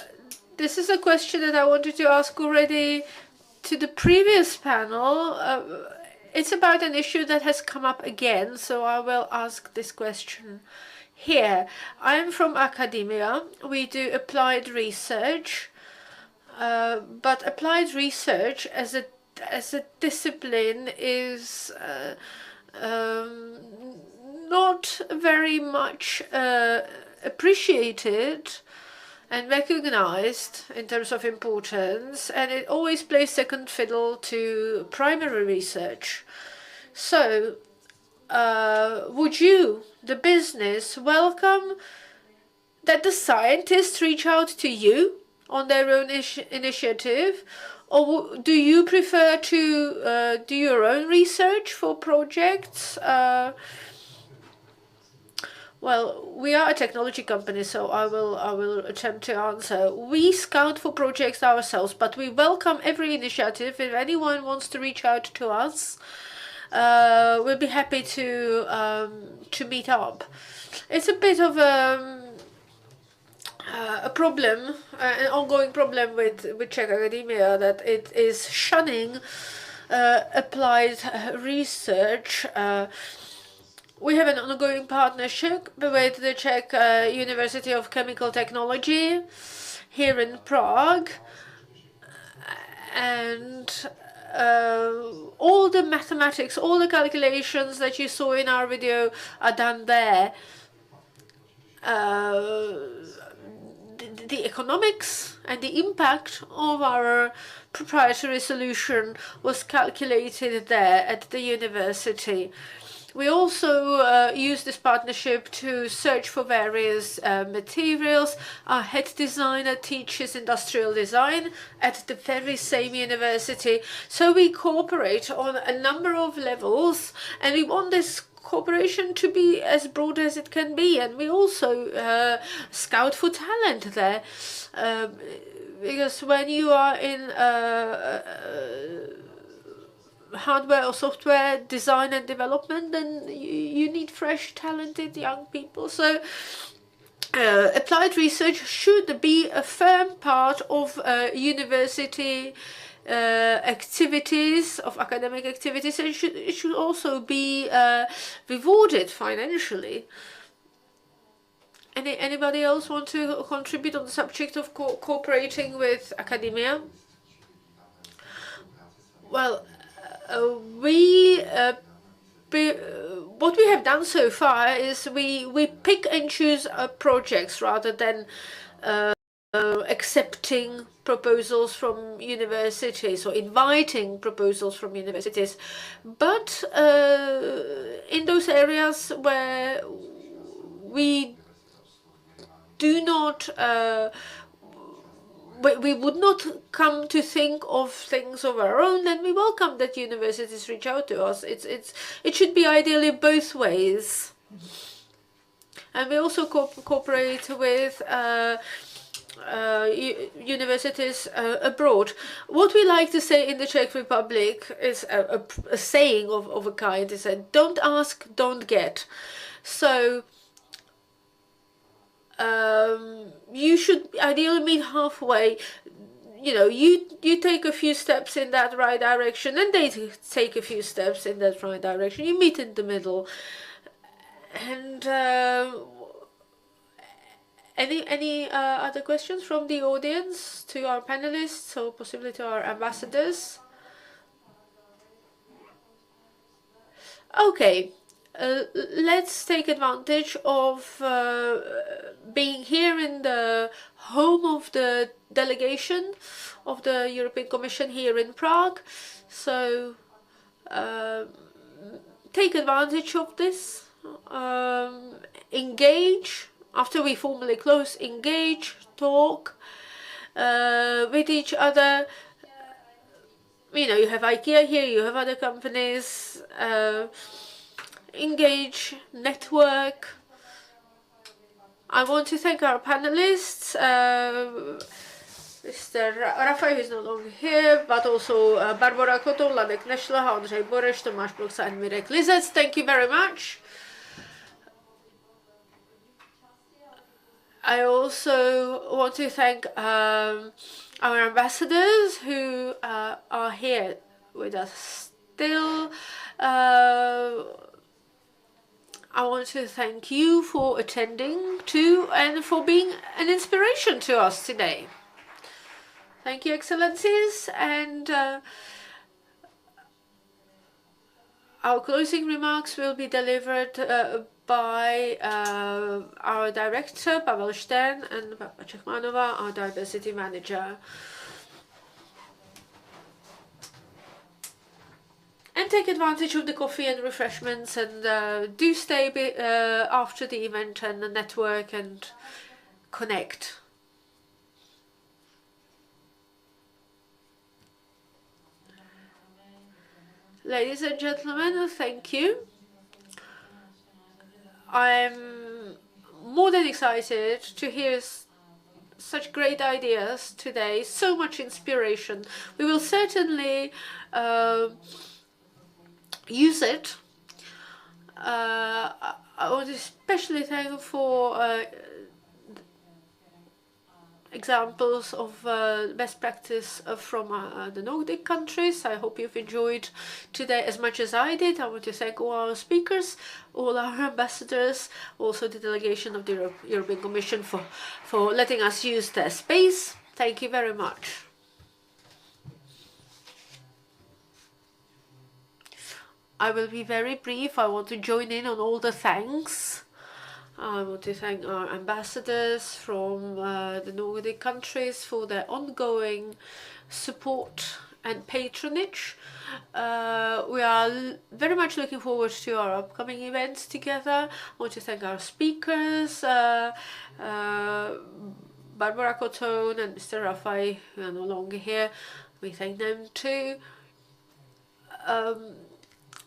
this is a question that I wanted to ask already to the previous panel. It's about an issue that has come up again, so I will ask this question here. I am from academia. We do applied research, but applied research as a discipline is not very much appreciated and recognized in terms of importance, and it always plays second fiddle to primary research. So, would you, the business, welcome that the scientists reach out to you on their own initiative, or do you prefer to do your own research for projects? Well, we are a technology company, so I will attempt to answer. We scout for projects ourselves, but we welcome every initiative. If anyone wants to reach out to us, we'll be happy to meet up. It's a bit of a problem, an ongoing problem with Czech academia, that it is shunning applied research. We have an ongoing partnership with the Czech University of Chemical Technology here in Prague, and all the mathematics, all the calculations that you saw in our video are done there. The economics and the impact of our proprietary solution was calculated there at the university. We also use this partnership to search for various materials. Our head designer teaches industrial design at the very same university. So we cooperate on a number of levels, and we want this cooperation to be as broad as it can be. And we also scout for talent there. Because when you are in hardware or software design and development, then you need fresh, talented young people. So applied research should be a firm part of university activities, of academic activities, and it should also be rewarded financially. Anybody else want to contribute on the subject of cooperating with academia? Well, what we have done so far is we pick and choose projects rather than accepting proposals from universities or inviting proposals from universities. But in those areas where we do not we would not come to think of things of our own, then we welcome that universities reach out to us. It should be ideally both ways. And we also cooperate with universities abroad. What we like to say in the Czech Republic is a saying of a kind, is that don't ask, don't get. So you should ideally meet halfway. You know, you take a few steps in that right direction and they take a few steps in that right direction. You meet in the middle. And any other questions from the audience to our panelists or possibly to our ambassadors? Okay, let's take advantage of being here in the home of the delegation of the European Commission here in Prague. So take advantage of this. Engage, after we formally close, engage, talk with each other. You know, you have IKEA here, you have other companies. Engage, network. I want to thank our panelists, Mr. Rafael, who is no longer here, but also Barbara Kotou, Ladek Nešla, Andrzej Boreš, Tomáš Proksa and Mirek Lizec. Thank you very much. I also want to thank our ambassadors who are here with us still. I want to thank you for attending too and for being an inspiration to us today. Thank you, Excellencies, and our closing remarks will be delivered by our director, Pavel Stern, and Papa Čechmanova, our diversity manager. And take advantage of the coffee and refreshments, and do stay after the event and network and connect. Ladies and gentlemen, thank you. I'm more than excited to hear such great ideas today, so much inspiration. We will certainly use it. I want to especially thank for examples of best practice from the Nordic countries. I hope you've enjoyed today as much as I did. I want to thank all our speakers, all our ambassadors, also the delegation of the European Commission for letting us use their space. Thank you very much. I will be very brief. I want to join in on all the thanks. I want to thank our ambassadors from the Nordic countries for their ongoing support and patronage. We are very much looking forward to our upcoming events together. I want to thank our speakers, Barbara Kotou and Mr. Rafai, who are no longer here. We thank them too.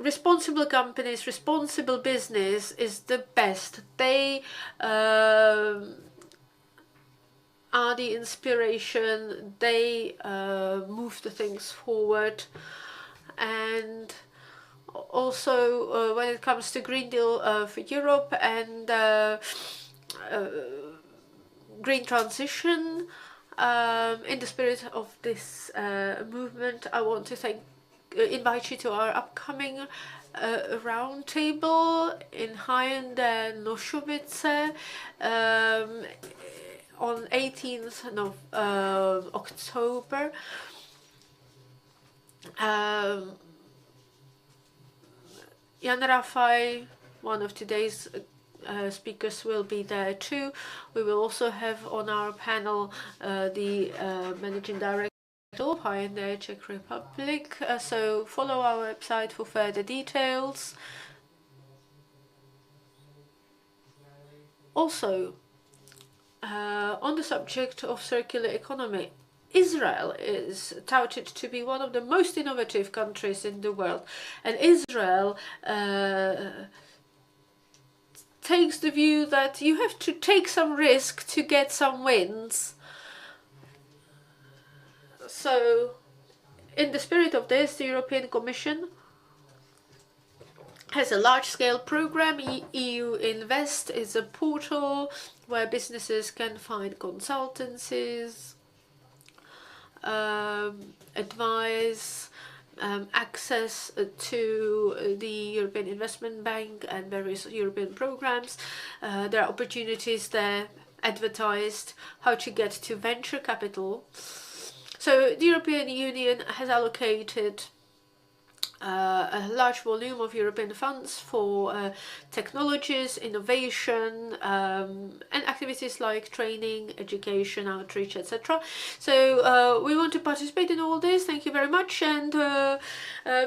Responsible companies, responsible business is the best. They are the inspiration. They move the things forward. And also when it comes to Green Deal for Europe and green transition, in the spirit of this movement, I want to invite you to our upcoming roundtable in Hyundai Noszowice on 18th of October. Jan Rafaj, one of today's speakers, will be there too. We will also have on our panel the Managing Director of Hyundai Czech Republic. So follow our website for further details. Also, on the subject of circular economy, Israel is touted to be one of the most innovative countries in the world, and Israel takes the view that you have to take some risk to get some wins. So, in the spirit of this, the European Commission has a large-scale program. EU Invest is a portal where businesses can find consultancies, advice, access to the European Investment Bank and various European programs. There are opportunities there advertised, how to get to venture capital. So the European Union has allocated a large volume of European funds for technologies, innovation, and activities like training, education, outreach, etc. So we want to participate in all this. Thank you very much, and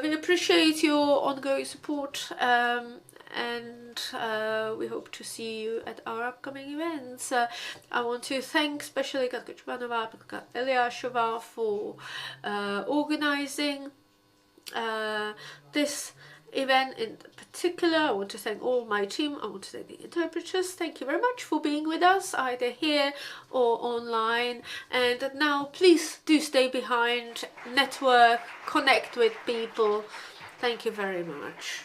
we appreciate your ongoing support, and we hope to see you at our upcoming events. I want to thank especially Katka Čubanová, Katka Eliášová for organizing this event in particular. I want to thank all my team. I want to thank the interpreters. Thank you very much for being with us, either here or online. And now, please do stay behind, network, connect with people. Thank you very much.